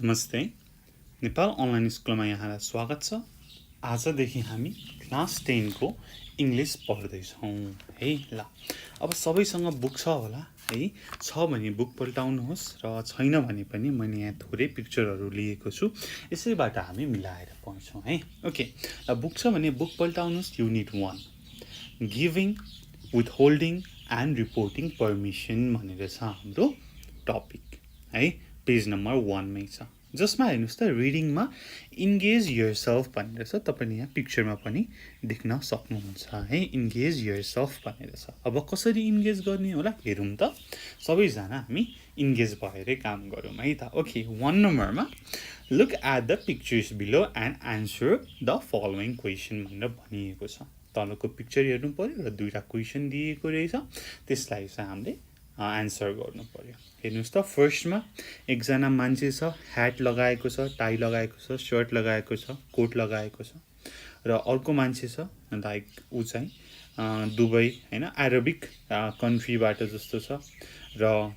नमस्ते नेपाल अनलाइन स्कुलमा यहाँलाई स्वागत छ। आजदेखि हामी क्लास 10 को इंग्लिश पढ्दैछौँ है। ल अब सबैसँग बुक छ होला है। छ भने बुक पल्टाउनुहोस् र छैन भने पनि मैले यहाँ थोरै पिक्चरहरू लिएको छु, यसैबाट हामी मिलाएर पढ्छौँ है। ओके, ल बुक छ भने बुक पल्टाउनुहोस्। Unit 1 giving, withholding and reporting permission भनेर छ हाम्रो टपिक है। पेज नम्बर 1 मै छ, जसमा हेर्नुस् त रिडिङमा इन्गेज योरसेल्फ भनेर छ। तपाईले यहाँ पिक्चरमा पनि देख्न सक्नुहुन्छ है। इन्गेज योरसेल्फ भनेर छ। अब कसरी इन्गेज गर्ने होला हेरौँ त। सबैजना हामी इन्गेज भएरै काम गरौँ है त। ओके, 1 नम्बरमा look at the pictures below and answer the following question भनेर भनिएको छ। तलको पिक्चर हेर्नु पर्यो र दुईटा क्वेसन दिएको रहेछ, त्यसलाई चाहिँ हामीले आन्सर गर्नु पर्यो। हेर्नुस् त, फर्स्टमा एकजना मान्छे छ, ह्याट लगाएको छ, टाई लगाएको छ, शर्ट लगाएको छ, कोट लगाएको छ। र अर्को मान्छे छ, लाइक ऊ चाहिँ दुबई हैन अरबिक कन्ट्रीबाट जस्तो छ। र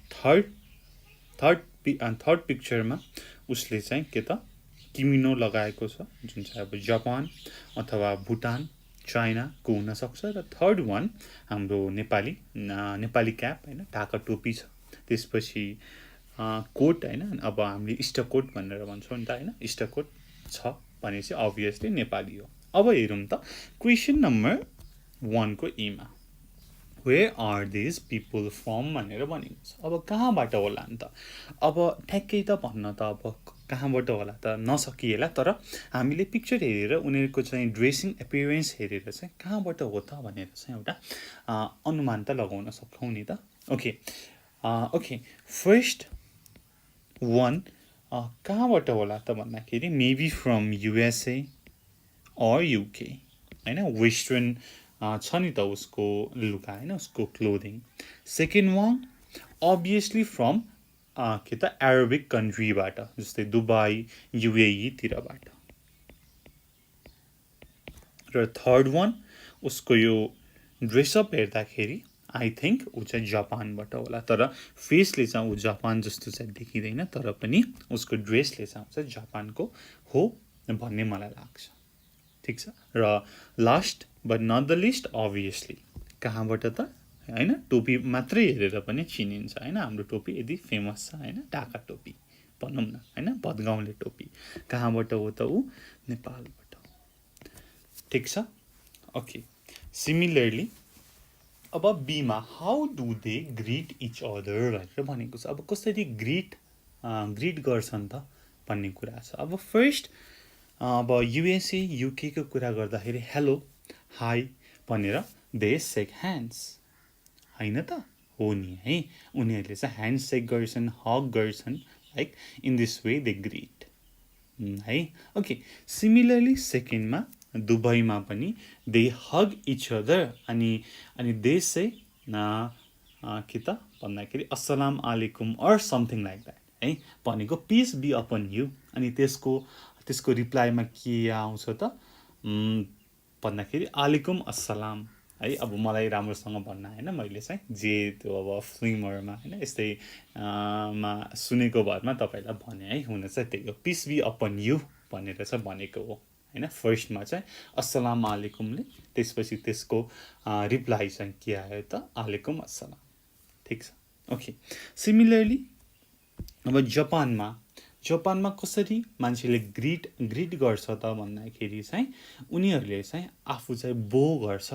थर्ड पिक्चरमा उसले चाहिँ के त किमिनो लगाएको छ, जुन चाहिँ अब जापान अथवा भुटान चाइना को हुन सक्छ। र थर्ड वान हाम्रो नेपाली क्याप हैन, ढाका टोपी छ। त्यसपछि कोट हैन, अब हामीले इस्टकोट भनेर भन्छौँ नि त हैन, इस्टकोट छ भने चाहिँ अभियसली नेपाली हो। अब हेरौँ त क्वेसन नम्बर 1 को ईमा where are these people from भनेर भनेको छ। अब कहाँबाट होला नि त? अब ठ्याक्कै त भन्न त अब कहाँबाट होला त नसकिएला, तर हामीले पिक्चर हेरेर उनीहरूको चाहिँ ड्रेसिङ एपियरेन्स हेरेर चाहिँ कहाँबाट हो त भनेर चाहिँ एउटा अनुमान त लगाउन सक्छौँ नि त। ओके, फर्स्ट वान कहाँबाट होला त भन्दाखेरि मेबी फ्रम युएसए और युके हैन। वेस्टर्न छ नि त उसको लुगा हैन, उसको clothing. Second one obviously from के त अरबिक कन्ट्रीबाट, जस्तै दुबई युएई तिरबाट। र थर्ड वान उसको यो ड्रेसअप हेर्दाखेरि आई थिङ्क ऊ चाहिँ जापानबाट होला, तर फेसले चाहिँ ऊ जापान जस्तो चाहिँ देखिँदैन, तर पनि उसको ड्रेसले चाहिँ जापानको हो भन्ने मलाई लाग्छ। ठिक छ। र last but not the least obviously कहाँबाट त हैन, टोपी मात्रै हेरेर पनि चिनिन्छ हैन। हाम्रो टोपी यदि फेमस छ हैन, ढाका टोपी भनौँ न हैन, भदगाउँले टोपी। कहाँबाट हो त ऊ? नेपालबाट। ठिक छ। ओके, सिमिलरली अब बीमा how do they greet each other भनेर भनेको छ। अब कसरी ग्रीट गर्छन् त भन्ने कुरा छ। अब फर्स्ट अब युएसए युके को कुरा गर्दाखेरि हेलो हाई भनेर दे सेक ह्यान्ड्स हैन त, हो नि है। उनीहरूले चाहिँ ह्यान्ड सेक गर्छन्, हग गर्छन्, like in this way they greet है। ओके, सिमिलरली सेकेन्डमा दुबईमा पनि दे हग इच अदर अनि दे से के त भन्दाखेरि अस्सलाम आलेकुम और समथिङ लाइक द्याट है, भनेको पिस बी अपन यु। अनि त्यसको रिप्लाईमा के आउँछ त भन्दाखेरि आलेकुम अस्सलाम है। अब मलाई राम्रोसँग भन्न होइन, मैले चाहिँ जे त्यो अब फिल्महरूमा होइन यस्तै मा सुनेको भरमा तपाईँलाई भने है, हुन चाहिँ त्यही हो, पिस बी अपन यु भनेर चाहिँ भनेको हो होइन। फर्स्टमा चाहिँ अस्सलाम आलेकुमले, त्यसपछि त्यसको रिप्लाई चाहिँ के आयो त आलेकुम अस्सलाम। ठिक छ। ओके, सिमिलरली अब जापानमा कसरी मान्छेले ग्रीट गर्छ त भन्दाखेरि चाहिँ उनीहरूले चाहिँ आफू चाहिँ बो गर्छ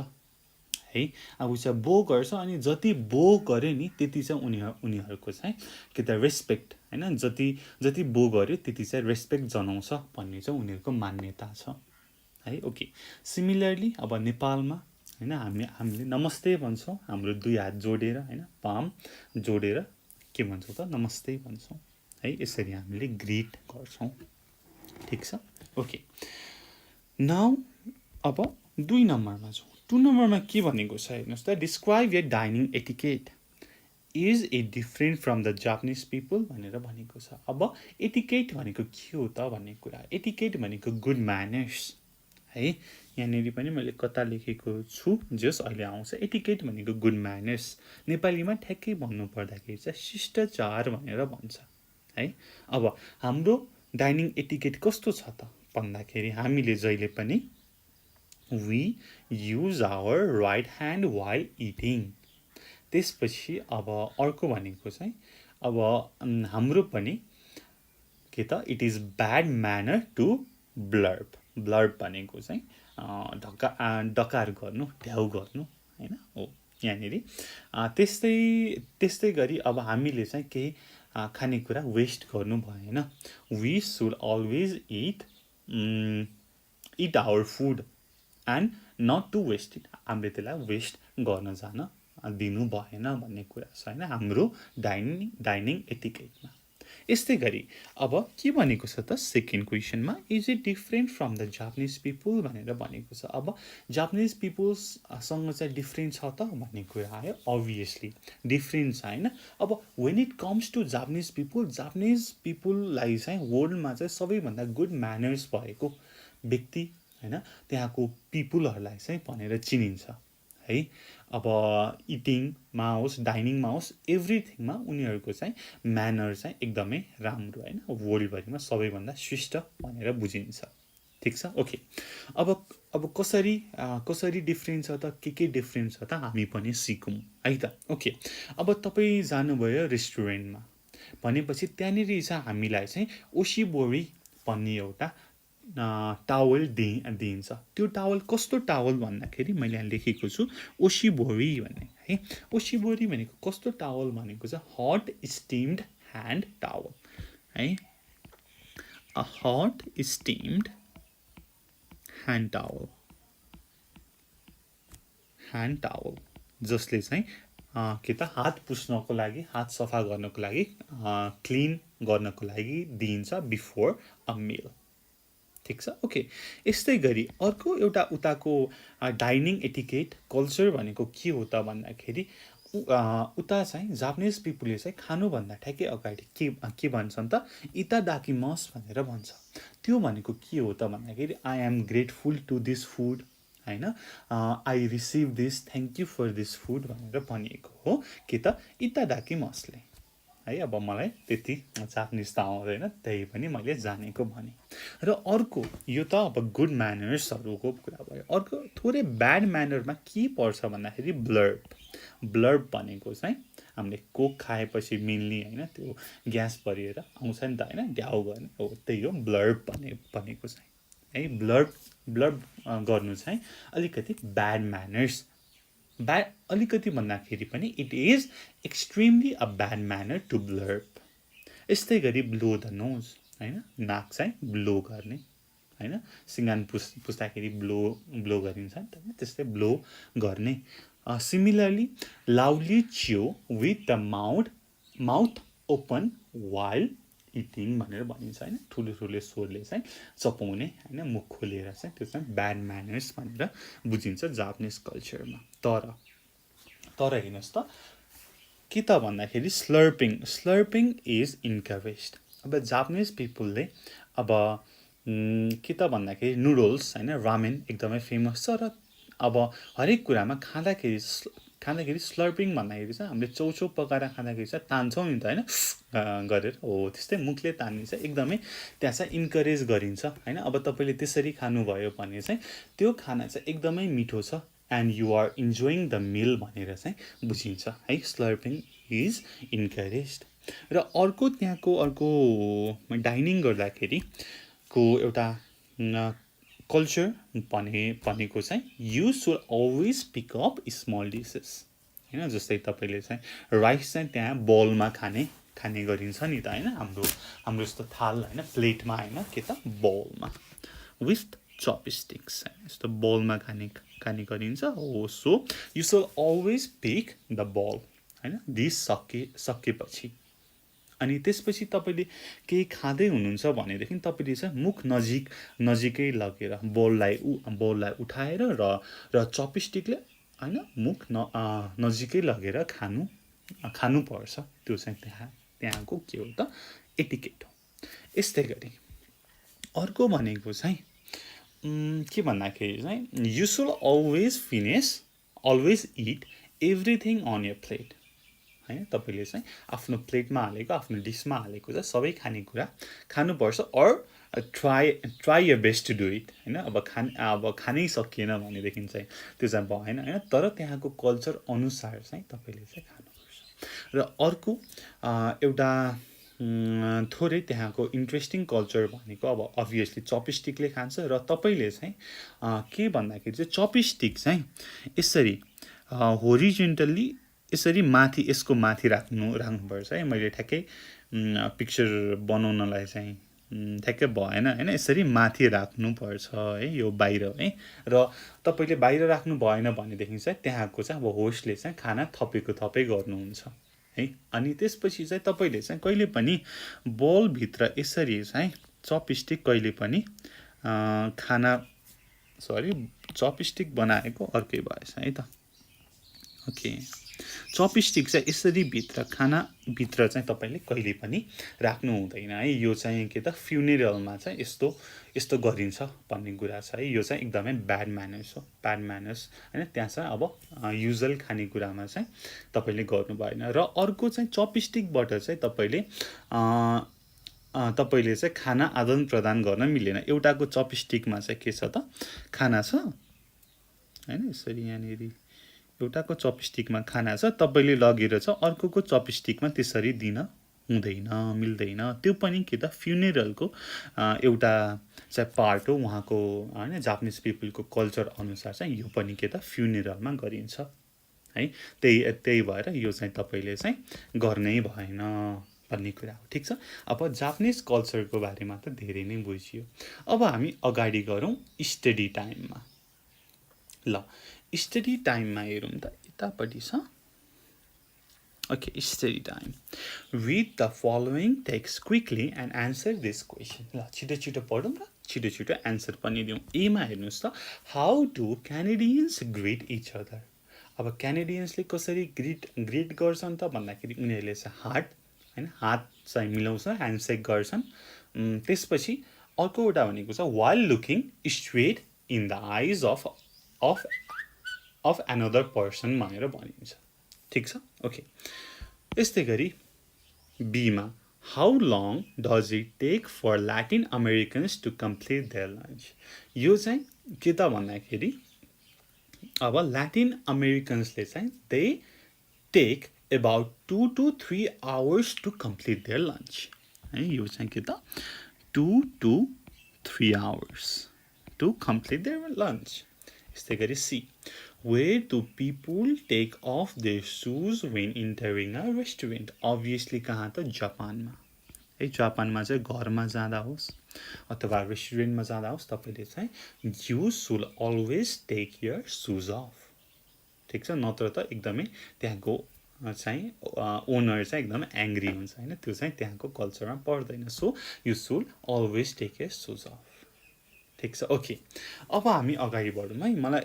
है। आफू चाहिँ बो गर्छ, अनि जति बो गरे नि त्यति चाहिँ उनीहरूको चाहिँ के त रेस्पेक्ट हैन, जति बो गर्यो त्यति चाहिँ रेस्पेक्ट जनाउँछ भन्ने चाहिँ उनीहरूको मान्यता छ है। ओके, सिमिलरली अब नेपालमा हैन हामीले नमस्ते भन्छौँ। हाम्रो दुई हात जोडेर हैन, पाम जोडेर के भन्छौँ त नमस्ते भन्छौँ है। यसरी हामीले ग्रीट गर्छौँ। ठिक छ। ओके, नाउ अब 2 नम्बरमा छौँ। 2 नम्बरमा के भनेको छ हेर्नुहोस् त, describe your dining etiquette is a different from the Japanese people भनेर भनेको छ। अब एटिकेट भनेको के हो त भन्ने कुरा। एटिकेट भनेको गुड म्यानर्स है। यहाँनिर पनि मैले कता लेखेको छु, जस अहिले आउँछ। एटिकेट भनेको गुड म्यानर्स, नेपालीमा ठ्याक्कै भन्नु पर्दाखेरि चाहिँ शिष्टाचार भनेर भन्छ है। अब हाम्रो डाइनिङ एटिकेट कस्तो छ त भन्दाखेरि हामीले जहिले पनि we use our right hand while eating. त्यसपछि अब अर्को भनेको चाहिँ अब हाम्रो पनि के त it is bad manner to burp. Burp भनेको चाहिँ डकार गर्नु, ढ्याउ गर्नु होइन हो यहाँनिर। त्यस्तै गरी अब हामीले चाहिँ केही खानेकुरा वेस्ट गर्नु भएन। We should always eat our food and not to waste it. हामीले त्यसलाई वेस्ट गर्न जान दिनु भएन भन्ने कुरा छ होइन हाम्रो डाइनिङ एटिकेटमा। यस्तै गरी अब के भनेको छ त सेकेन्ड क्वेसनमा, is it different from the Japanese people भनेर भनेको छ। अब जापानिज पिपुल्ससँग चाहिँ डिफ्रेन्ट छ त भन्ने कुरा आयो। अभियसली डिफ्रेन्ट छ होइन। अब when it comes to Japanese पिपुललाई चाहिँ वर्ल्डमा चाहिँ सबैभन्दा गुड म्यानर्स भएको व्यक्ति होइन त्यहाँको पिपुलहरूलाई चाहिँ भनेर चिनिन्छ है। अब इटिङमा होस् डाइनिङमा होस् एभ्रिथिङमा उनीहरूको चाहिँ म्यानर चाहिँ एकदमै राम्रो होइन, वर्ल्डभरिमा सबैभन्दा श्रेष्ठ भनेर बुझिन्छ। ठिक छ ओके। अब कसरी डिफ्रेन्ट छ त के डिफ्रेन्ट छ त हामी पनि सिकौँ है त ओके। अब तपाईँ जानुभयो रेस्टुरेन्टमा भनेपछि त्यहाँनिर चाहिँ हामीलाई चाहिँ ओसिबोरी भन्ने एउटा टावल दिइन्छ। त्यो टावल कस्तो टावल भन्दाखेरि मैले यहाँ लेखेको छु ओसिबोरी भन्ने है। ओसिबोरी भनेको कस्तो टावल भनेको चाहिँ हट स्टिम्ड ह्यान्ड टावल है। A hot steamed hand towel जसले चाहिँ के त हात पुस्नको लागि, हात सफा गर्नको लागि, क्लिन गर्नको लागि दिइन्छ बिफोर अ मिल। ठिक छ ओके। यस्तै गरी अर्को एउटा उताको डाइनिङ एटिकेट कल्चर भनेको के हो त भन्दाखेरि उता चाहिँ जापानिज पिपुलले चाहिँ खानुभन्दा ठ्याक्कै अगाडि के भन्छन् त इतादाकिमास भनेर भन्छ। त्यो भनेको के हो त भन्दाखेरि I am grateful to this food होइन, I receive this, thank you for this food भनेर भनिएको हो के त इतादाकिमासले है। अब मलाई त्यति जापानिज त आउँदैन, त्यही पनि मैले जानेको भने। र अर्को यो त अब गुड म्यानर्सहरूको कुरा भयो। अर्को थोरै ब्याड म्यानरमा के पर्छ भन्दाखेरि ब्लर्ब भनेको चाहिँ हामीले कोक खाएपछि मिल्ने होइन, त्यो ग्यास भरिएर आउँछ नि त होइन, ढ्याउ गर्ने हो, त्यही हो ब्लर्ब भनेको चाहिँ है। ब्लर्ब गर्नु चाहिँ अलिकति ब्याड म्यानर्स। अलिकति भन्दाखेरि पनि it is extremely a bad manner to burp. यस्तै गरी ब्लो द नोज होइन, नाक चाहिँ ब्लो गर्ने होइन, सिँगान पुस्दाखेरि ब्लो गरिन्छ नि त, त्यस्तै ब्लो गर्ने। सिमिलरली लाउडली च्यो with the mouth open while eating भनेर भनिन्छ होइन। ठुलो स्वरले चाहिँ चपाउने होइन, मुख खोलेर चाहिँ, त्यो चाहिँ ब्याड म्यानर्स भनेर बुझिन्छ जापानिज कल्चरमा। तर हेर्नुहोस् त के त भन्दाखेरि स्लर्पिङ इज इन्करेज्ड। अब जापानिज पिपुलले अब के त भन्दाखेरि नुडल्स होइन, रामेन एकदमै फेमस छ। र अब हरेक कुरामा खाँदाखेरि स्लर्पिङ भन्दाखेरि चाहिँ हामीले चौचौ पकाएर खाँदाखेरि चाहिँ तान्छौँ नि त होइन गरेर हो, त्यस्तै मुखले तान्ने चाहिँ एकदमै त्यहाँ चाहिँ इन्करेज गरिन्छ होइन। अब तपाईँले त्यसरी खानुभयो भने चाहिँ त्यो खाना चाहिँ एकदमै मिठो छ and you are enjoying the meal भनेर चाहिँ बुझिन्छ है। Slurping is encouraged. र अर्को डाइनिङ गर्दाखेरिको एउटा कल्चर भनेको चाहिँ you should always pick up small dishes होइन। जस्तै तपाईँले चाहिँ राइस चाहिँ त्यहाँ बलमा खाने गरिन्छ नि त होइन, हाम्रो यस्तो थाल होइन, प्लेटमा होइन, के त बलमा विथ चपस्टिक्स होइन, यस्तो बलमा खाने गरिन्छ हो। So you should always pick the ball होइन, डिस सकेपछि। अनि त्यसपछि तपाईँले केही खाँदै हुनुहुन्छ भनेदेखि तपाईँले चाहिँ मुख नजिकै लगेर बललाई उठाएर र चपस्टिकले होइन मुख नजिकै लगेर खानुपर्छ। त्यो चाहिँ त्यहाँको के हो त एटिकेट हो। यस्तै गरी अर्को भनेको चाहिँ के भन्दाखेरि चाहिँ you should always eat everything on your plate हैन तपाईले चाहिँ आफ्नो प्लेटमा हालेको आफ्नो डिशमा हालेको चाहिँ सबै खानेकुरा खानुपर्छ or try your best to do it हैन अब खानै सकिएन भनेदेखि चाहिँ त्यो चाहिँ भएन हैन तर त्यहाँको कल्चर अनुसार चाहिँ तपाईले चाहिँ खानुपर्छ र अर्को एउटा थोरै त्यहाँको इन्ट्रेस्टिङ कल्चर भनेको अब अभियसली चपस्टिकले खान्छ र तपाईले चाहिँ के भन्दाखेरि चाहिँ चपस्टिक चाहिँ यसरी होरिजेन्टली यसरी माथि यसको माथि राख्नुपर्छ है मैले ठ्याक्कै पिक्चर बनाउनलाई चाहिँ ठ्याक्कै भएन हैन यसरी माथि राख्नुपर्छ है यो बाहिर है र तपाईले बाहिर राख्नु भएन भनेदेखि चाहिँ त्यहाँको चाहिँ अब होस्टले चाहिँ खाना थपै गर्नुहुन्छ है अनि त्यसपछि चाहिँ तपाईले चाहिँ कहिले पनि बोल भित्र यसरी चाहिँ चपस्टिक कहिले पनि खाना सरी चपस्टिक बनाएको अर्कै भएछ है त ओके चपस्टिक चाहिँ यसरी खाना भित्र चाहिँ तपाईले कहिले पनि राख्नु हुँदैन है यो चाहिँ के त फ्युनेरलमा चाहिँ यस्तो गरिन्छ भन्ने कुरा छ है यो चाहिँ एकदमै ब्याड म्यानर्स हो ब्याड म्यानर्स हैन त्यहाँ चाहिँ अब युजुअल खानेकुरामा चाहिँ तपाईले गर्नु भएन र अर्को चाहिँ चपस्टिकबाट चाहिँ तपाईले चाहिँ खाना आदान प्रदान गर्न मिलेन एउटाको चपस्टिकमा चाहिँ के छ त खाना छ हैन यसरी यहाँनेरि एउटाको चपस्टिकमा खाना छ तपाईले लगेर चाहिँ अर्कोको चपस्टिकमा त्यसरी दिन हुँदैन मिल्दैन त्यो पनि के त फ्युनेरलको एउटा चाहिँ पार्ट हो उहाँको हैन जापानिज पिपलको कल्चर अनुसार चाहिँ यो पनि के त फ्युनेरलमा गरिन्छ है त्यही भएर यो चाहिँ तपाईले चाहिँ गर्नै भएन भन्ने कुरा हो ठीक छ अब जापानिज कल्चरको बारेमा त धेरै नै बुझियो अब हामी अगाडि गरौँ स्टडी टाइममा ल स्टडी टाइममा हेरौँ त यतापट्टि छ okay study time read the following text quickly and answer this question ल छिटो पढौँ र छिटो एन्सर पनि दिउँ एमा हेर्नुहोस् त how do Canadians greet each other अब क्यानेडियन्सले कसरी ग्रिट गर्छन् त भन्दाखेरि उनीहरूले चाहिँ हात चाहिँ मिलाउँछ ह्यान्डसेक गर्छन् त्यसपछि अर्को एउटा भनेको छ while looking straight in the eyes of another person भनेर भनिन्छ ठीक छ ओके यस्तै गरी बीमा how long does it take for Latin Americans to complete their lunch यो चाहिँ के त भन्दाखेरि अब ल्याटिन अमेरिकन्सले चाहिँ they take about 2 to 3 hours to complete their lunch है यो चाहिँ के त 2 to 3 hours to complete their lunch यस्तै गरी C where do people take off their shoes when entering a restaurant obviously कहाँ त जापानमा है जापानमा चाहिँ घरमा जाँदा होस् अथवा रेस्टुरेन्टमा जाँदा होस् तपाईले चाहिँ you should always take your shoes off ठीक छ नत्र त एकदमै त्यहाँको चाहिँ ओनर चाहिँ एकदम एङ्ग्री हुन्छ हैन त्यो चाहिँ त्यहाँको कल्चरमा पर्दैन so you should always take your shoes off ठीक छ ओके अब हामी अगाडि बढौँ है मलाई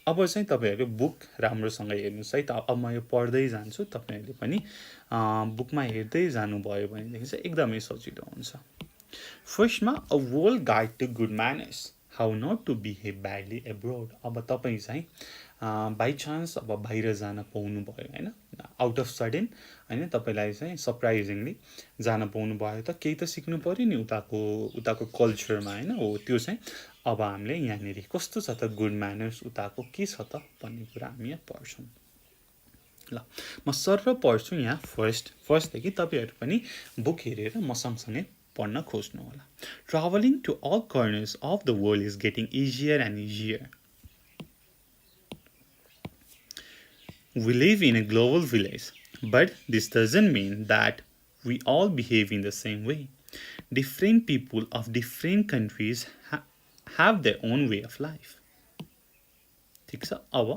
अब चाहिँ तपाईहरु बुक राम्रोसँग हेर्नुस् है त अब म यो पढ्दै जान्छु तपाईहरुले पनि बुकमा हेर्दै जानु भयो भनेदेखि चाहिँ एकदमै सजिलो हुन्छ फर्स्टमा a world guide to good manners how not to behave badly abroad अब तपाईं चाहिँ बाई चान्स अब बाहिर जान पाउनु भयो हैन आउट अफ सडन हैन तपाईलाई चाहिँ सरप्राइजिङली जान पाउनु भयो त केही त सिक्नु पर्यो नि उताको कल्चरमा हैन हो त्यो चाहिँ अब हामीले यहाँनेरि कस्तो छ त गुड म्यानर्स उताको के छ त भन्ने कुरा हामी यहाँ पढ्छौँ ल म सर्व पढ्छु यहाँ फर्स्टदेखि तपाईहरु पनि बुक हेरेर म सँगसँगै पढ्न खोज्नु होला travelling to all corners of the world is getting easier and easier We live in a global village, but this doesn't mean that we all behave in the same way. Different people of different countries have their own way of life. ठीक छ अब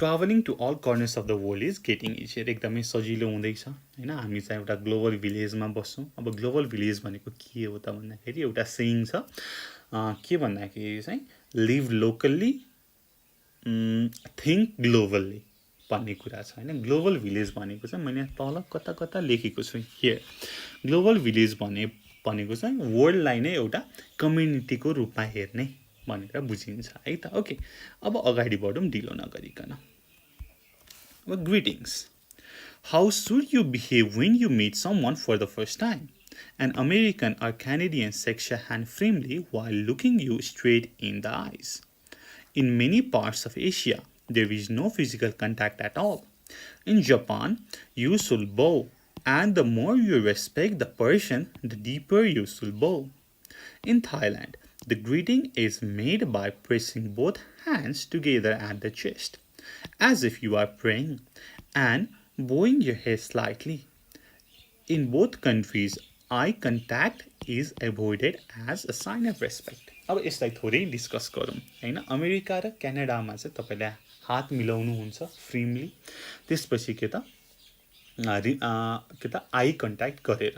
traveling to all corners of the world is getting easier एकदमै सजिलो हुँदैछ हैन हामी चाहिँ एउटा ग्लोबल भिलेजमा बस्छौं अब ग्लोबल भिलेज भनेको के हो त भन्दाखेरि एउटा सेयिङ छ के भन्दाखेरि चाहिँ लिभ लोकल्ली थिङ्क ग्लोबल्ली भन्ने कुरा छ हैन ग्लोबल भिलेज भनेको चाहिँ मैले तल कता लेखेको छु हियर ग्लोबल भिलेज भनेको चाहिँ वर्ल्डलाई नै एउटा कम्युनिटीको रूपमा हेर्ने भनेर बुझिन्छ है त ओके अब अगाडि बढौँ ढिलो नगरिकन Greetings. How should you behave when you meet someone for the first time? An American or Canadian shakes your hand firmly while looking you straight in the eyes. In many parts of Asia, there is no physical contact at all. In Japan, you should bow, and the more you respect the person, the deeper you should bow. In Thailand, the greeting is made by pressing both hands together at the chest, as if you are praying, and bowing your head slightly. In both countries, eye contact is avoided as a sign of respect. अब यसलाई थोरै discuss गरौँ हैन। America र क्यानाडामा चाहिँ तपाईले हात मिलाउनु हुन्छ फ्रीली, त्यसपछि के त आई कन्ट्याक्ट गरेर,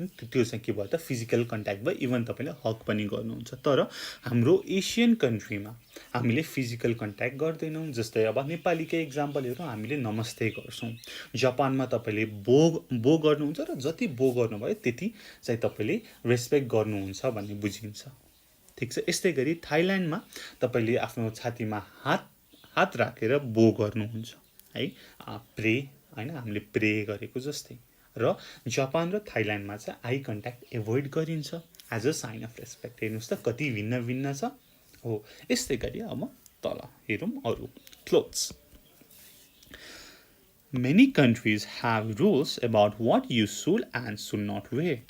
त्यो चाहिँ के भयो त फिजिकल कन्ट्याक्ट भयो, इभन तपाईले हक पनि गर्नुहुन्छ। तर हाम्रो एसियन कन्ट्रीमा हामीले फिजिकल कन्ट्याक्ट गर्दैनौँ। जस्तै अब नेपालीकै एक्जाम्पल हेरौँ, हामीले नमस्ते गर्छौँ। जापानमा तपाईले बो गर्नुहुन्छ र जति बो गर्नुभयो त्यति चाहिँ तपाईले रेस्पेक्ट गर्नुहुन्छ भन्ने बुझिन्छ। ठीक छ। यस्तै गरी थाइल्यान्डमा तपाईले आफ्नो छातीमा हात राखेर बो गर्नुहुन्छ है, प्रे हैन, हामीले प्रे गरेको जस्तै। र जापान र थाइल्यान्डमा चाहिँ आई कन्ट्याक्ट एभोइड गरिन्छ as a sign of respect. हेर्नुहोस् त कति भिन्न छ हो। यस्तै गरी अब तल हेरौँ अरू। Clothes. Many countries have rules about what you should and should not wear.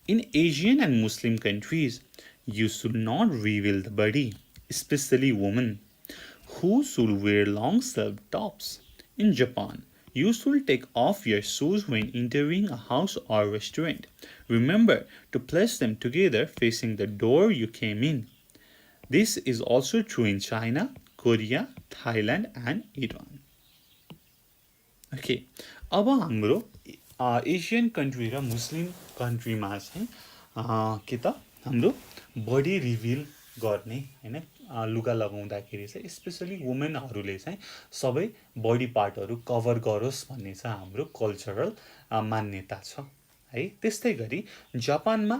In Asian and Muslim countries, you should not reveal the body, especially women, who should wear long-sleeved tops. In Japan, you should take off your shoes when entering a house or restaurant. Remember to place them together facing the door you came in. This is also true in China, Korea, Thailand, and Iran. Okay, अब हाम्रो Asian country र मुस्लिम कन्ट्रीमा चाहिँ के त हाम्रो body reveal गर्ने हैन, लुगा लगाउँदाखेरि चाहिँ स्पेशली वुमेनहरूले चाहिँ सबै बडी पार्टहरू कभर गरोस् भन्ने चाहिँ हाम्रो कल्चरल मान्यता छ है। त्यस्तै गरी जापानमा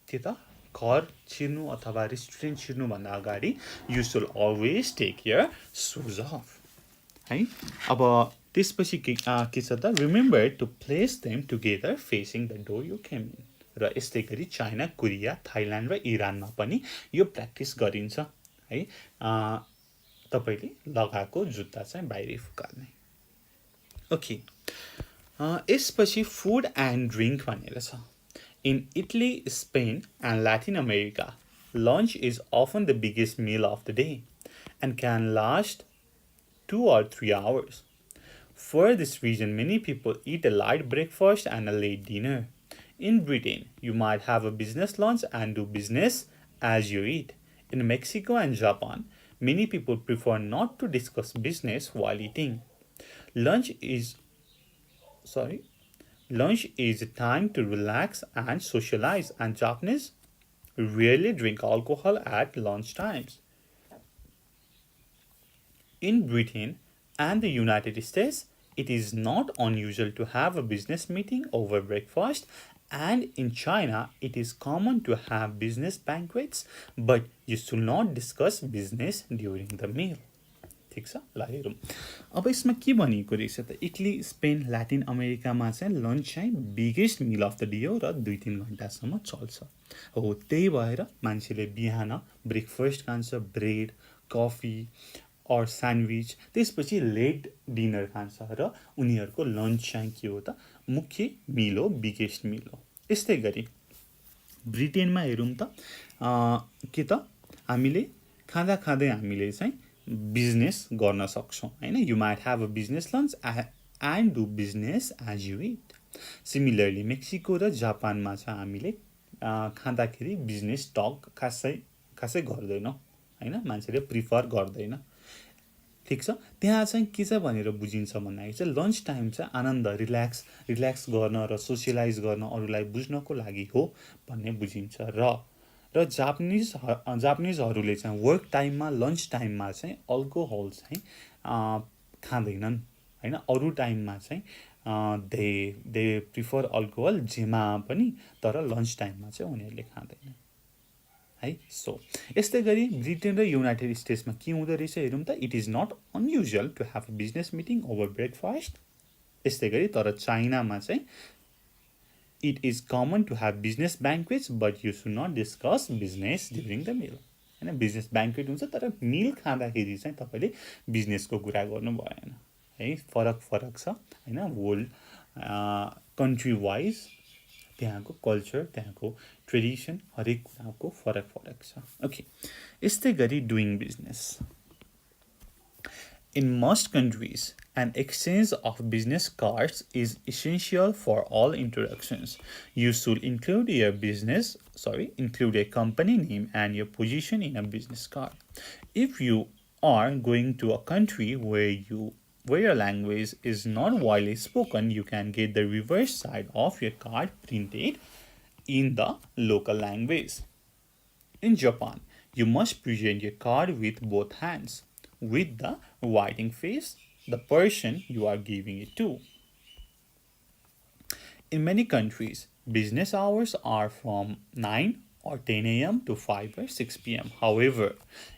के त घर छिर्नु अथवा रेस्टुरेन्ट छिर्नु भन्दा अगाडि you should always take your shoes off है। अब त्यसपछि के छ त, remember to place them together facing the door you came in. र यस्तै गरी चाइना, कोरिया, थाइल्यान्ड र इरानमा पनि यो प्र्याक्टिस गरिन्छ है। तपाईले लगाएको जुत्ता चाहिँ बाहिर फुकाल्ने। ओके, यसपछि फुड एन्ड ड्रिङ्क भनेर छ। In Italy, Spain and Latin America, lunch is often the biggest meal of the day and can last 2 or 3 hours. For this reason, many people eat a light breakfast and a late dinner. In Britain, you might have a business lunch and do business as you eat. In Mexico and Japan, many people prefer not to discuss business while eating. Lunch is a time to relax and socialize, and Japanese rarely drink alcohol at lunch times. In Britain and the United States, it is not unusual to have a business meeting over breakfast, and in China, it is common to have business banquets, but you should not discuss business during the meal. ठिक छ, ल हेरौँ अब यसमा के भनिएको रहेछ त। इटली, स्पेन, ल्याटिन अमेरिकामा चाहिँ लन्च चाहिँ biggest meal of the day हो र 2-3 घन्टासम्म चल्छ हो। त्यही भएर मान्छेले बिहान ब्रेकफास्ट खान्छ, ब्रेड, कफी और स्यान्डविच, त्यसपछि लेट डिनर खान्छ र उनीहरूको लन्च चाहिँ के हो त, मुख्य मिल हो, बिगेस्ट मिल हो। यस्तै गरी ब्रिटेनमा हेरौँ त के त हामीले खाँदा हामीले चाहिँ बिजनेस गर्न सक्छौँ हैन। You might have a business lunch and do business as you eat. Similarly Mexico र जापानमा चाहिँ हामीले खाँदाखेरि बिजनेस टक खासै गर्दैनौँ हैन, मान्छेले प्रिफर गर्दैन। ठिक छ, त्यहाँ चाहिँ के छ भनेर बुझिन्छ भन्दाखेरि चाहिँ लन्च टाइम चाहिँ आनन्द, रिल्याक्स गर्न र सोसियलाइज गर्न, अरूलाई बुझ्नको लागि हो भन्ने बुझिन्छ। र जापानिजहरूले चाहिँ वर्क टाइममा, लन्च टाइममा चाहिँ अल्कोहल चाहिँ खाँदैनन् हैन। अरू टाइममा चाहिँ दे प्रिफर अल्कोहल जेमा पनि, तर लन्च टाइममा चाहिँ उनीहरूले खाँदैन है। सो यस्तै गरी ब्रिटेन र युनाइटेड स्टेट्समा के हुँदो रहेछ हेरौँ त, it is not unusual to have a business meeting over breakfast. यस्तै गरी तर चाइनामा चाहिँ it is common to have business banquets but you should not discuss business during the meal. होइन, बिजनेस ब्याङ्क्वेट हुन्छ तर मिल खाँदाखेरि चाहिँ तपाईँले बिजनेसको कुरा गर्नु भएन है। फरक छ होइन, वर्ल्ड कन्ट्री वाइज त्यहाँको कल्चर, त्यहाँको ट्रेडिसन, हरेक कुराको फरक छ। ओके, यस्तै गरी doing business. In most countries, an exchange of business cards is essential for all introductions. You should include a company name and your position in a business card. If you are going to a country where your language is not widely spoken, you can get the reverse side of your card printed in the local language. In Japan, you must present your card with both hands, with the writing face the person you are giving it to. In many countries, business hours are from 9 or 10 a.m. to 5 or 6 p.m. However,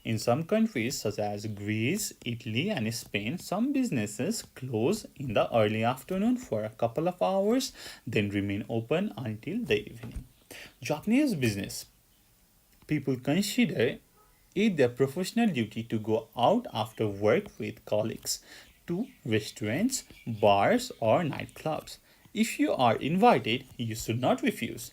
in some countries such as Greece, Italy, and Spain, some businesses close in the early afternoon for a couple of hours, then remain open until the evening. Japanese business people consider it their professional duty to go out after work with colleagues to restaurants, bars, or nightclubs. If you are invited, you should not refuse,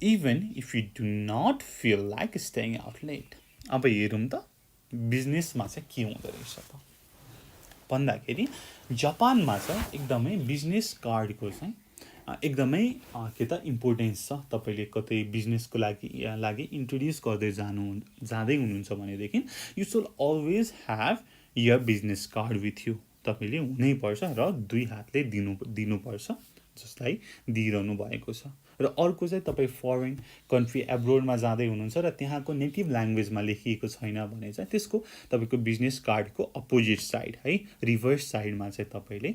even if you do not feel like staying out late. अब हेरौँ त बिजनेसमा चाहिँ के हुँदो रहेछ त भन्दाखेरि जापानमा चाहिँ एकदमै बिजनेस कार्डको चाहिँ एकदमै के त इम्पोर्टेन्स छ। तपाईँले कतै बिजनेसको लागि इन्ट्रोड्युस गर्दै जाँदै हुनुहुन्छ भनेदेखि you should always have your business card with you. तपाईँले हुनैपर्छ र 2 हातले दिनुपर्छ, जसलाई दिइरहनु भएको छ। र अर्को चाहिँ तपाईँ फरेन कन्ट्री एब्रोडमा जाँदै हुनुहुन्छ र त्यहाँको नेटिभ ल्याङ्ग्वेजमा लेखिएको छैन भने चाहिँ त्यसको तपाईँको बिजनेस कार्डको अपोजिट साइड है, रिभर्स साइडमा चाहिँ तपाईँले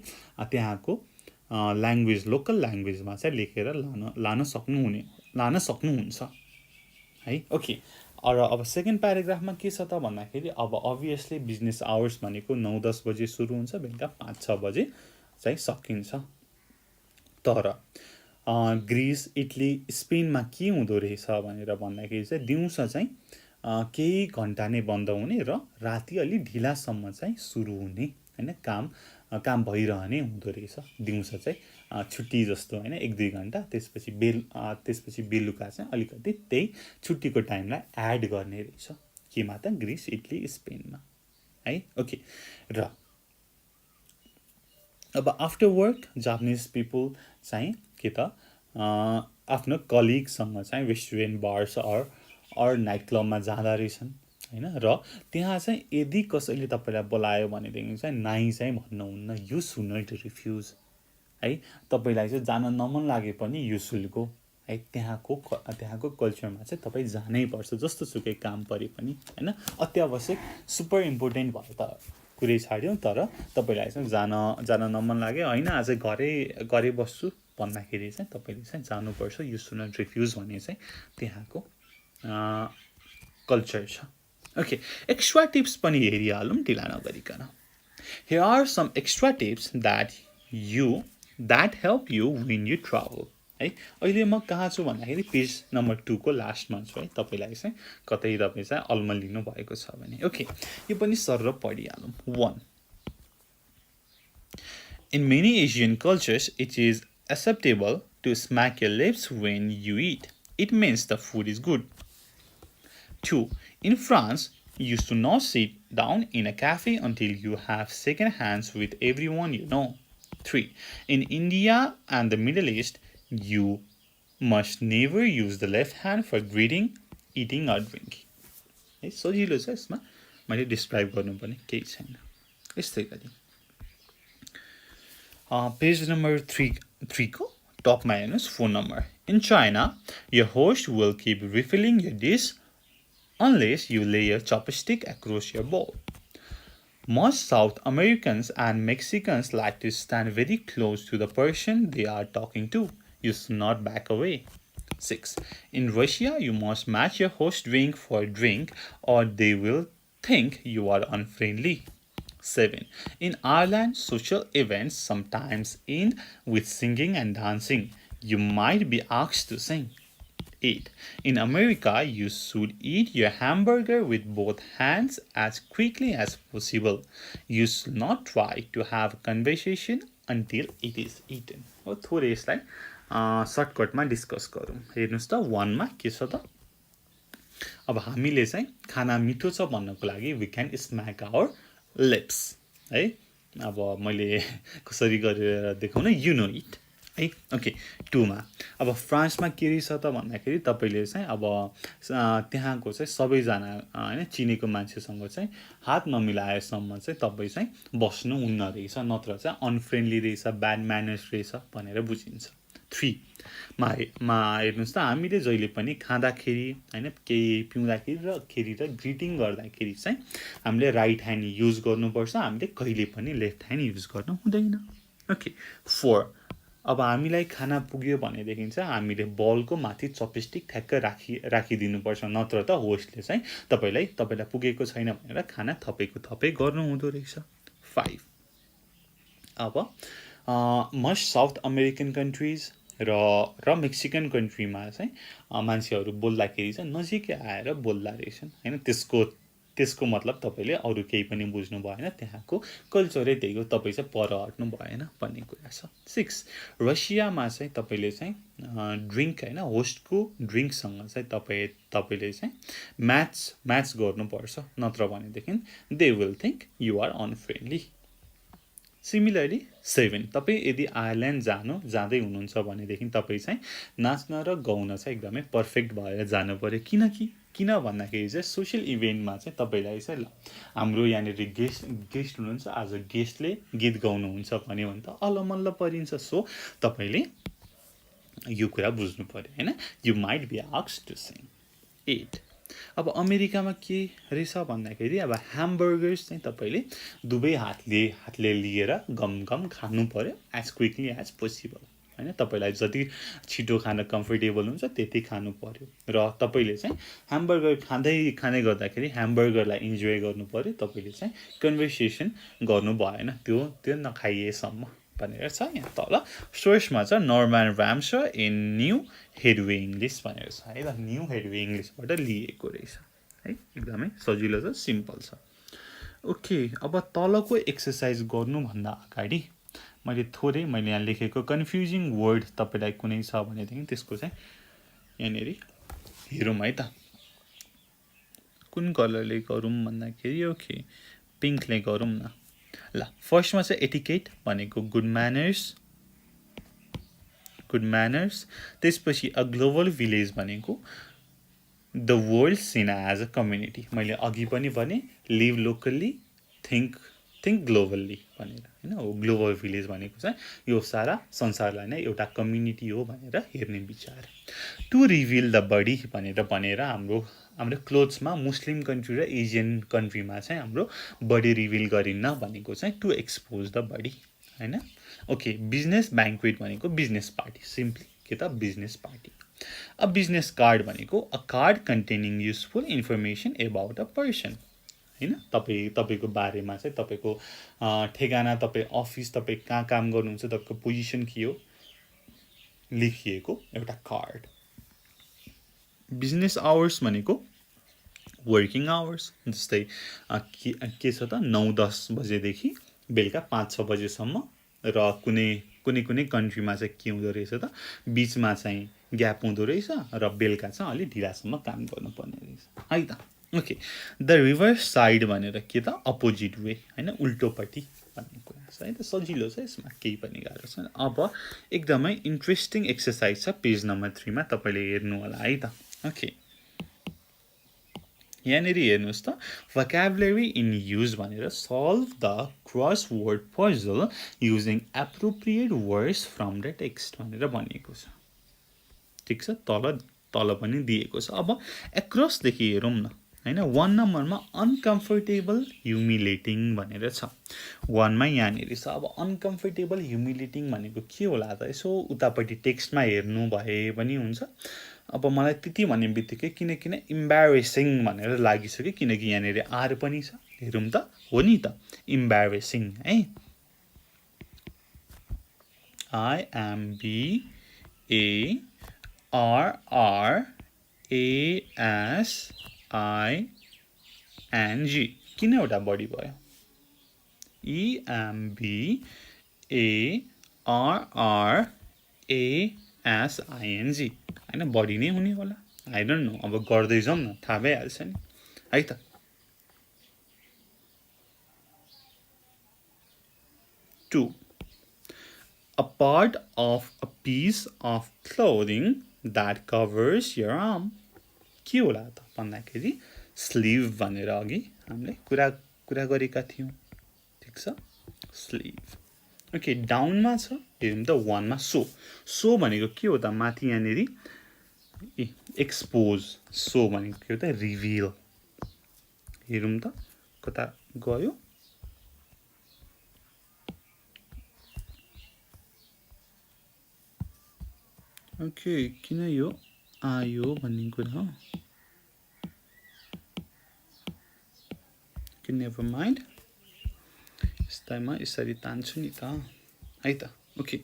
त्यहाँको ल्याङ्ग्वेज, लोकल ल्याङ्ग्वेजमा चाहिँ लेखेर लान सक्नुहुन्छ है। ओके, र अब सेकेन्ड प्याराग्राफमा के छ त भन्दाखेरि अब अभियसली बिजनेस आवर्स भनेको 9-10 बजे सुरु हुन्छ, बेलुका 5-6 बजे चाहिँ सकिन्छ। तर ग्रिस, इटली, स्पेनमा के हुँदो रहेछ भनेर भन्दाखेरि चाहिँ दिउँसो चाहिँ केही घन्टा नै बन्द हुने र राति अलि ढिलासम्म चाहिँ सुरु हुने होइन, काम भइरहने हुँदो रहेछ। दिउँसो चाहिँ छुट्टी जस्तो होइन, 1-2 घन्टा, त्यसपछि बेलुका चाहिँ अलिकति त्यही छुट्टीको टाइमलाई एड गर्ने रहेछ। केमा त ग्रिस, इटली, स्पेनमा है। ओके, र अब आफ्टर वर्क जापानिज पिपल चाहिँ के त आफ्नो कलिगसँग चाहिँ रेस्टुरेन्ट, बार्स अर नाइट क्लबमा जाँदा रहेछन् होइन। र त्यहाँ चाहिँ यदि कसैले तपाईँलाई बोलायो भनेदेखि चाहिँ नाइ चाहिँ भन्नुहुन्न, यु सुड नट रिफ्युज है। तपाईँलाई चाहिँ जान नमन लागे पनि यु सुड गो है। त्यहाँको कल्चरमा चाहिँ तपाईँ जानै पर्छ, जस्तो सुकै काम परे पनि होइन। अत्यावश्यक सुपर इम्पोर्टेन्ट भयो त कुरै छाड्यौँ, तर तपाईँलाई चाहिँ जान नमन लाग्यो होइन, आज घरै बस्छु भन्दाखेरि चाहिँ तपाईँले चाहिँ जानुपर्छ, यु सुड नट रिफ्युज भन्ने चाहिँ त्यहाँको कल्चर छ। ओके, एक्स्ट्रा टिप्स पनि हेरिहालौँ ढिला नगरिकन। Here are some extra tips that help you when you travel है। अहिले म कहाँ छु भन्दाखेरि पेज नम्बर 2 को लास्टमा छु है, तपाईँलाई चाहिँ कतै तपाईँ चाहिँ अल्मलिनु भएको छ भने। ओके, यो पनि सरर पढिहालौँ। 1. In many Asian cultures, it is acceptable to smack your lips when you eat. It means the food is good. 2. In France, you should not sit down in a cafe until you have shaken hands with everyone you know. 3. In India and the Middle East, you must never use the left hand for greeting, eating or drinking. है, सजिलो छ, यसमा मैले describe गर्नुपर्ने केही छैन। यस्तै गरी पेज नम्बर 3 को टपमा हेर्नुहोस्, phone number. In China, your host will keep refilling your dish unless you lay your chopstick across your bowl. Most South Americans and Mexicans like to stand very close to the person they are talking to. You should not back away. 6. In Russia, you must match your host drink for drink or they will think you are unfriendly. 7. In Ireland, social events sometimes end with singing and dancing. You might be asked to sing. 8. In America, you should eat your hamburger with both hands as quickly as possible. You should not try to have a conversation until it is eaten. हो थोरै यसलाई सर्टकटमा discuss गरौँ. हेर्नुस् त 1 मा के छ त अब हामीले चाहिँ खाना मिठो छ भन्नको लागि we can smack our lips है. अब मैले कसरी गरेर देखाउन you know it है. ओके 2 मा अब फ्रान्समा के रहेछ त भन्दाखेरि तपाईले चाहिँ अब त्यहाँको चाहिँ सबैजना हैन चिनेको मान्छेसँग चाहिँ हात नमिलाएसम्म चाहिँ तपाई चाहिँ बस्नु हुन्न रहेछ, नत्र चाहिँ अनफ्रेन्डली रहेछ, ब्याड म्यानर्स रहेछ भनेर बुझिन्छ. 3 मा हेर्नुस् त हामीले जहिले पनि खाँदाखेरि हैन केही पिउँदाखेरि र ग्रिटिङ गर्दाखेरि चाहिँ हामीले राइट ह्यान्ड युज गर्नुपर्छ, हामीले कहिले पनि लेफ्ट ह्यान्ड युज गर्नु हुँदैन. ओके 4 अब हामीलाई खाना पुग्यो भनेदेखि चाहिँ हामीले बलको माथि चपस्टिक ठ्याक्क राखिदिनुपर्छ, नत्र त होस्टले चाहिँ तपाईलाई पुगेको छैन भनेर खाना थपै गर्नु हुँदो रहेछ. 5 अब मस्ट साउथ अमेरिकन कन्ट्रिज र मेक्सिकन कन्ट्रीमा चाहिँ मान्छेहरू बोल्दाखेरि चाहिँ नजिकै आएर बोल्दा रहेछन् हैन. त्यसको मतलब तपाईले अरु केही पनि बुझ्नु भएन, त्यहाँको कल्चरै त्यही हो, तपाई चाहिँ पर हट्नु भएन भन्ने कुरा छ. 6 रसियामा चाहिँ तपाईले चाहिँ ड्रिंक हैन होस्टको ड्रिंकसँग चाहिँ तपाईले चाहिँ म्याच गर्नुपर्छ, नत्र भनेदेखि they will think you are unfriendly. Similarly 7 तपाई यदि आयरल्यान्ड जाँदै हुनुहुन्छ भनेदेखि तपाई चाहिँ नाच्न र गाउन चाहिँ एकदमै पर्फेक्ट भएर जानु पर्यो. किन भन्दाखेरि चाहिँ सोशल इभेन्टमा चाहिँ तपाईलाई चाहिँ हाम्रो यहाँनिर गेस्ट हुनुहुन्छ, आज गेस्टले गीत गाउनुहुन्छ भन्यो भने त अलमल्ल परिन्छ. सो तपाईले यो कुरा बुझ्नु पर्यो हैन. You might be asked to sing. 8 अब अमेरिकामा के रहेछ भन्दाखेरि अब ह्यामबर्गर्स चाहिँ तपाईले दुवै हातले लिएर गम खानु पर्यो एज क्विकली एज पोसिबल हैन. तपाईलाई जति छिटो खान कम्फर्टेबल हुन्छ त्यति खानु पर्यो र तपाईले चाहिँ ह्यामबर्गर खाँदै गर्दाखेरि ह्यामबर्गरलाई इन्जोय गर्नु पर्यो. तपाईले चाहिँ कन्भर्सेसन गर्नु भएन त्यो नखाइएसम्म भनेर छ. यहाँ तल सोर्समा छ नोर्मन वैम्प्सर इन न्यू हेडवे इंग्लिश भनेर छ है. न्यू हेडवे इंग्लिशबाट लिएको रहेछ है. एकदमै सजिलो छ, सिम्पल छ. ओके अब तलको एक्सरसाइज गर्नुभन्दा अगाडि मैले यहाँ लेखेको कन्फ्युजिङ वर्ड तपाईलाई कुनै छ भनेदेखि त्यसको चाहिँ यहाँनेरि हेरौँ है त. कुन कलरले गरौँ भन्दाखेरि ओके पिङ्कले गरौँ न. ल फर्स्टमा चाहिँ एटिकेट भनेको गुड म्यानर्स. त्यसपछि अ ग्लोबल भिलेज भनेको the world seen as a community. मैले अघि पनि भने लिभ लोकल्ली थिङ्क ग्लोबल्ली भनेर हैन. हो ग्लोबल भिलेज भनेको चाहिँ यो सारा संसारलाई नै एउटा कम्युनिटी हो भनेर हेर्ने विचार. टु रिभिल द बडी भनेर हाम्रो क्लोथ्समा मुस्लिम कन्ट्री र एसियन कन्ट्रीमा चाहिँ हाम्रो बडी रिभिल गरिन्न भनेको चाहिँ टु एक्सपोज द बडी हैन. ओके बिजनेस ब्याङ्क्वेट भनेको बिजनेस पार्टी, सिम्पली के त business party. A business card भनेको a card containing useful information about a person हैन. तपाईको बारेमा चाहिँ तपाईको ठेगाना, तपाई अफिस, तपाई कहाँ काम गर्नुहुन्छ, तपाईको पोजिसन के हो लेखिएको एउटा कार्ड. बिजनेस आवर्स भनेको वर्किङ आवर्स, जस्तै के छ त 9-10 बजेदेखि बेलुका 5-6 बजेसम्म. र कुनै कन्ट्रीमा चाहिँ के हुँदो रहेछ त बीचमा चाहिँ ग्याप हुँदो रहेछ र बेलुका चाहिँ अलि ढिलासम्म काम गर्नुपर्ने रहेछ है त. ओके द रिभर्स साइड भनेर के त अपोजिट वे हैन, उल्टोपट्टि भन्ने कुरा छ है त. सजिलो छ, यसमा केही पनि गाह्रो छैन. अब एकदमै इन्ट्रेस्टिङ एक्सरसाइज छ पेज नम्बर 3 मा, तपाईले हेर्नु होला है त. ओके यहाँनिर हेर्नुहोस् त vocabulary in use भनेर solve the crossword puzzle using appropriate words from the text भनेर भनिएको छ. ठिक छ, तल पनि दिएको छ. अब एक्रस देखि हेरौँ न हैन 1 नम्बरमा अनकम्फर्टेबल ह्युमिलेटिङ भनेर छ 1 मा यहाँनिर छ अब अनकम्फर्टेबल ह्युमिलेटिङ भनेको के होला त यसो उतापट्टि टेक्स्टमा हेर्नु भए पनि हुन्छ अब मलाई त्यति भन्ने बित्तिकै किन इम्बारेसिङ भनेर लागिसक्यो किनकि यहाँनिर आर पनि छ हेरौँ त हो नि त इम्बारेसिङ है IMBARRASING किन एउटा बढी भयो EMBARRASING हैन बढी नै हुने होला आई डोन्ट नो अब गर्दै जाउँ न थाहा भइहाल्छ नि है त 2 a part of a piece of clothing that covers your arm के होला त भन्दाखेरि स्लीव भनेर अघि हामीले कुरा गरेका थियौं ठीक छ स्लीव ओके डाउनमा छ हेरौँ त 1 मा सो भनेको के हो त माथि यहाँनेरि एक्सपोज सो भनेको के हो त रिभिल हेरौँ त कता गयो ओके किन यो आयो भन्ने कुरा हो कि नेभर माइन्ड यस्तामा यसरी तान्छु नि त है त ओके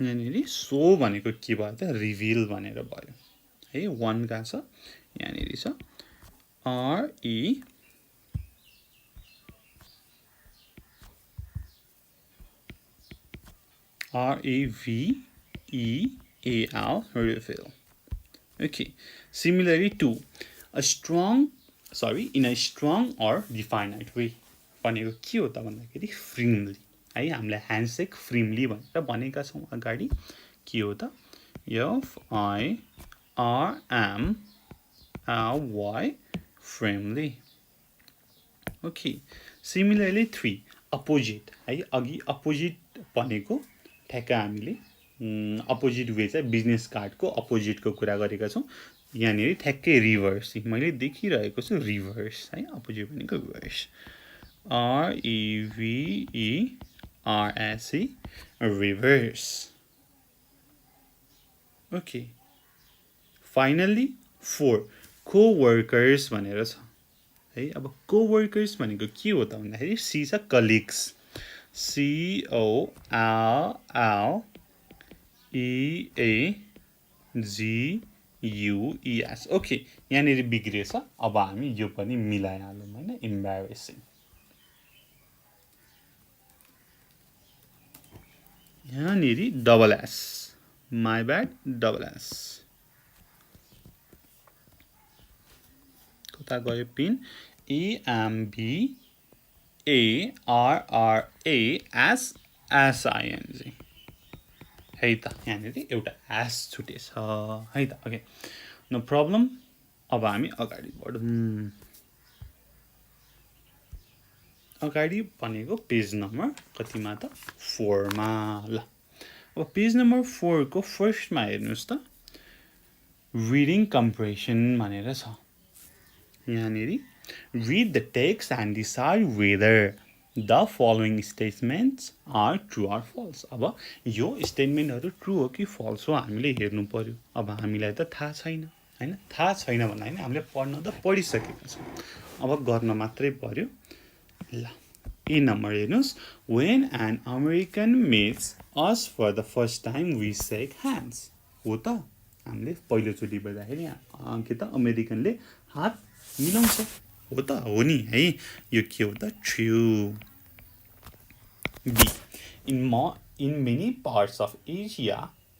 यहाँनिर सो भनेको के भयो त रिभिल भनेर भयो है 1 का छ यहाँनिर छ REVEAL reveal okay similarly to in a strong or definite way भनेको के हो त भन्दाखेरि फ्रीली है हामीले ह्यान्डसेक फ्रीली भनेर भनेका छौं अगाडि के हो त FIRMLY फ्रेमली ओके सिमिलरली 3 अपोजिट है अघि अपोजिट भनेको ठ्याक्क हामीले अपोजिट वे चाहिँ बिजनेस कार्डको अपोजिटको कुरा गरेका छौं यहाँनिर ठ्याक्कै रिभर्स मैले देखिरहेको छु रिभर्स है अपोजिट भनेको reverse REVERS reverse okay finally 4 coworkers भनेर छ है अब कोवर्कर्स भनेको के हो त भन्दाखेरि सी छ कलिग्स COLLEAGUES ओके यहाँनिर बिग्रिएछ अब हामी यो पनि मिलाइहालौँ हैन इम्बारेसिङ यहाँनिर double S my bad double S कता गयो पिन EMBARRASING है त यहाँनिर एउटा एस छुटेछ है त ओके नो प्रब्लम अब हामी अगाडि बढौँ अगाडि भनेको पेज नम्बर कतिमा त 4 मा ल अब पेज नम्बर 4 को फर्स्टमा हेर्नुस् त रिडिङ कम्प्रेसन भनेर छ यहाँनिर read the text and decide whether the following statements are true or false अब यो स्टेटमेन्टहरु ट्रू हो कि फल्स हो हामीले हेर्नु पर्यो अब हामीलाई त थाहा छैन हैन थाहा छैन भन्दा हैन हामीले पढ्न त पढिसकेका छौं अब गर्न मात्रै पर्यो ल ए नम्बर हेर्नुस् when an American meets us for the first time we shake hands हो त हामीले पहिलो चोटी भेट्दाखेरि के त अमेरिकनले हात मिलाउँछ हो त हो नि है यो के हो त true B in many parts of Asia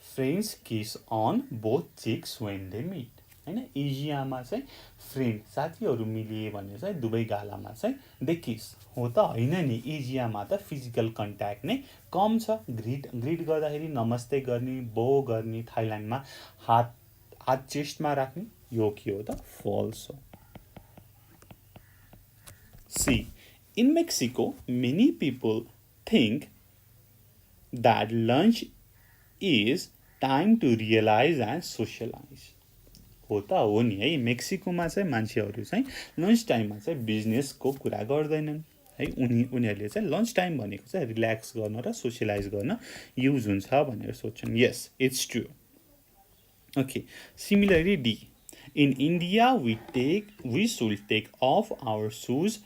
friends kiss on both cheeks when they meet हैन एसियामा चाहिँ फ्रेन्ड साथीहरु मिले भने चाहिँ दुवै गालामा चाहिँ दे किस हो त हैन नि एसियामा त फिजिकल कन्ट्याक्ट नै कम छ ग्रीट गर्दाखेरि नमस्ते गर्ने बो गर्ने थाइल्यान्डमा हात चेस्टमा राख्ने यो के हो त फल्स हो C in Mexico many people think that lunch is time to realise and socialise. हो त हो नि है, मेक्सिकोमा चाहिँ मान्छेहरू चाहिँ लन्च टाइममा चाहिँ बिजनेसको कुरा गर्दैनन् है। उनीहरूले चाहिँ लन्च टाइम भनेको चाहिँ रिल्याक्स गर्न र सोसियलाइज गर्न युज हुन्छ भनेर सोच्छन्। Yes, it's true. Okay, similarly D, in India we should take off our shoes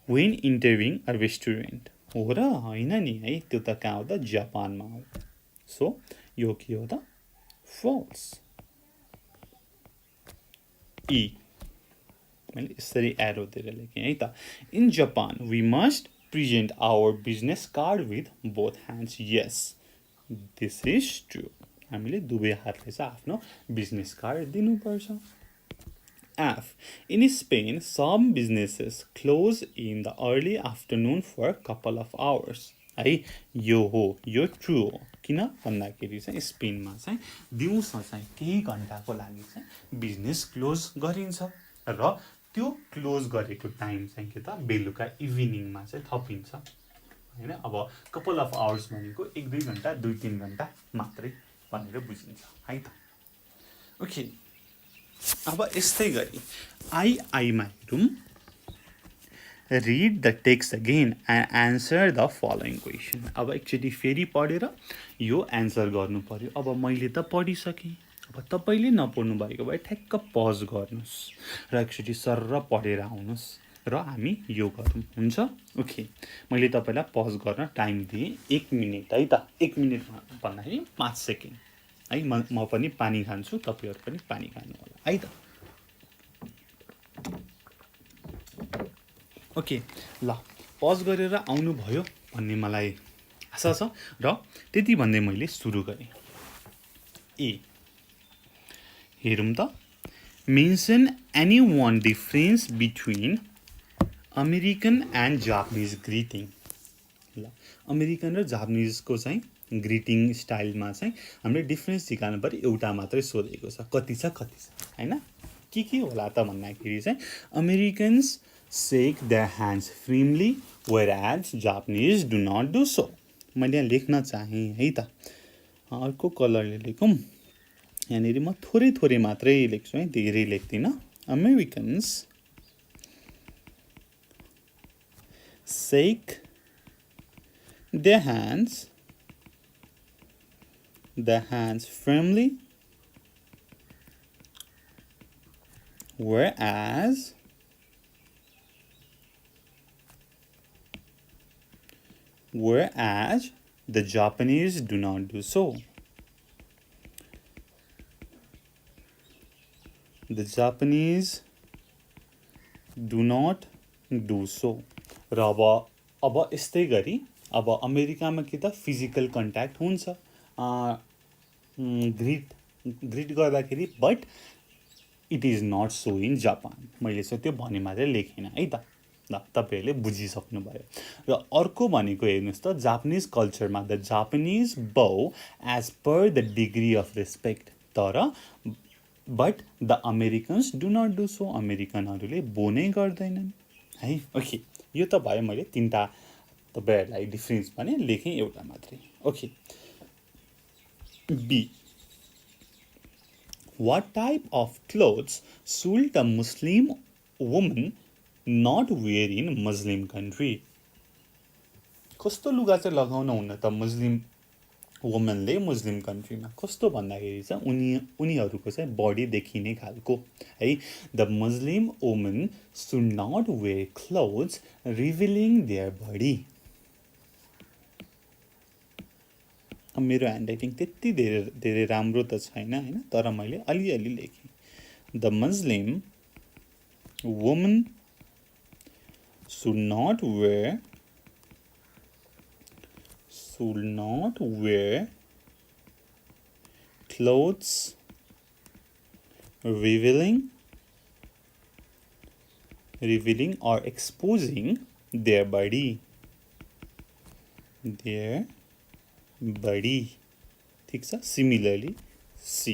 when entering a restaurant. हो र होइन नि है, त्यो त कहाँ हो त, जापानमा हो। सो यो के हो त, फल्स। ई, मैले यसरी एरो दिएर लेखेँ है त। In Japan we must present our business card with both hands. Yes, this is true. हामीले दुवै हातले चाहिँ आफ्नो बिजनेस कार्ड दिनुपर्छ। F, in Spain some businesses close in the early afternoon for a couple of hours। है, यो हो, यो ट्रु हो। किन भन्दाखेरि चाहिँ स्पेनमा चाहिँ दिउँसो चाहिँ केही घन्टाको लागि चाहिँ बिजनेस क्लोज गरिन्छ र त्यो क्लोज गरेको टाइम चाहिँ के त, बेलुका इभिनिङमा चाहिँ थपिन्छ होइन। अब कपाल अफ आवर्स भनेको 1-2 घन्टा 2-3 घन्टा मात्रै भनेर बुझिन्छ है त। ओके, अब यस्तै गरी आईमा हेरौँ। Read the text again and answer the following question. अब एकचोटि फेरि पढेर यो एन्सर गर्नु पर्यो। अब मैले त पढिसकेँ, अब तपाईँले नपढ्नु भएको भए ठ्याक्क पज गर्नुहोस् र एकचोटि सरर पढेर आउनुहोस् र हामी यो गरौँ, हुन्छ? ओके, मैले तपाईँलाई पज गर्न टाइम दिएँ 1 मिनट है त। 1 मिनट भन्दाखेरि 5 सेकेन्ड है। म पनि पानी खान्छु, तपाईँहरू पनि पानी खानु होला है त। ओके, ल पज गरेर आउनुभयो भन्ने मलाई आशा छ र त्यति भन्दै मैले सुरु गरेँ। ए, हेरौँ त। Mention any one difference between American and Japanese greeting. ल, अमेरिकन र जापानिजको चाहिँ ग्रिटिङ स्टाइलमा चाहिँ हामीले डिफ्रेन्स निकाल्नु पऱ्यो। एउटा मात्रै सोधेको छ, कति छ होइन। के होला त भन्दाखेरि चाहिँ Americans shake their hands firmly whereas Japanese do not do so. मैले यहाँ लेख्न चाहेँ है त, अर्को कलरले लेखौँ। यहाँनिर म थोरै मात्रै लेख्छु है, धेरै लेख्दिनँ। Americans shake their hands firmly, whereas the Japanese do not do so. The Japanese do not do so. र अब यस्तै गरी अब अमेरिकामा के त फिजिकल कन्ट्याक्ट हुन्छ ग्रिट गर्दाखेरि, but it is not so in Japan. मैले चाहिँ त्यो भने मात्रै लेखिनँ है त। ल, तपाईँहरूले बुझिसक्नु भयो। र अर्को भनेको हेर्नुहोस् त, जापानिज कल्चरमा the Japanese bow as per the degree of respect, तर but the Americans do not do so. अमेरिकनहरूले बो नै गर्दैनन् है। ओके, यो त भयो, मैले 3टा तपाईँहरूलाई डिफ्रेन्स भने लेखेँ, एउटा मात्रै। Okay, B, what type of clothes should a Muslim woman not wear in Muslim country? कस्तो लुगा चाहिँ लगाउन हुन्न त मुस्लिम वुमनले मुस्लिम कन्ट्रीमा? कस्तो भन्दाखेरि चाहिँ उनीहरूको चाहिँ बडी देखिने खालको है। The Muslim woman should not wear clothes revealing their body. मेरो ह्यान्डराइटिङ त्यति धेरै राम्रो त छैन होइन, तर मैले अलिअलि लेखेँ। The Muslim woman should not wear clothes revealing or exposing their body. ठीक छ। Similarly C,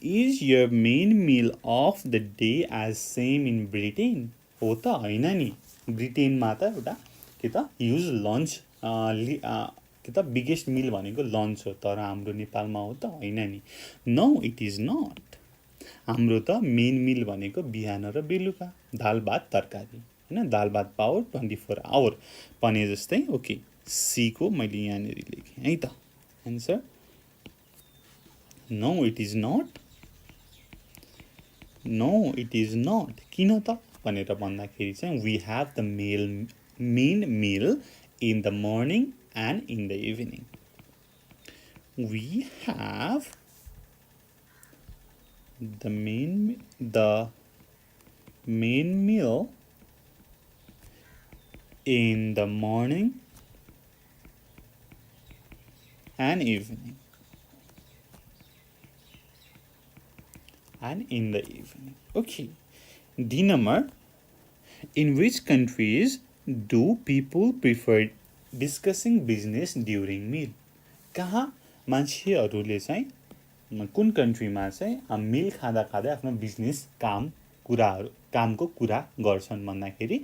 is your main meal of the day as same in Britain? हो त होइन नि, ब्रिटेनमा त एउटा के त ह्युज लन्च कि त बिगेस्ट मिल भनेको लन्च हो, तर हाम्रो नेपालमा हो त होइन नि। No it is not. हाम्रो त मेन मिल भनेको बिहान र बेलुका दाल भात तरकारी होइन, दाल भात पाओ 24 आवर भने जस्तै। ओके, सी को मैले यहाँनिर लेखेँ है त answer. No it is not, no it is not. किन त भनेर भन्दाखेरि चाहिँ we have the main meal in the morning and in the evening. We have the main meal in the morning and evening, Okay, D number, in which countries do people prefer discussing business during meal? कहाँ मान्छेहरूले चाहिँ कुन कन्ट्रीमा चाहिँ मिल खाँदा खाँदै आफ्नो business कामको कुरा गर्छन् भन्दाखेरि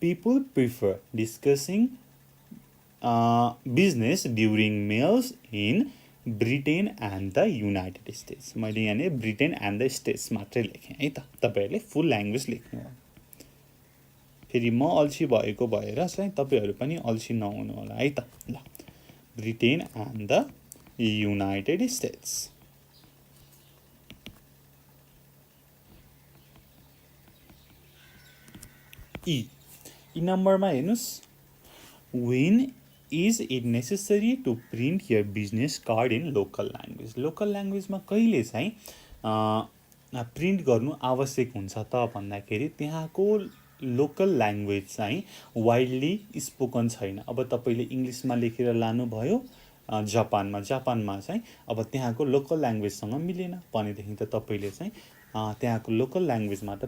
people prefer discussing business during meals in Britain and the United states. मैले यहाँनिर ब्रिटेन एन्ड द स्टेट्स मात्रै लेखेँ है त, तपाईँहरूले फुल ल्याङ्ग्वेज लेख्नु हो। फेरि म अल्छी भएको भएर चाहिँ तपाईँहरू पनि अल्छी नहुनु होला है त। ल, Britain and the United States. E नम्बरमा हेर्नुहोस्, when is it necessary to print your business card in local language? Local ल्याङ्ग्वेजमा कहिले चाहिँ प्रिन्ट गर्नु आवश्यक हुन्छ त भन्दाखेरि त्यहाँको लोकल ल्याङ्ग्वेज चाहिँ वाइडली स्पोकन छैन। अब तपाईँले इङ्ग्लिसमा लेखेर लानुभयो जापानमा चाहिँ अब त्यहाँको लोकल ल्याङ्ग्वेजसँग मिलेन भनेदेखि त तपाईँले चाहिँ त्यहाँको लोकल ल्याङ्ग्वेजमा त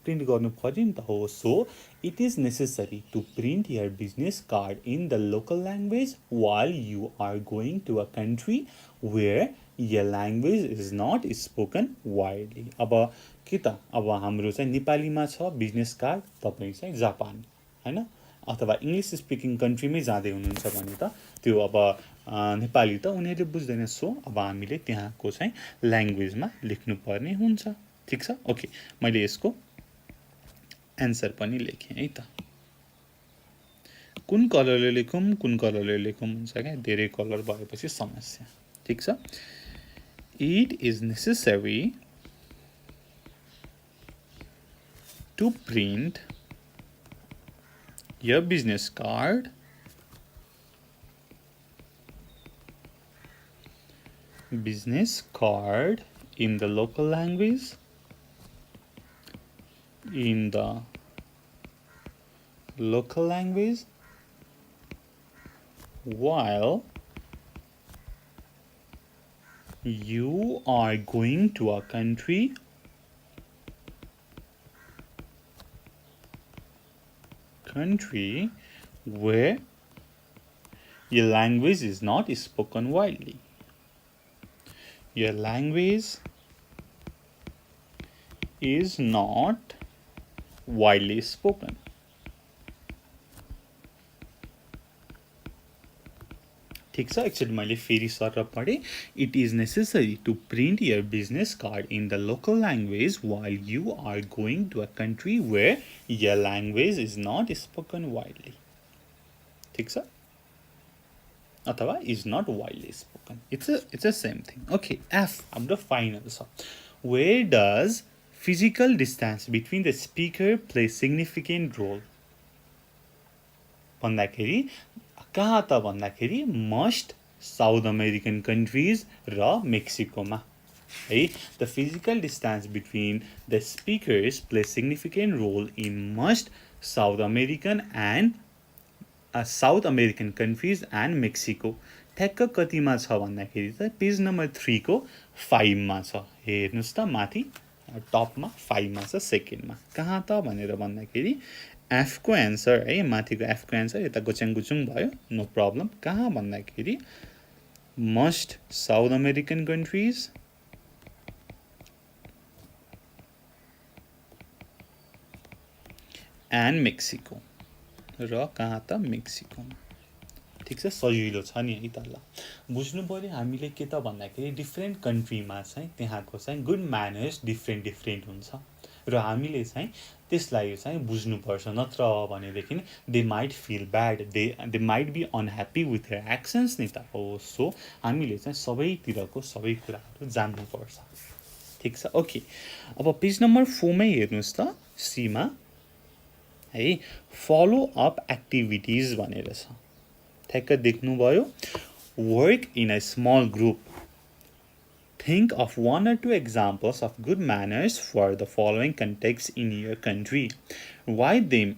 प्रिन्ट गर्नु पर्यो नि त हो। So it is necessary to print your business card in the local language while you are going to a country where your language is not spoken widely. अब के त अब हाम्रो चाहिँ नेपालीमा छ बिजनेस कार्ड, तपाईँ चाहिँ जापान होइन अथवा इङ्ग्लिस स्पिकिङ कन्ट्रीमै जाँदै हुनुहुन्छ भने त त्यो अब नेपाली त उनीहरूले बुझ्दैन। सो अब हामीले त्यहाँको चाहिँ ल्याङ्ग्वेजमा लेख्नुपर्ने हुन्छ। ठिक छ, ओके, मैले यसको एन्सर पनि लेखेँ है त। कुन कलरले लेखौँ हुन्छ क्या, धेरै कलर भएपछि समस्या। ठिक छ, it is necessary to print your business card in the local language while you are going to a country where your language is not spoken widely. Your language is not widely spoken. ठिक छ, एकचोटि मैले फेरि sir पढेँ। It is necessary to print your business card in the local language while you are going to a country where your language is not spoken widely. ठिक छ, अथवा is not widely spoken, it's a same thing. Okay, F हाम्रो final छ। Where does physical distance between the speaker play significant role भन्दाखेरि कहाँ त भन्दाखेरि most South American countries र मेक्सिकोमा है। The physical distance between the speakers play significant role in most South American countries and Mexico. ठ्याक्क कतिमा छ भन्दाखेरि त पेज नम्बर 3 को 5 मा छ। हेर्नुहोस् त माथि टपमा 5 मा छ, सेकेन्डमा। कहाँ त भनेर भन्दाखेरि एफको एन्सर है, माथिको एफको एन्सर यता गुचुङ भयो, नो प्रब्लम। कहाँ भन्दाखेरि most South American countries and Mexico, र कहाँ त मेक्सिकोमा। ठिक छ, सजिलो छ नि है त। ल बुझ्नु पर्यो हामीले के त भन्दाखेरि डिफ्रेन्ट कन्ट्रीमा चाहिँ त्यहाँको चाहिँ गुड म्यानर्स डिफ्रेन्ट हुन्छ र हामीले चाहिँ त्यसलाई चाहिँ बुझ्नुपर्छ। नत्र भनेदेखि they might feel bad, they might be unhappy with their actions नि त हो। सो हामीले चाहिँ सबैतिरको सबै कुराहरू जान्नुपर्छ। ठिक छ, ओके। अब पेज नम्बर 4 मै हेर्नुहोस् त, सीमा है फलो अप एक्टिभिटिज भनेर छ। ठ्याक्क देख्नुभयो, work in a small group, think of 1 or 2 examples of good manners for the following contexts in your country, write them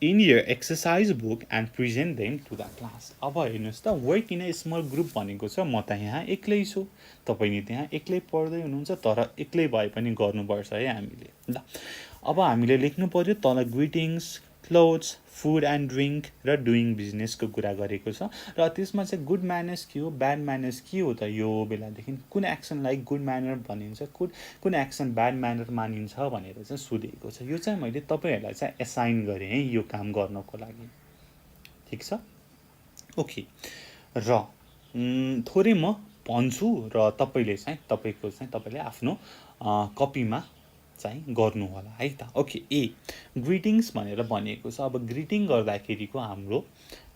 in your exercise book and present them to the class। अब हेर्नुहोस् त, work in a small group भनेको छ म त यहाँ एक्लै छु, तपाईँ नि त्यहाँ एक्लै पढ्दै हुनुहुन्छ, तर एक्लै भए पनि गर्नुपर्छ है हामीले। ल अब हामीले लेख्नु पर्यो तल greetings, clothes, food and drink र डुइङ बिजनेसको कुरा गरेको छ। र त्यसमा चाहिँ गुड म्यानर्स के हो, ब्याड म्यानर्स के हो त, यो बेलादेखि कुन एक्सनलाई गुड म्यानर भनिन्छ, कुन एक्सन ब्याड म्यानर मानिन्छ भनेर चाहिँ सोधेको छ। यो चाहिँ मैले तपाईँहरूलाई चाहिँ एसाइन गरेँ है यो काम गर्नको लागि। ठिक छ, ओके। र थोरै म भन्छु र तपाईँले आफ्नो कपीमा चाहिँ गर्नु होला है त। ओके, ए ग्रिटिङ्स भनेर भनिएको छ। अब ग्रिटिङ गर्दाखेरिको हाम्रो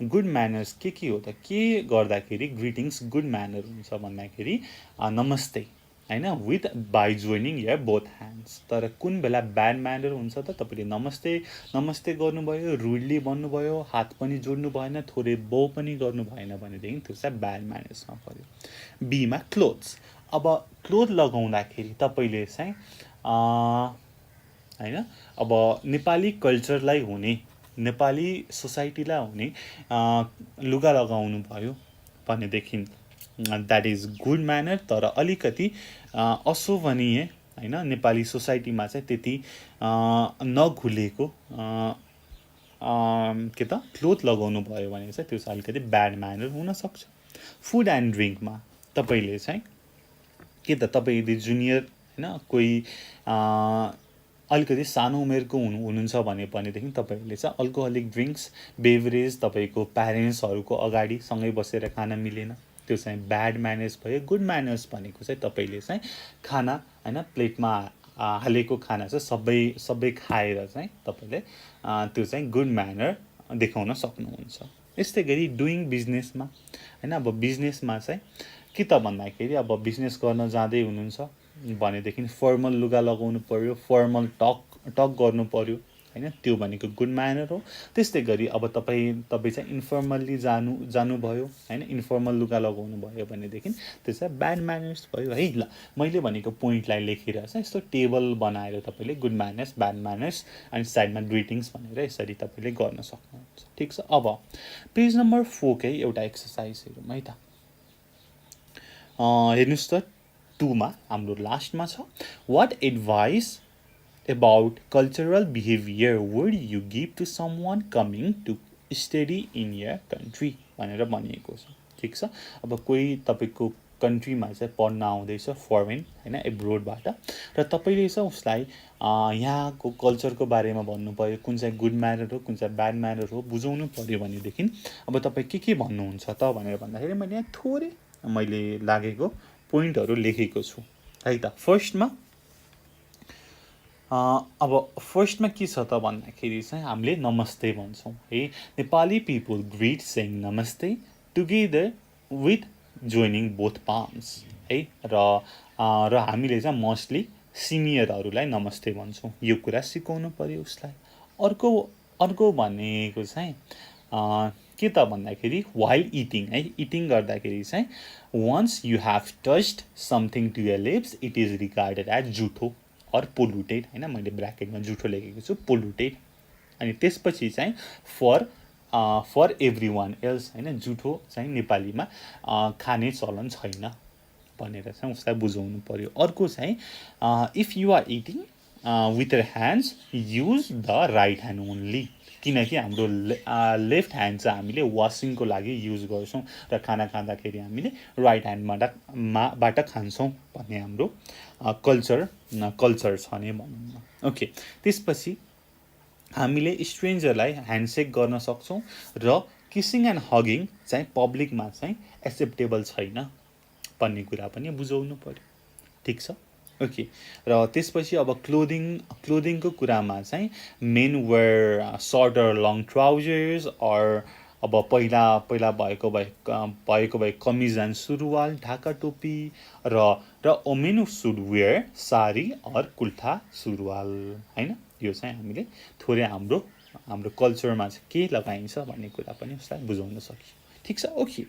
गुड म्यानर्स के हो त, के गर्दाखेरि ग्रिटिङ्स गुड म्यानर हुन्छ भन्दाखेरि नमस्ते हैन, with by joining your both hands. तर कुन बेला ब्याड म्यानर हुन्छ त, तपाईँले नमस्ते गर्नुभयो, रुडली भन्नुभयो, हात पनि जोड्नु भएन, थोरै बो पनि गर्नु भएन भनेदेखि त्यो चाहिँ ब्याड म्यानर्समा पर्यो। बीमा क्लोथ्स। अब क्लोथ लगाउँदाखेरि तपाईँले चाहिँ हैन, अब नेपाली कल्चरलाई हुने, नेपाली सोसाइटीलाई हुने लुगा लगाउनु भयो भनेदेखि द्याट इज गुड म्यानर। तर अलिकति अशोभनीय हैन, नेपाली सोसाइटीमा चाहिँ त्यति नघुलेको के त क्लोथ लगाउनु भयो भने चाहिँ त्यो चाहिँ अलिकति ब्याड म्यानर हुनसक्छ। फुड एन्ड ड्रिङ्कमा तपाईँले चाहिँ के त, तपाईँ यदि जुनियर हैन, कोही अलिकति सानो उमेरको हुनुहुन्छ भनेदेखि तपाईँहरूले चाहिँ अल्कोहलिक ड्रिङ्क्स बेभरेज तपाईँको प्यारेन्ट्सहरूको अगाडि सँगै बसेर खान मिलेन, त्यो चाहिँ ब्याड म्यानर्स भयो। गुड म्यानर्स भनेको चाहिँ तपाईँले चाहिँ खाना हैन, प्लेटमा हालेको खाना चाहिँ सबै खाएर चाहिँ तपाईँले त्यो चाहिँ गुड म्यानर देखाउन सक्नुहुन्छ। यस्तै गरी डुइङ बिजनेसमा हैन, अब बिजनेसमा चाहिँ के त भन्दाखेरि अब बिजनेस गर्न जाँदै हुनुहुन्छ भनेदेखि फर्मल लुगा लगाउनु पर्यो, फर्मल टक गर्नु पर्यो हैन, त्यो भनेको गुड म्यानर हो। त्यस्तै गरी अब तपाईँ चाहिँ इन्फर्मल्ली जानुभयो हैन, इन्फर्मल लुगा लगाउनु भयो भनेदेखि त्यो चाहिँ ब्याड म्यानर्स भयो है। ल मैले भनेको पोइन्टलाई लेखेर चाहिँ यस्तो टेबल बनाएर तपाईँले गुड म्यानर्स, ब्याड म्यानर्स अनि साइडमा ग्रिटिङ्स भनेर यसरी तपाईँले गर्न सक्नुहुन्छ। ठिक छ, अब पेज नम्बर 4 कै एउटा एक्सर्साइज हेरौँ है त। हेर्नुहोस् त, 2 मा हाम्रो लास्टमा छ, what advice about cultural behavior would you give to someone coming to study in your country भनेर भनिएको छ। ठिक छ, अब कोही तपाईँको कन्ट्रीमा चाहिँ पढ्न आउँदैछ, फरेन हैन, एब्रोडबाट, र तपाईँले चाहिँ उसलाई यहाँको कल्चरको बारेमा भन्नु पर्यो, कुन चाहिँ गुड म्यानर हो, कुन चाहिँ ब्याड म्यानर हो बुझाउनु पर्यो भनेदेखि अब तपाईँ के भन्नुहुन्छ त भनेर भन्दाखेरि मैले यहाँ थोरै मैले लागेको पोइन्टहरू लेखेको छु है त। फर्स्टमा के छ त भन्दाखेरि चाहिँ हामीले नमस्ते भन्छौँ है। नेपाली पिपुल ग्रिट सेङ नमस्ते together with joining both palms है। र हामीले चाहिँ मोस्टली सिनियरहरूलाई नमस्ते भन्छौँ, यो कुरा सिकाउनु पर्यो उसलाई। अर्को भनेको चाहिँ के त भन्दाखेरि वाइल इटिङ है, इटिङ गर्दाखेरि चाहिँ once you have touched something to your lips it is regarded as जुठो अर पोल्युटेड हैन, मैले ब्राकेटमा जुठो लेखेको छु, पोल्युटेड। अनि त्यसपछि चाहिँ फर एभ्री वान एल्स हैन, जुठो चाहिँ नेपालीमा खाने चलन छैन भनेर चाहिँ उसलाई बुझाउनु पर्यो। अर्को चाहिँ if you are eating with your hands use the right hand only, किनकि हाम्रो लेफ्ट ह्यान्ड चाहिँ हामीले वासिङको लागि युज गर्छौँ र खाना खाँदाखेरि हामीले राइट ह्यान्डबाट खान्छौँ भन्ने हाम्रो कल्चर छ नै भनौँ न। ओके, त्यसपछि हामीले स्ट्रेन्जरलाई ह्यान्डसेक गर्न सक्छौँ र किसिङ एन्ड हगिङ चाहिँ पब्लिकमा चाहिँ एक्सेप्टेबल छैन भन्ने कुरा पनि बुझाउनु पर्यो ठिक छ ओके र त्यसपछि अब क्लोदिङको कुरामा चाहिँ men wear shorter long trousers or अब पहिला भएको भए कमिज एन्ड सुरुवाल ढाका टोपी र women should wear sari or kurta सुरुवाल हैन यो चाहिँ हामीले थोरै हाम्रो कल्चरमा चाहिँ के लगाइन्छ भन्ने कुरा पनि उसलाई बुझाउन सकियो ठिक छ ओके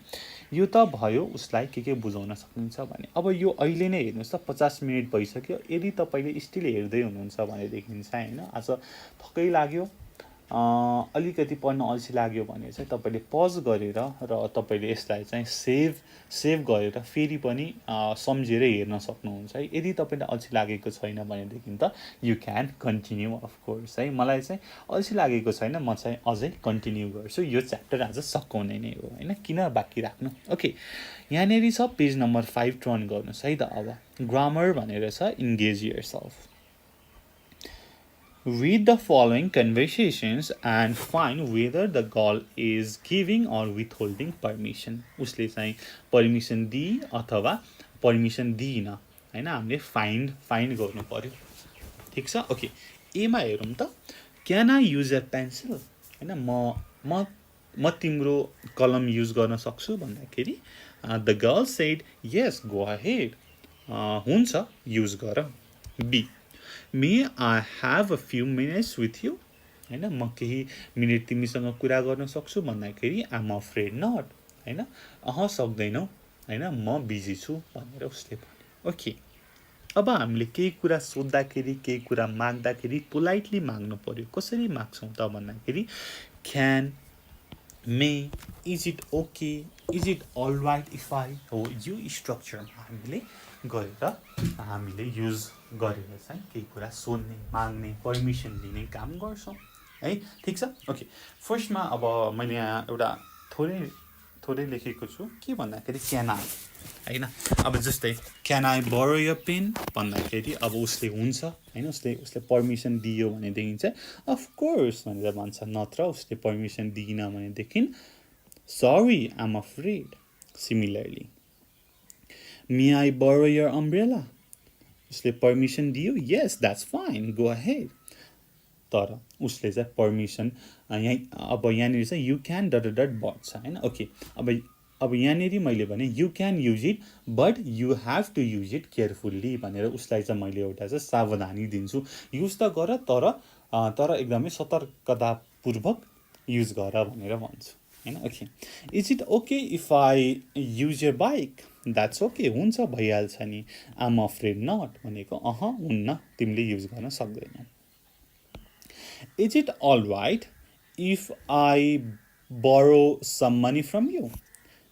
यो त भयो उसलाई के बुझाउन सकिन्छ भने अब यो अहिले नै हेर्नुहोस् त 50 मिनेट भइसक्यो यदि तपाईले स्टिल हेर्दै हुनुहुन्छ भनेदेखि चाहिँ हैन आज थकै लाग्यो अलिकति पढ्न अल्छी लाग्यो भने चाहिँ तपाईले पज गरेर र तपाईले यसलाई चाहिँ सेभ गरेर फेरि पनि सम्झेर हेर्न सक्नुहुन्छ है यदि तपाईलाई अल्छी लागेको छैन भनेदेखि त you can continue of course है मलाई चाहिँ अल्छी लागेको छैन म चाहिँ अझै कन्टिन्यू गर्छु यो च्याप्टर आज सकाउने नै हो हैन किन बाँकी राख्नु ओके यहाँनेरि छ पेज नम्बर 5 टर्न गर्नुस् है त अब ग्रामर भनेर छ engage yourself Read the following conversations and find whether the girl is giving or withholding permission. उसले चाहिँ परमिसन दिई अथवा परमिसन दिइन हैन हामीले फाइन्ड गर्नु पर्यो ठीक छ ओके एमा हेरौँ त can I use a pencil हैन म तिम्रो कलम युज गर्न सक्छु भन्दाखेरि the girl shed yes go ahead हुन्छ युज गर be May I have a few minutes with you? हैन म केही मिनेट तिमीसँग कुरा गर्न सक्छु भन्दाखेरि I'm afraid not हैन सक्दैनौ हैन म बिजी छु भनेर उसले भन्यो ओके अब हामीले केही कुरा सोध्दाखेरि केही कुरा माग्दाखेरि पोलाइटली माग्नु पर्यो कसरी माग्छौं त भन्दाखेरि can may is it okay is it all right if I हो यो स्ट्रक्चरमा हामीले गरेर हामीले युज गरेर चाहिँ केही कुरा सोध्ने माग्ने परमिसन लिने काम गर्छौं है ठीक छ ओके फर्स्टमा अब मैले यहाँ एउटा थोरै लेखेको छु के भन्दाखेरि क्यान आई हैन अब जस्तै can I borrow your pen भन्दाखेरि अब उसले हुन्छ हैन उसले परमिसन दियो भनेदेखि चाहिँ अफ कोर्स भनेर भन्छ नत्र उसले परमिसन दिइन भनेदेखि sorry I am afraid similarly may I borrow your umbrella उसले परमिसन दियो yes that's fine go ahead तर उसले चाहिँ परमिसन अब यहाँनिर चाहिँ यु क्यान डट बट छ हैन ओके अब यहाँनिर मैले भने you can use it but you have to use it carefully भनेर उसलाई चाहिँ मैले एउटा चाहिँ सावधानी दिन्छु युज त गर तर एकदमै सतर्कतापूर्वक युज गर भनेर भन्छु हैन okay is it okay if I use your bike that's okay हुन्छ भइहाल्छ नि आई एम अफ्रेड नट भनेको हुन्न तिमीले युज गर्न सक्दैनौ is it all right if I borrow some money from you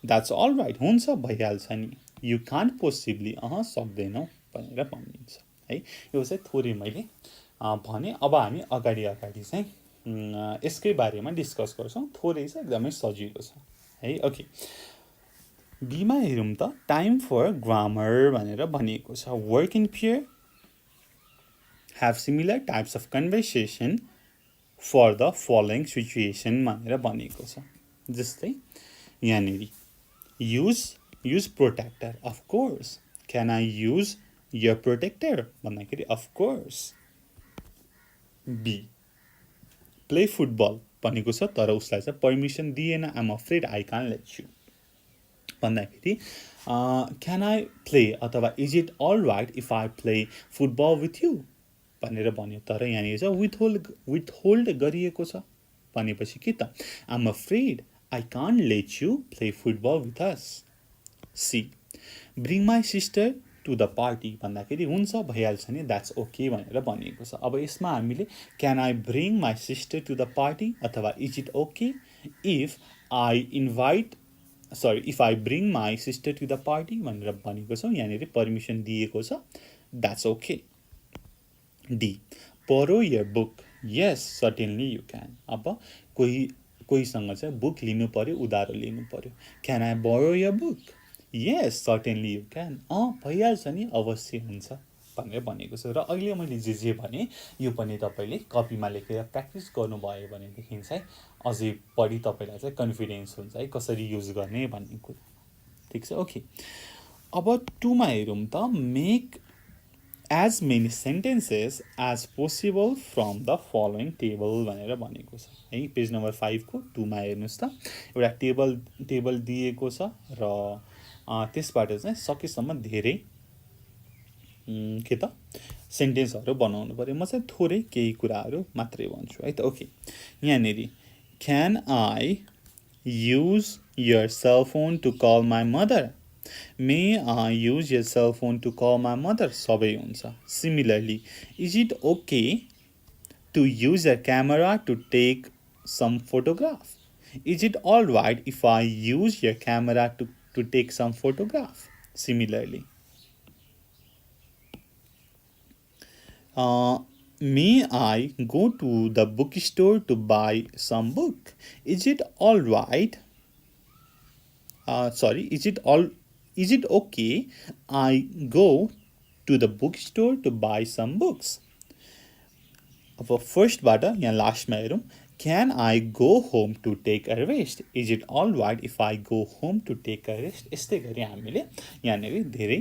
that's all right हुन्छ भइहाल्छ नि यु कान्ट पोसिबली सक्दैनौ भनेर भनिन्छ है यो चाहिँ थोरै मैले भने अब हामी अगाडि चाहिँ यसकै बारेमा डिस्कस गर्छौं थोरै चाहिँ एकदमै सजिलो छ है ओके बीमा हेरौँ त टाइम फर ग्रामर भनेर भनिएको छ work in pair have similar types of conversation for the following situation भनेर भनिएको छ जस्तै यहाँनेरि use protector of course can I use your protector भन्दाखेरि of course B play football भनेको छ तर उसलाई चाहिँ परमिसन दिएन I'm afraid I can't let you भन्दाखेरि can I play अथवा is it all right if I play football with you भनेर भन्यो तर यहाँनिर चाहिँ withhold गरिएको छ भनेपछि के त I'm afraid I can't let you play football with us. C. Bring my sister to the party भन्दाखेरि हुन्छ भइहाल्छ नि that's okay भनेर भनिएको छ अब यसमा हामीले can I bring my sister to the party अथवा is it okay if I bring my sister to the party भनेर भनेको छ यहाँनिर परमिसन दिएको छ that's okay. D. Borrow your book. Yes, certainly you can. अब कोहीसँग चाहिँ बुक लिनु पर्यो उधारो लिनु पर्यो Can I borrow your book? Yes, certainly you can. भइहाल्छ नि अवश्य हुन्छ भनेर भनेको छु र अहिले मैले जे भने यो पनि तपाईँले कपीमा लेखेर प्र्याक्टिस गर्नुभयो भनेदेखि चाहिँ अझै बढी तपाईँलाई चाहिँ कन्फिडेन्स हुन्छ है कसरी युज गर्ने भन्ने कुरा ठिक छ ओके अब 2 मा हेरौँ त make as many sentences as possible from the following table भनेर भनेको छ है पेज नम्बर 5 को 2 मा हेर्नुस् त एउटा टेबल दिएको छ र त्यसबाट चाहिँ सकेसम्म धेरै के त सेन्टेन्सहरु बनाउनु पर्यो म चाहिँ थोरै केही कुराहरु मात्रै भन्छु है त ओके यहाँनेरि can I use your cell phone to call my mother May I use your cell phone to call my mother? सबै हुन्छ. Similarly, is it okay to use your camera to take some photograph? Is it alright if I use your camera to take some photograph? Similarly. May I go to the bookstore to buy some book? Is it alright? Is it okay I go to the bookstore to buy some books? अब फर्स्टबाट यहाँ लास्टमा हेरौँ Can I go home to take a rest? Is it alright if I go home to take a rest? यस्तै गरी हामीले यहाँनेरि धेरै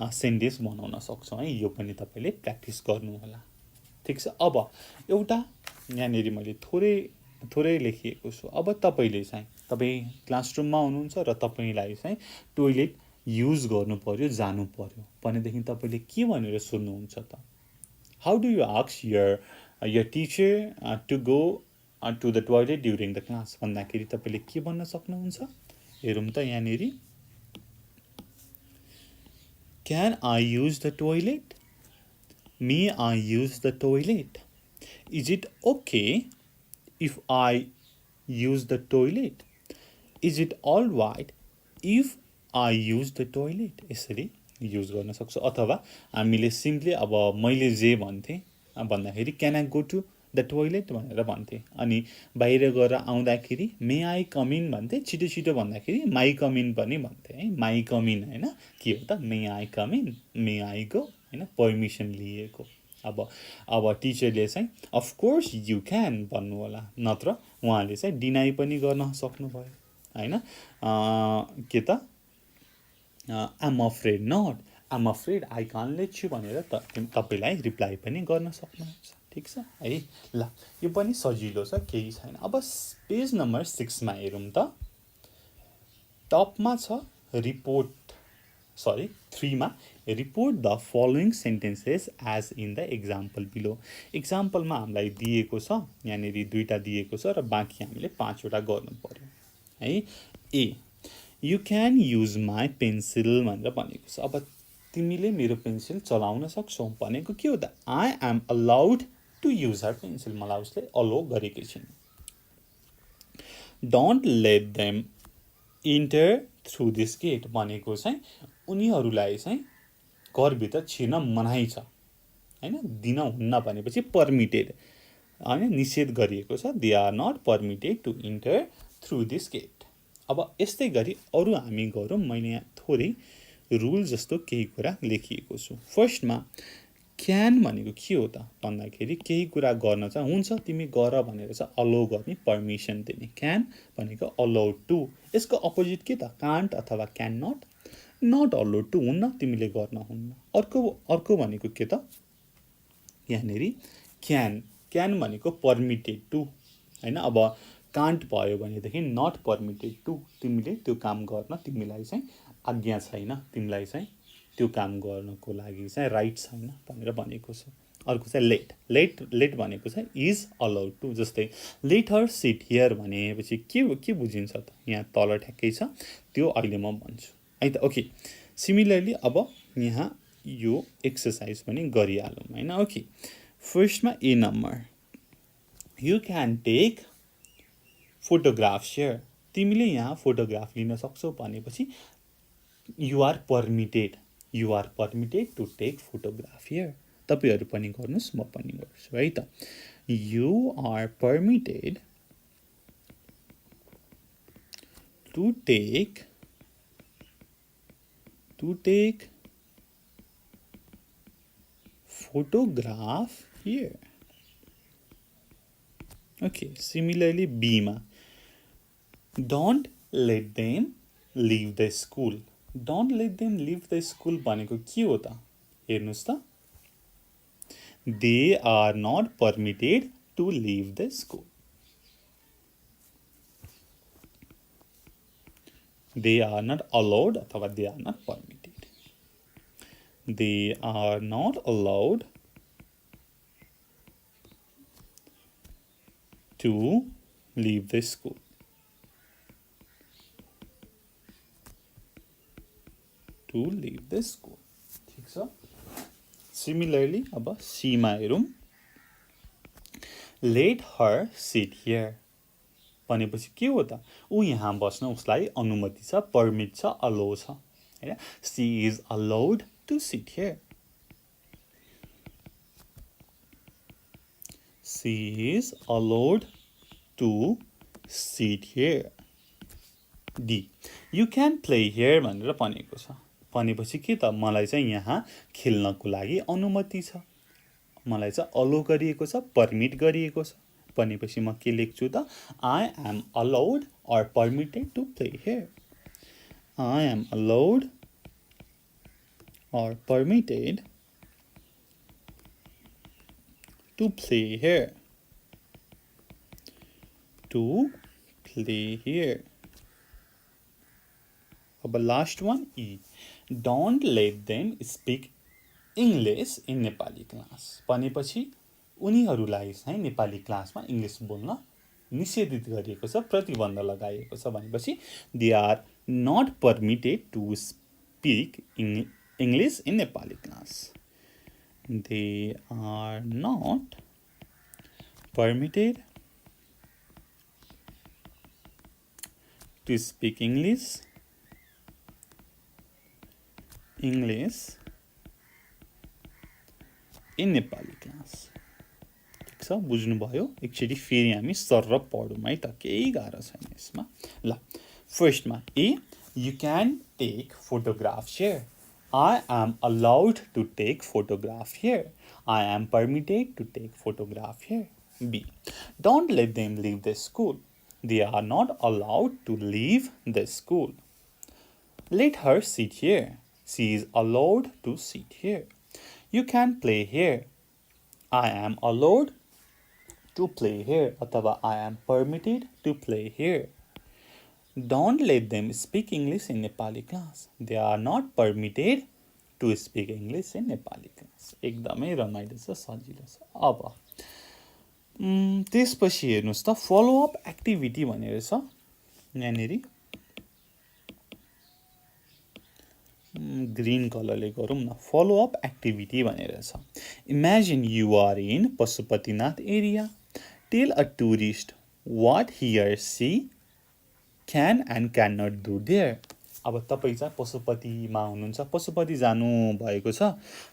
sentence बनाउन सक्छौँ है यो पनि तपाईले प्र्याक्टिस गर्नु होला ठीक छ अब एउटा यहाँनेरि मैले थोरै लेखिएको छु अब तपाईले चाहिँ तपाई क्लासरुममा हुनुहुन्छ र तपाईलाई चाहिँ टोयलेट युज गर्नु पर्यो जानु पर्यो भनेदेखि तपाईले के भनेर सोध्नुहुन्छ त how do you ask your teacher to go to the toilet during the class भन्दाखेरि तपाईले के भन्न सक्नुहुन्छ हेरौँ त यहाँनेरि Can I use the toilet? May I use the toilet? Is it okay if I use the toilet? Is it alright if I use the toilet? यसरी use गर्न सक्छौँ अथवा हामीले सिम्पली अब मैले जे भन्थे भन्दाखेरि Can I go to the toilet भनेर भन्थे अनि बाहिर गएर आउँदाखेरि May I come in भन्थे छिटो भन्दाखेरि My come in पनि भन्थे है My come in हैन के हो त May I come in May I go हैन परमिसन लिएको अब टिचरले चाहिँ अफ कोर्स यु क्यान भन्नु होला नत्र उहाँले चाहिँ डिनाइ पनि गर्न सक्नु भयो हैन के त I'm afraid not I'm afraid I can't let you भनेर तपाईलाई रिप्लाई पनि गर्न सक्नुहुन्छ ठीक छ है ल यो पनि सजिलो छ केही छैन अब पेज नम्बर 6 मा हेरौँ त टपमा छ रिपोर्ट 3 मा report the following sentences as in the example below एक्जाम्पलमा हामीलाई दिएको छ यहाँनेरि दुईटा दिएको छ र बाँकी हामीले 5 वटा गर्नु पर्यो है A you can use my pencil भनेर भनेको छ अब तिमीले मेरो पेन्सिल चलाउन सक्छौ भनेको के हो त I am allowed to use her pencil मलाई उसले अलो गरेकी छिन् don't let them enter through this gate भनेको चाहिँ उनीहरूलाई चाहिँ घरभित्र छिर्न मनाही छ हैन दिन हुन्न भनेपछि परमिटेड हैन निषेध गरिएको छ they are not permitted to enter through this gate अब यस्तै गरी अरु हामी गरौँ मैले यहाँ थोरै रुल जस्तो केही कुरा लेखिएको छु फर्स्टमा क्यान भनेको के हो त भन्दाखेरि केही कुरा गर्न चाहिँ हुन्छ तिमी गर भनेर चाहिँ अलाउ गर्ने परमिसन दिने क्यान भनेको अलाउ टु यसको अपोजिट के त कान्ट अथवा क्यान नट अलाउ टु हुन्न तिमीले गर्न हुन्न अर्को भनेको के त यहाँनेरि क्यान भनेको परमिटेड टु हैन अब कान्ट भयो भनेदेखि नट परमिटेड टु तिमीले त्यो काम गर्न तिमीलाई चाहिँ आज्ञा छैन तिमीलाई चाहिँ त्यो काम गर्नको लागि चाहिँ राइट छैन भनेर भनेको छ अर्को चाहिँ लेट भनेको चाहिँ इज अलाउड टु जस्तै लेट हर सिट हियर भनेपछि के बुझिन्छ त यहाँ तल ठ्याक्कै छ त्यो अहिले म भन्छु है त ओके सिमिलरली अब यहाँ यो एक्सरसाइज पनि गरिहालौँ हैन ओके फर्स्टमा A number you can take photograph here तिमीले यहाँ फोटोग्राफ लिन सक्छौ भनेपछि you are permitted to take photograph here तपाईहरु पनि गर्नुस् म पनि गर्छु है त you are permitted to take photograph here. Okay, similarly B मा don't let them leave the school. Don't let them leave the school भनेको के हो त? हेर्नुस् त. They are not permitted to leave the school. They are not allowed अथवा they are not permitted. They are not allowed to leave the school. To leave the school. ठीक छ. Similarly, अब C मा हेरौं. Let her sit here. भनेपछि के हो त? ऊ यहाँ बस्न उसलाई अनुमति छ, परमिट छ, अलो छ. हैन? She is allowed to sit here. She is allowed to sit here. D. You can play here भनेर भनेको छ. भनेपछि के त? मलाई चाहिँ यहाँ खेल्नको लागि अनुमति छ. मलाई चाहिँ अलो गरिएको छ, परमिट गरिएको छ. भनेपछि म के लेख्छु त? I am allowed or permitted to play here. I am allowed or permitted to play here. To play here. अब last one E. Don't let them speak English in Nepali class. भनेपछि उनीहरूलाई चाहिँ नेपाली क्लासमा इङ्ग्लिस बोल्न निषेधित गरिएको छ, प्रतिबन्ध लगाइएको छ. भनेपछि they are not permitted to speak English in Nepali class. They are not permitted to speak English in Nepali class. ठीक छ, बुझ्नु भयो. एकचोटी फेरि हामी सरर पढौँ है त, केही गाह्रो छैन यसमा. ल, फर्स्टमा ए. You can take photographs here. I am allowed to take photograph here. I am permitted to take photograph here. B. Don't let them leave the school. They are not allowed to leave the school. Let her sit here. She is allowed to sit here. You can play here. I am allowed to play here. अथवा I am permitted to play here. Don't let them speak English in Nepali class. They are not permitted to speak English in Nepali class. एकदमै रमाइलो छ, सजिलो छ. अब त्यसपछि हेर्नुस् त, फलो अप एक्टिभिटी भनेर छ यहाँनेरि. ग्रीन कलरले गरौँ न. फलो अप एक्टिभिटी भनेर छ. Imagine you are in Pashupatinath area. Tell a tourist what he or she can and cannot do there. अब तपाईँ चाहिँ पशुपतिमा हुनुहुन्छ, पशुपति जानुभएको छ,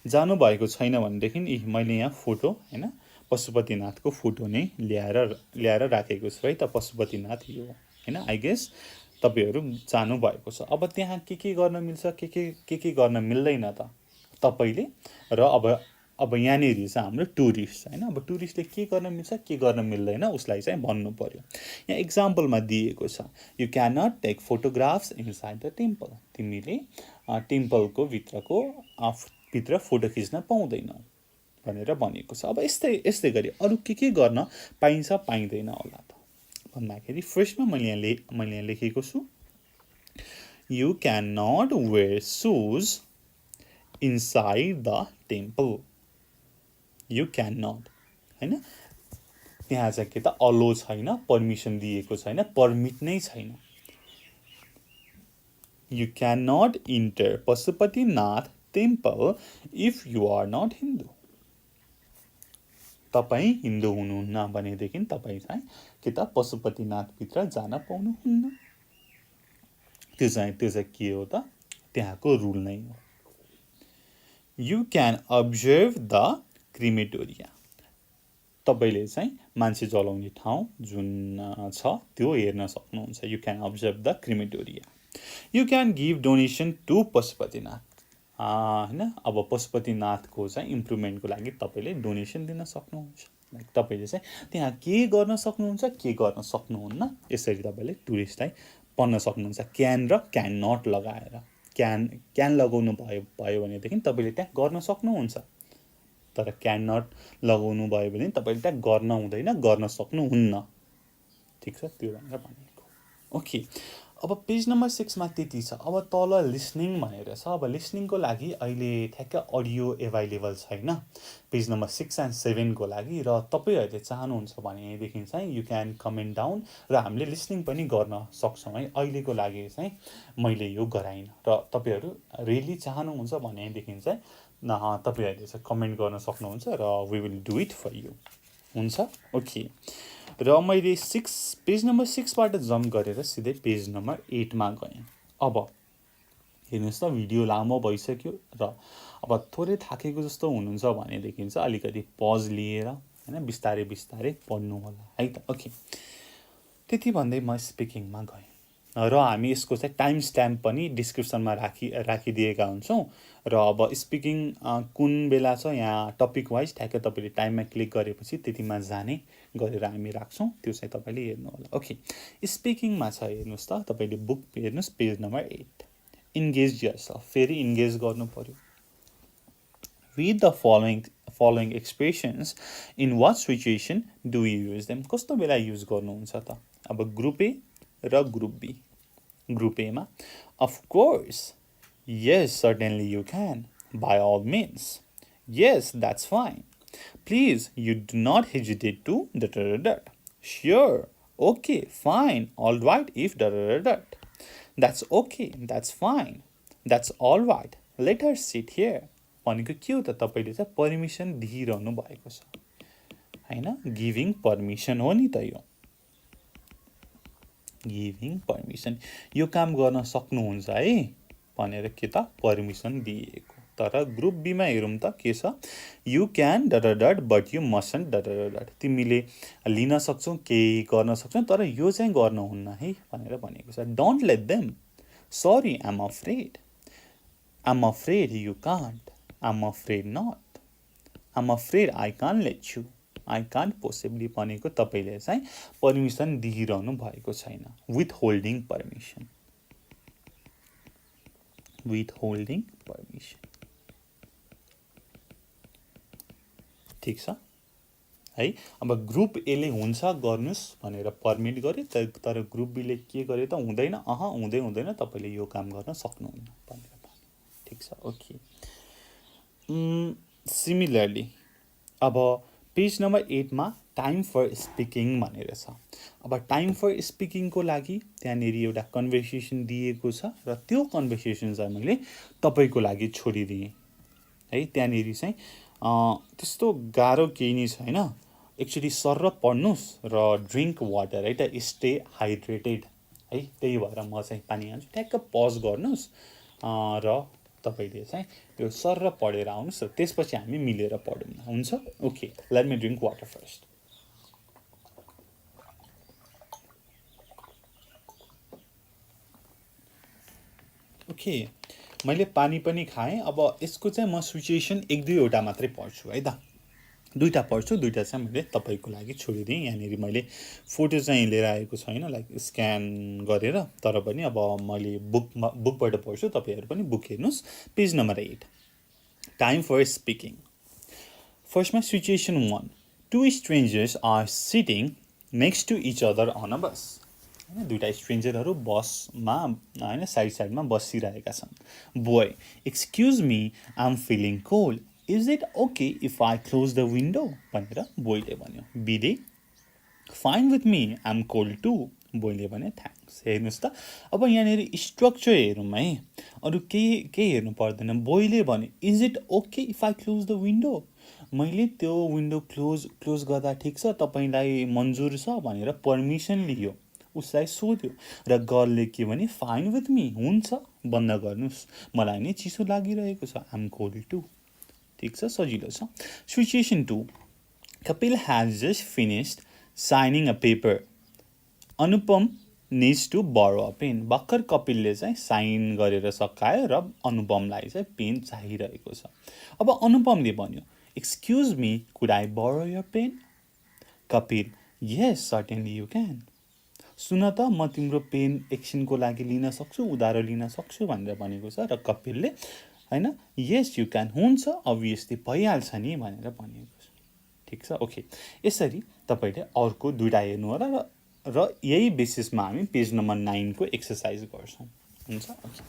जानुभएको छैन भनेदेखि मैले यहाँ फोटो हैन पशुपतिनाथको फोटो नै ल्याएर राखेको छु है त. पशुपतिनाथ यो हैन. आई गेस तपाईहरु जानु भएको छ. अब त्यहाँ के गर्न मिल्छ, के गर्न मिल्दैन त तपाईले. र अब यहाँनेरि चाहिँ हाम्रो टुरिस्ट हैन. अब टुरिस्टले के गर्न मिल्छ, के गर्न मिल्दैन उसलाई चाहिँ भन्नु पर्यो. यहाँ एक्जाम्पलमा दिएको छ, you can not take photographs inside the temple. तिमीले टेम्पलको भित्र फोटो खिच्न पाउँदैनौ भनेर भनेको छ. अब यस्तै गरी अरु के गर्न पाइन्छ पाइदैन होला त भन्दाखेरि फर्स्टमा मैले यहाँ लेखेको छु, you can not wear shoes inside the temple. You can not हैन. त्यहाँ चाहिँ के त अलो छैन, परमिसन दिएको छैन, परमिट नै छैन. You can not enter Pashupatinath temple if you are not Hindu. तपाईं हिन्दू हुनुहुन्न भनेदेखि तपाईं चाहिँ के त पशुपतिनाथ भित्र जान पाउनुहुन्न. त्यो चाहिँ के हो त, त्यहाँको रुल नै हो. You can observe the crematoria. तपाईले चाहिँ मान्छे जलाउने ठाउँ जुन छ त्यो हेर्न सक्नुहुन्छ. You can observe the crematoria. You can give donation to Pashupatinath. हैन अब पशुपतिनाथको चाहिँ इम्प्रुभमेन्टको लागि तपाईले डोनेसन दिन सक्नुहुन्छ। लाइक तपाईले चाहिँ त्यहाँ के गर्न सक्नुहुन्छ के गर्न सक्नुहुन्न यसरी तपाईले टुरिस्टलाई पढ्न सक्नुहुन्छ। क्यान र क्यान नट लगाएर क्यान लगाउनु भयो भनेदेखि तपाईले त्यहाँ गर्न सक्नुहुन्छ, तर क्यान नट लगाउनु भयो भने तपाईले त्यहाँ गर्न हुँदैन, गर्न सक्नुहुन्न। ठिक छ, त्यो भनेर भनेको। ओके, अब पेज नम्बर 6 मा त्यति छ। अब तल लिसनिङ भनेर छ। अब लिसनिङको लागि अहिले ठ्याक्क अडियो एभाइलेबल छैन पेज नम्बर 6 एन्ड 7 को लागि, र तपाईहरुले चाहनुहुन्छ भनेदेखि चाहिँ यु क्यान कमेन्ट डाउन र हामीले लिसनिङ पनि गर्न सक्छौँ है। अहिलेको लागि चाहिँ मैले यो गराइन, र तपाईहरु रियली चाहनुहुन्छ भनेदेखि चाहिँ तपाईहरुले चाहिँ कमेन्ट गर्न सक्नुहुन्छ र we will do it for you. हुन्छ, ओके। र मैले पेज नम्बर 6 बाट जम्प गरेर सिधै पेज नम्बर 8 मा गएँ। अब हेर्नुहोस् त, भिडियो लामो भइसक्यो र अब थोरै थाकेको जस्तो हुनुहुन्छ भनेदेखि चाहिँ अलिकति पज लिएर हैन बिस्तारै बिस्तारै पढ्नु होला है त। ओके, त्यति भन्दै म स्पिकिङमा गएँ र हामी यसको चाहिँ टाइम स्ट्याम्प पनि डिस्क्रिप्सनमा राखिदिएका हुन्छौँ। र अब स्पिकिङ कुन बेला छ यहाँ टपिक वाइज ठ्याक्क तपाईले टाइममा क्लिक गरेपछि त्यतिमा जाने गरेर हामी राख्छौँ, त्यो चाहिँ तपाईले हेर्नु होला। ओके, स्पिकिङमा छ हेर्नुहोस् त, तपाईले बुक हेर्नुहोस् पेज नम्बर 8। इन्गेज योरसेल्फ, फेरि इन्गेज गर्नु पर्यो। Read the following expressions. In what situation do you use them? कस्तो बेला युज गर्नुहुन्छ त? अब ग्रुप ए र ग्रुप बी। ग्रुप ए मा of course, yes certainly you can, by all means, yes that's fine, please you do not hesitate to ... sure, okay, fine, all right if ... that's okay, that's fine, that's all right, let her sit here भनेको के हो त? तपाईले चाहिँ permission दिइरहनु भएको छ हैन, गिभिङ परमिसन हो नि त यो। गिभिङ परमिसन, यो काम गर्न सक्नुहुन्छ है भनेर के त परमिसन दिएको। तर ग्रुप बी मा हेरौँ त के छ? You can ... but you mustn't ... तिमीले लिन सक्छौ, केही गर्न सक्छौ, तर यो चाहिँ गर्नुहुन्न है भनेर भनेको छ। Don't let them, sorry I'm afraid you can't, I'm afraid not, I'm afraid I can't let you, I can't possibly भनेको तपाईले चाहिँ परमिसन दिइरहनु भएको छैन। withholding permission, withholding permission। ठीक छ है। अब ग्रुप ए ले हुन्छ गर्नुस् भनेर पर्मिट गरे, तर ग्रुप बी ले के गरे त हुँदैन, हुँदैन, तपाईले यो काम गर्न सक्नुहुन्न भनेर भन्यो। ठीक छ, ओके। सिमिलरली अब पेज नम्बर 8 मा टाइम फर स्पिकिङ भनेर छ। अब टाइम फर स्पिकिङको लागि त्यहाँनिर एउटा कन्भर्सेसन दिएको छ र त्यो कन्भर्सेसन चाहिँ मैले तपाईको लागि छोडिदिएँ है। त्यहाँनिर चाहिँ त्यस्तो गाह्रो केही नै छैन, एक्चुअली सर पढ्नुस् र ड्रिङ्क वाटर है त, स्टे हाइड्रेटेड है। त्यही भएर म चाहिँ पानी खान्छु, ठ्याक्क पज गर्नुस् र तपाईले चाहिँ त्यो सर पढेर आउनुस् र त्यसपछि हामी मिलेर पढौँ। हुन्छ, okay. Let me drink water first. Okay, मैले पानी पनि खाएँ। अब यसको चाहिँ म सिचुएसन 1-2 मात्रै पढ्छु है त, 2 पढ्छु, 2 चाहिँ मैले तपाईको लागि छोडिदिएँ। यहाँनिर मैले फोटो चाहिँ लिएर आएको छैन लाइक स्क्यान गरेर, तर पनि अब मैले बुकबाट पढ्छु, तपाईहरु पनि बुक हेर्नुस्। Page number 8, time for speaking. फर्स्टमा situation 1, 2 strangers are sitting next to each other on a bus। हैन, 2 स्ट्रेन्जरहरु बसमा हैन साइडमा बसिरहेका छन्। Boy, excuse me, I am feeling cold, is it okay if I close the window भनेर बोयले भन्यो। बीले, fine with me, I am cold too, बोयले भने थ्याङ्क्स। हेर्नुहोस् त, अब यहाँनिर स्ट्रक्चर हेरौँ है, अरू केही हेर्नु पर्दैन। बोयले भने is it okay if I close the window, मैले त्यो विन्डो क्लोज गर्दा ठिक छ, तपाईलाई मन्जुर छ भनेर पर्मिसन लियो, उसलाई सोध्यो र गर्लले के भने फाइन विथ मी, हुन्छ बन्द गर्नुस्, मलाई नै चिसो लागिरहेको छ, आई एम कोल्ड टू। ठीक छ, सजिलो छ। Situation 2, Kapil has just finished signing a paper। Anupam needs to borrow a pen. भर्खर कपिलले चाहिँ साइन गरेर सकायो र अनुपमलाई चाहिँ पेन चाहिरहेको छ। अब अनुपमले भन्यो, excuse me, could I borrow your pen? Kapil, yes, certainly you can. सुन त, म तिम्रो पेन एकछिनको लागि लिन सक्छु, उधारो लिन सक्छु भनेर भनेको छ। र कपिलले हैन, yes you can, हुन्छ, अभियसली भइहाल्छ नि भनेर भनेको छ। ठिक छ, ओके। यसरी तपाईले अर्को दुईटा हेर्नु होला र यही बेसिसमा हामी पेज नम्बर 9 को एक्सरसाइज गर्छौं। हुन्छ, ओके।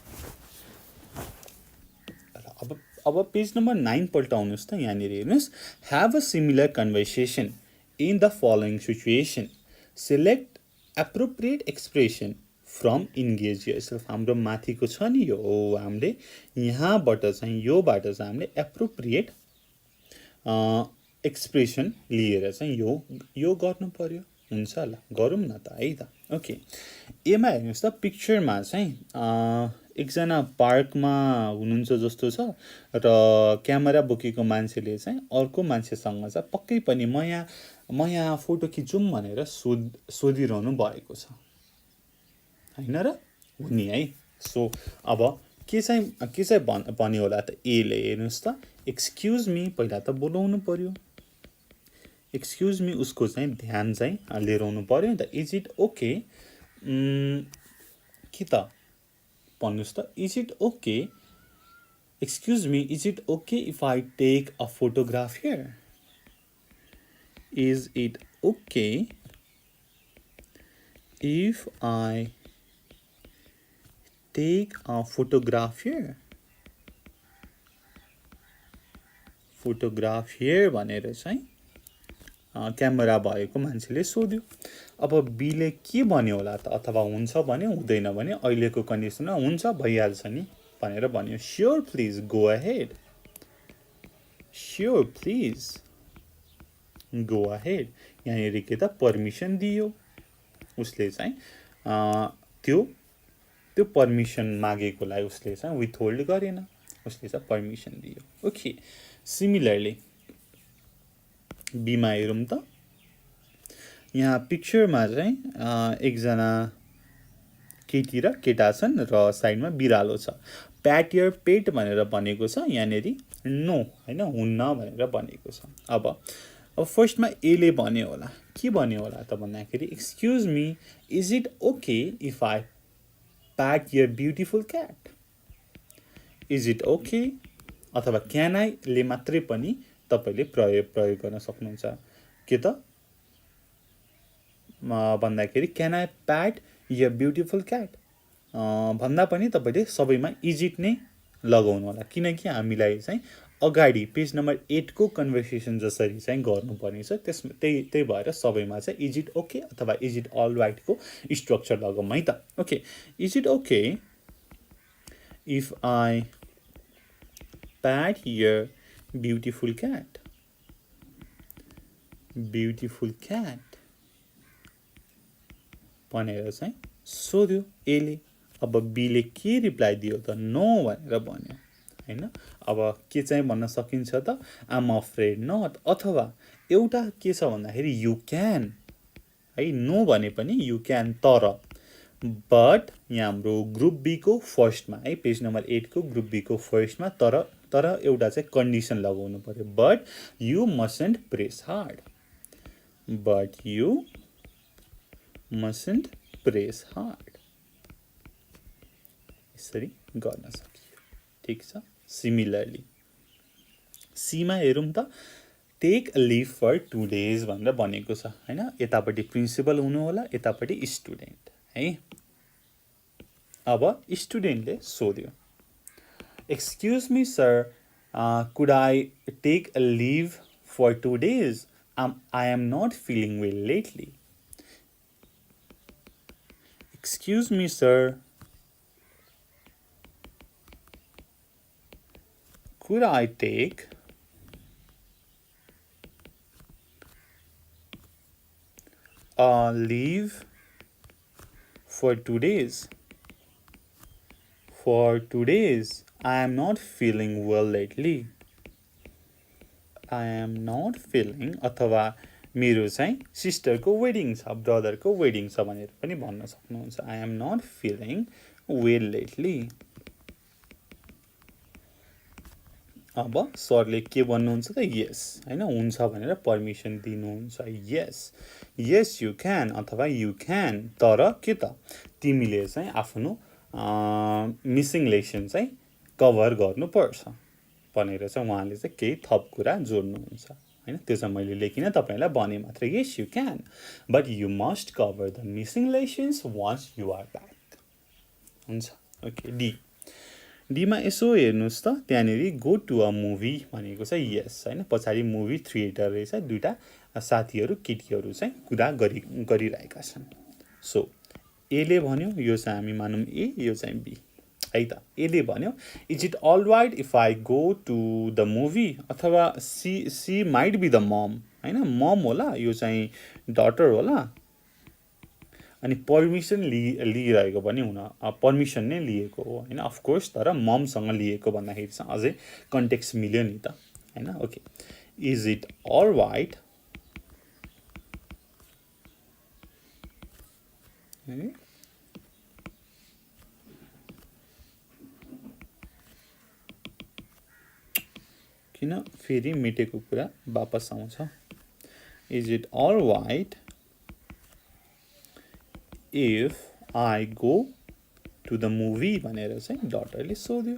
अब पेज नम्बर 9 पल्टाउनुस् त। यहाँनिर हेर्नुस्, have a similar conversation in the following situation. Select appropriate expression from engage yourself. हाम्रो माथिको छ नि यो, हामीले यहाँबाट चाहिँ योबाट चाहिँ हामीले एप्रोप्रिएट एक्सप्रेसन लिएर चाहिँ यो गर्नु पर्यो। हुन्छ ल, गरौँ न त है त। ओके, एमा हेर्नुस् त, पिक्चरमा चाहिँ एकजना पार्कमा हुनुहुन्छ जस्तो छ र क्यामेरा बोकेको मान्छेले चाहिँ अर्को मान्छेसँग चाहिँ पक्कै पनि म यहाँ फोटो खिचौँ भनेर सोधिरहनु भएको छ, हैन र? हो नि है। सो अब के चाहिँ भन्यो होला त एले। हेर्नुस् त, एक्सक्युज मी पहिला त बोलाउनु पर्यो। एक्सक्युज मी, उसको चाहिँ ध्यान चाहिँ लिएर आउनु पर्यो नि त। इज इट ओके, के त भन्नुस् त, is it okay, excuse me, is it okay if I take a photograph here? Is it okay if I take a photograph here? Photograph here भनेर चाहिँ क्यामेरा भएको मान्छेले सोध्यो। अब बीले के भन्यो होला त? अथवा हुन्छ भन्यो, हुँदैन भन्यो, अहिलेको कन्डिसनमा हुन्छ, भइहाल्छ नि भनेर भन्यो। Sure please go ahead, sure please go ahead. यहाँनिर के त पर्मिसन दियो उसले चाहिँ, त्यो पर्मिसन मागेकोलाई उसले चाहिँ विथहोल्ड गरेन, उसले चाहिँ पर्मिसन दियो। ओके, सिमिलरली बीमा हेरौँ त। यहाँ पिक्चरमा चाहिँ एकजना केटी र केटा छन् र साइडमा बिरालो छ। प्याट योर पेट भनेर भनेको छ, यहाँनिर नो हैन, हुन्न भनेर भनेको छ। अब फर्स्टमा एले भन्यो होला, के भन्यो होला त भन्दाखेरि, excuse me, is it okay if I pat your beautiful cat? Is it okay अथवा क्यान आई ले मात्रै पनि तपाईले प्रयोग गर्न सक्नुहुन्छ। के त भन्दाखेरि can I pat your beautiful cat भन्दा पनि तपाईले सबैमा इज इट नै लगाउनु होला, किनकि हामीलाई चाहिँ अगाडि पेज नम्बर 8 को कन्भर्सेसन जसरी चाहिँ गर्नुपर्ने छ, त्यसमा त्यही भएर सबैमा चाहिँ इज इट ओके अथवा इज इट अल राइट को स्ट्रक्चर लगाउँ है त। Okay, is it okay if I pat your beautiful cat? Beautiful cat भनेर चाहिँ सोध्यो एले। अब बीले के रिप्लाई दियो त? नो भनेर भन्यो, हैन। अब के चाहिँ भन्न सकिन्छ त? आम अफ्रेड नट, अथवा एउटा के छ भन्दाखेरि यु क्यान है। नो भने पनि यु क्यान, तर बट यहाँ हाम्रो ग्रुप बी को फर्स्टमा है, पेज नम्बर 8 को ग्रुप बी को फर्स्टमा तर एउटा चाहिँ कन्डिसन लगाउनु पर्यो, but you mustn't press hard, but you mustn't press hard. यसरी गर्न सकियो। ठिक छ। सिमिलरली सीमा हेरौँ त, take a leave for 2 days भनेर भनेको छ, हैन। यतापट्टि प्रिन्सिपल हुनु होला, यतापट्टि स्टुडेन्ट है। अब स्टुडेन्टले सोध्यो, excuse me sir, could I take a leave for 2 days? I am not feeling well lately. Excuse me sir, could I take a leave for 2 days? For 2 days, I am not feeling well lately. I am not feeling अथवा मेरो चाहिँ सिस्टरको wedding छ, ब्रदरको wedding छ भनेर पनि भन्न सक्नुहुन्छ। I am not feeling well lately. अब सरले के भन्नुहुन्छ त यस हैन, हुन्छ भनेर पर्मिसन दिनुहुन्छ। यस यस यु क्यान अथवा यु क्यान, तर के त तिमीले चाहिँ आफ्नो मिसिङ लेसन चाहिँ कभर गर्नुपर्छ भनेर चाहिँ उहाँले चाहिँ केही थप कुरा जोड्नुहुन्छ हैन। त्यो चाहिँ मैले लेखिनँ, तपाईँलाई भने मात्र। Yes you can but you must cover the missing lessons once you are back. हुन्छ ओके। डी डीमा यसो हेर्नुहोस् त, त्यहाँनिर गो टु अ मुभी भनेको चाहिँ यस हैन, पछाडि मुभी थिएटर रहेछ, दुईवटा साथीहरू केटीहरू चाहिँ कुरा गरिरहेका छन्। सो एले भन्यो, यो चाहिँ हामी मानौँ ए, यो चाहिँ बी है त। एले भन्यो is it all right if I go to the movie, अथवा C might be the mum हैन, मम होला, यो चाहिँ डटर होला, अनि पर्मिसन लिइरहेको पनि हुन, पर्मिसन नै लिएको हो हैन अफकोर्स, तर ममसँग लिएको भन्दाखेरि चाहिँ अझै कन्टेक्स्ट मिल्यो नि त हैन। Okay, is it all right किन फेरि मेटेको कुरा वापस आउँछ। Is it all right if I go to the movie भनेर चाहिँ डटरले सोध्यो।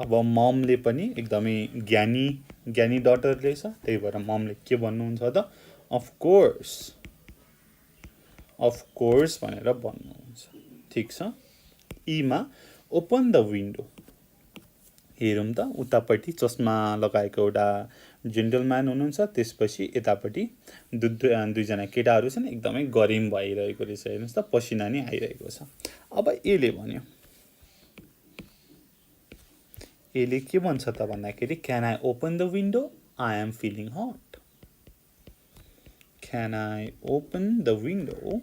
अब ममले पनि एकदमै ज्ञानी डटर रहेछ, त्यही भएर ममले के भन्नुहुन्छ त अफकोर्स भनेर भन्नुहुन्छ। ठिक छ। ईमा ओपन द विन्डो हेरौँ त, उतापट्टि चस्मा लगाएको एउटा जेन्टलम्यान हुनुहुन्छ, त्यसपछि यतापट्टि दुईजना केटाहरू छन्, एकदमै गरिम भइरहेको रहेछ। हेर्नुहोस् त, पसिना नै आइरहेको छ। अब एले भन्यो, एले के भन्छ त भन्दाखेरि can I open the window, I am feeling hot. Can I open the window,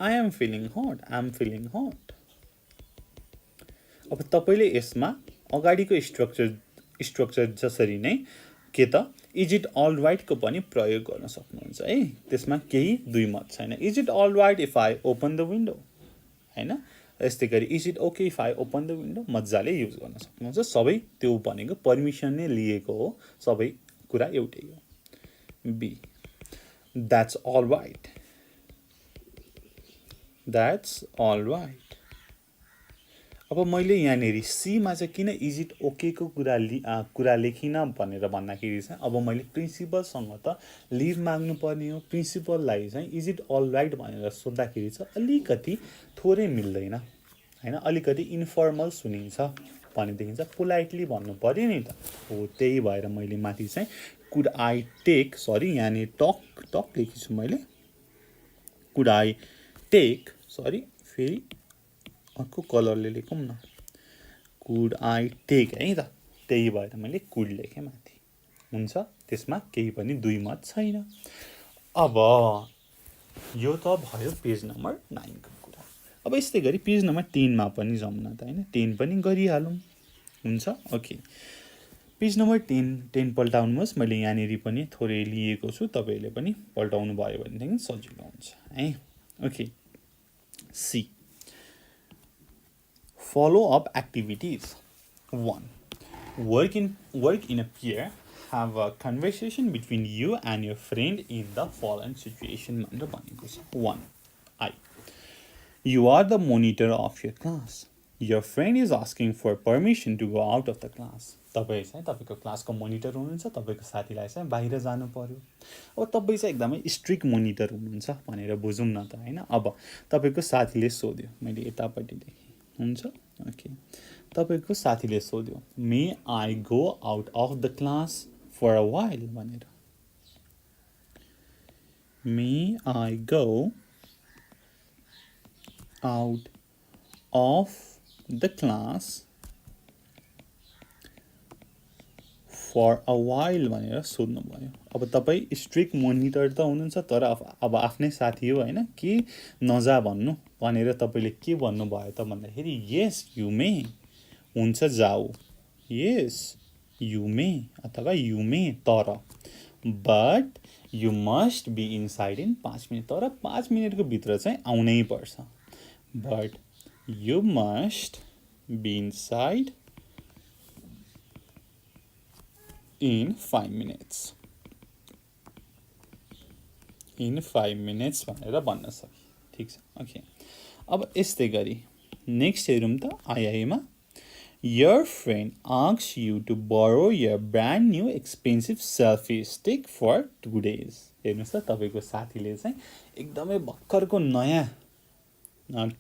I am feeling hot, I am feeling hot. अब तपाईँले यसमा अगाडिको स्ट्रक्चर जसरी नै के त इज इट अल राइटको पनि प्रयोग गर्न सक्नुहुन्छ है। त्यसमा केही दुई मत छैन। Is it all right if I open the window हैन, यस्तै गरी is it okay if I open the window मजाले युज गर्न सक्नुहुन्छ। सबै त्यो भनेको पर्मिसन नै लिएको हो, सबै कुरा एउटै हो। B that's all right, that's all right. अब मैले यहाँनिर सीमा चाहिँ किन इज इट ओकेको कुरा लेखिनँ भनेर भन्दाखेरि चाहिँ अब मैले प्रिन्सिपलसँग त लिभ माग्नुपर्ने हो। प्रिन्सिपललाई चाहिँ इज इट अल राइट भनेर सोद्धाखेरि चाहिँ अलिकति थोरै मिल्दैन हैन, अलिकति इन्फर्मल सुनिन्छ भनेदेखि चाहिँ पोलाइटली भन्नु पऱ्यो नि त हो। त्यही भएर मैले माथि चाहिँ कुड आई टेक, सरी यहाँनिर टक लेखेछु मैले, कुड आई टेक, सरी फेरि अर्को कलरले लेखौँ न, कुड आई टेक है त, त्यही भएर मैले कुड लेखेँ माथि। हुन्छ, त्यसमा केही पनि दुई मत छैन। अब यो त भयो पेज नम्बर 9 को कुरा। अब यस्तै गरी पेज नम्बर 10 मा पनि जाउँ न त हैन, 10 पनि गरिहालौँ। हुन्छ ओके, पेज नम्बर 10 पल्टाउनुहोस्। मैले यहाँनिर पनि थोरै लिएको छु, तपाईँहरूले पनि पल्टाउनु भयो भनेदेखि सजिलो हुन्छ है। Okay, C follow-up activities. 1. Work in a pair. Have a conversation between you and your friend in the following situation. 1. I. You are the monitor of your class. Your friend is asking for permission to go out of the class. तपाईँ चाहिँ तपाईँको क्लासको monitor हुनुहुन्छ, तपाईँको साथीलाई चाहिँ बाहिर जानु पर्यो। अब तपाईँ चाहिँ एकदमै स्ट्रिक्ट मोनिटर हुनुहुन्छ भनेर बुझौँ न त हैन। अब तपाईँको साथीले सोध्यो, मैले यतापट्टि लेखेँ। हुन्छ ओके, तपाईँको साथीले सोध्यो may I go out of the class for a while भनेर। May I go out of the class for a while भनेर सोध्नु भयो। अब तपाईँ स्ट्रिक्ट मोनिटर त हुनुहुन्छ, तर अब आफ्नै साथी हो हैन, के नजा भन्नु भनेर तपाईँले के भन्नुभयो त भन्दाखेरि यस यु मे, हुन्छ जाऊ, यस यु मे अथवा यु मे तर but you must be inside in 5 minute तर 5 मिनटको भित्र चाहिँ आउनै पर्छ but you must be inside in 5 minutes भनेर भन्न सक्यो ठीक छ ओके अब यस्तै गरी नेक्स्ट हेरौँ त आइआईमा Your friend asks you to borrow your brand new expensive selfie stick for 2 days. हेर्नुस् त तपाईको साथीले चाहिँ एकदमै भर्खरको नयाँ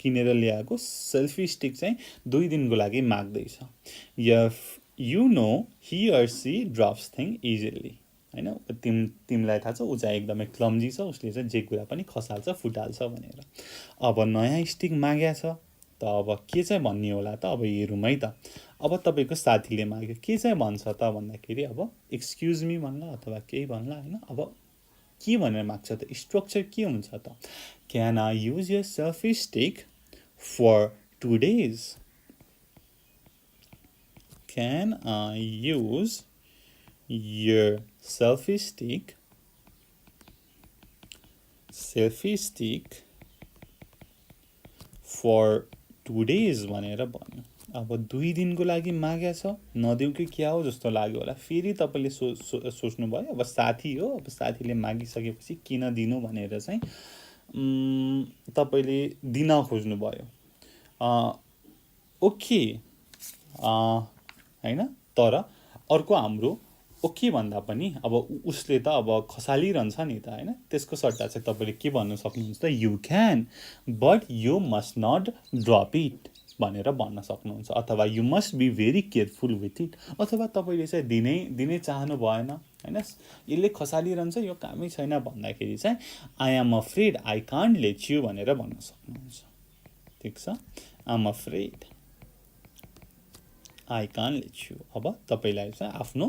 किनेर ल्याएको सेल्फी स्टिक चाहिँ 2 दिनको लागि माग्दैछ you know he or she drops thing easily हैन तिमीलाई थाहा छ उ चाहिँ एकदमै क्लम्जी छ उसले चाहिँ जे कुरा पनि खसाल्छ फुटाल्छ भनेर अब नयाँ स्टिक माग्या छ त अब के चाहिँ भन्ने होला त अब हेरौँ है त अब तपाईको साथीले माग्यो के चाहिँ भन्छ त भन्दाखेरि अब एक्सक्युज मी भन्ला अथवा केही भन्ला हैन अब के भनेर माग्छ त स्ट्रक्चर के हुन्छ त can I use your selfie stick for 2 days Can I use your selfie stick for 2 days भनेर भन्यो अब 2 दिनको लागि माग्या छ नदिउ कि क्या हो जस्तो लाग्यो होला फेरि तपाईले सोच्नु भयो अब साथी हो अब साथीले मागिसकेपछि किन दिनु भनेर चाहिँ तपाईले दिन खोज्नु भयो ओके हैन तर अर्को हाम्रो ओके भन्दा पनि अब उसले त अब खसालिरहन्छ नि त हैन त्यसको सट्टा चाहिँ तपाईले के भन्न सक्नुहुन्छ त you can but you must not drop it भनेर भन्न सक्नुहुन्छ अथवा you must be very careful with it अथवा तपाईले चाहिँ दिनै चाहनु भएन हैन यसले खसालिरहन्छ यो कामै छैन भन्दाखेरि चाहिँ I am afraid I can't let you भनेर भन्न सक्नुहुन्छ ठीक छ I am afraid I can't let you अब तपाईलाई चाहिँ आफ्नो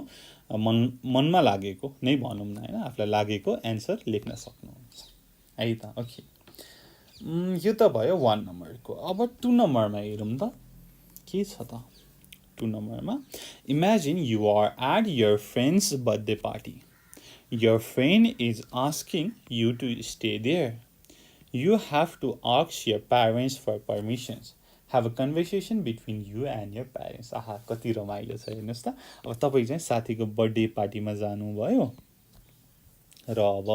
मनमा लागेको नै भनौँ न हैन आफुलाई लागेको एन्सर लेख्न सक्नुहुन्छ है त ओके यो त भयो 1 नम्बरको अब 2 नम्बरमा हेरौँ त के छ त 2 नम्बरमा imagine you are at your friend's birthday party your friend is asking you to stay there you have to ask your parents for permissions have a conversation between you and your parents आहा कति रमाइलो छ हेर्नुस् त अब तपाई चाहिँ साथीको बर्थडे पार्टीमा जानु भयो र अब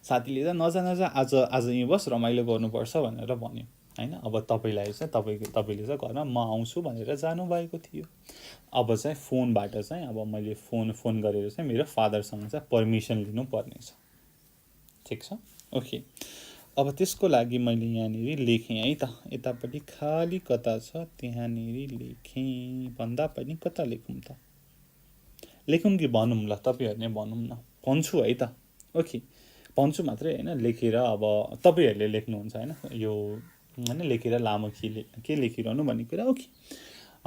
साथीले चाहिँ नजा आज यही बस रमाइलो गर्नुपर्छ भनेर भन्यो हैन अब तपाईलाई चाहिँ तपाईले चाहिँ घरमा म आउँछु भनेर जानु भएको थियो अब चाहिँ फोनबाट चाहिँ अब मैले फोन गरेर चाहिँ मेरो फादरसँग चाहिँ पर्मिसन लिनु पर्ने छ ठीक छ ओके अब त्यसको लागि मैले यहाँनेरि लेखेँ है त यतापट्टि खाली कता छ त्यहाँनेरि लेखेँ भन्दा पनि कता लेखौँ त लेखौँ कि भनौँ ल तपाईहरुले भनौँ न भन्छु है त ओके भन्छु मात्रै हैन लेखेर अब तपाईहरुले लेख्नुहुन्छ हैन यो हैन लेखेर लामो के लेखिरहनु भन्ने कुरा ओके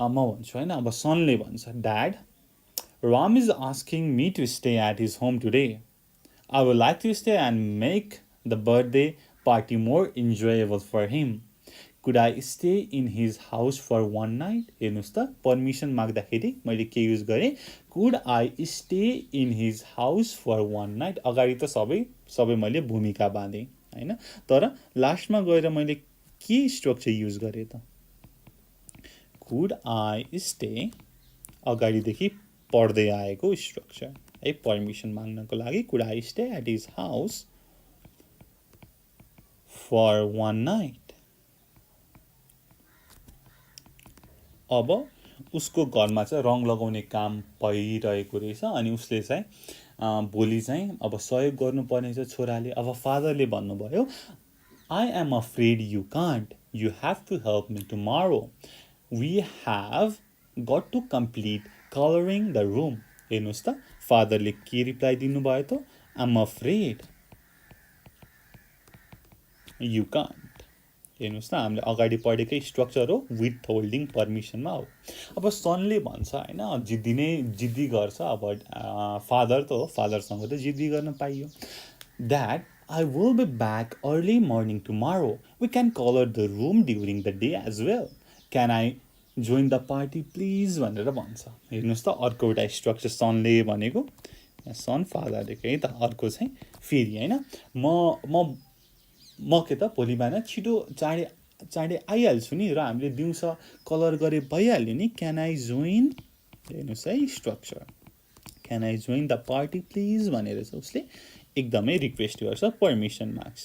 म भन्छु हैन अब सनले भन्छ dad Ram is asking me to stay at his home today I would like to stay and make the birthday party more enjoyable for him. Could I stay in his house for one night? हेर्नुस् त permission माग्दाखेरि मैले के use गरे Could I stay in his house for one night? अगाडि त सबै मैले भूमिका बाँधे हैन तर लास्टमा गएर मैले के स्ट्रक्चर युज गरे त Could I stay अगाडिदेखि पढ्दै आएको स्ट्रक्चर है परमिसन माग्नको लागि Could I stay at his house for one night अब उसको घरमा चाहिँ रङ लगाउने काम भइरहेको रहेछ अनि उसले चाहिँ भोलि चाहिँ अब सहयोग गर्नुपर्ने छ छोराले अब फादरले भन्नुभयो I am afraid you can't you have to help me tomorrow we have got to complete coloring the room हेर्नुस् त फादरले के रिप्लाई दिनुभयो त I'm afraid you can't हेर्नुस् न हामीले अगाडि पढेकै स्ट्रक्चर हो विथ होल्डिङ पर्मिसनमा हो अब सनले भन्छ हैन जिद्दी गर्छ अब फादर त हो फादरसँग त जिद्दी गर्न पाइयो dad I will be back early morning tomorrow we can color the room during the day as well can I join the party please भनेर भन्छ। हेर्नुहोस् त अर्को एउटा स्ट्रक्चर सनले भनेको सन फादरले है त अर्को चाहिँ फेरि होइन म के त भोलि बिहान छिटो चाँडै आइहाल्छु नि र हामीले दिउँसो कलर गरे भइहाल्यो नि। क्यान आई जोइन हेर्नुहोस् है structure can I join the party please भनेर चाहिँ उसले एकदमै रिक्वेस्ट गर्छ पर्मिसन माग्छ।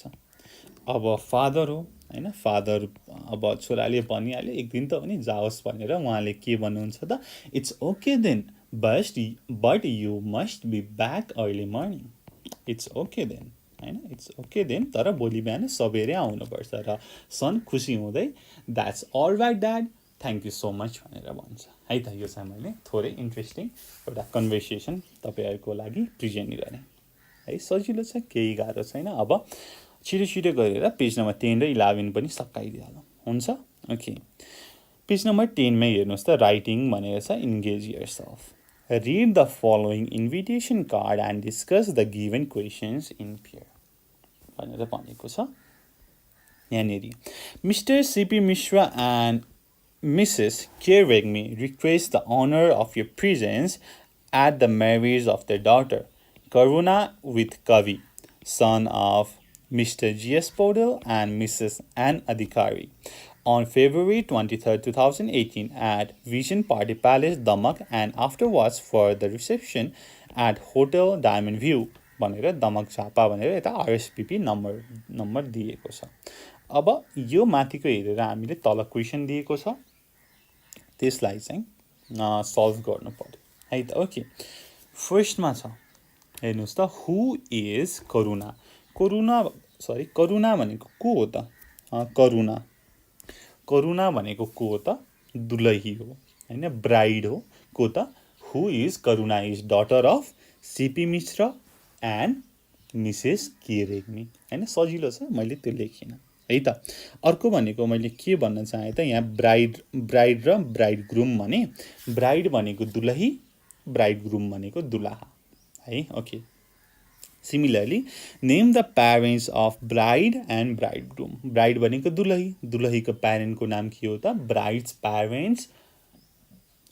अब फादर हो होइन फादर अब छोराले भनिहाल्यो एक दिन त हो नि जाओस् भनेर उहाँले के भन्नुहुन्छ त it's okay then but you must be back early morning it's okay then होइन इट्स ओके देन तर भोलि बिहान सबेरै आउनुपर्छ र सन खुसी हुँदै that's all right dad thank you so much भनेर भन्छ है त। यो चाहिँ मैले थोरै इन्ट्रेस्टिङ एउटा कन्भर्सेसन तपाईँहरूको लागि प्रेजेन्ट गरेँ है। सजिलो छ केही गाह्रो छैन। अब छिटो गरेर पेज नम्बर 10 र 11 पनि सकाइदिइहालौँ हुन्छ। ओके पेज नम्बर 10 मै हेर्नुहोस् त राइटिङ भनेर छ engage yourself read the following invitation card and discuss the given questions in pair भनेर भनेको छ। यहाँनिर mister CP Mishra and Mrs. 𝘂𝗶𝗹𝗹 request the honor of your presence at the marriage of their daughter 𝘂𝗶𝗹𝗹, son of Mr. 𝘂𝗶𝗹𝗹 and Mrs. N.O.S on February 23rd, 2018 at Vision Party Palace, Damak and afterwards for the reception at Hotel Diamond View भनेर दमक झापा भनेर यता आरएसपीपी number दिएको छ। अब यो माथिको हेरेर हामीले तल क्वेसन दिएको छ त्यसलाई चाहिँ सल्भ गर्नु पर्यो है त। ओके फर्स्टमा छ हेर्नुहोस् त हु इज करुणा करुणा भनेको को हो त करुणा भनेको को हो त दुलही हो होइन ब्राइड हो को त who is Karuna is daughter of CP Mishra and Mrs 𝘂𝗶𝗹𝗹 होइन सजिलो छ मैले त्यो लेखिनँ है त। अर्को भनेको मैले के भन्न चाहेँ त यहाँ ब्राइड र ब्राइड ग्रुम भने ब्राइड भनेको दुलही ब्राइड ग्रुम भनेको दुलाहा है। Okay similarly name the parents of bride and bride groom bride भनेको दुलही दुलहीको प्यारेन्टको नाम के हो त bride's parents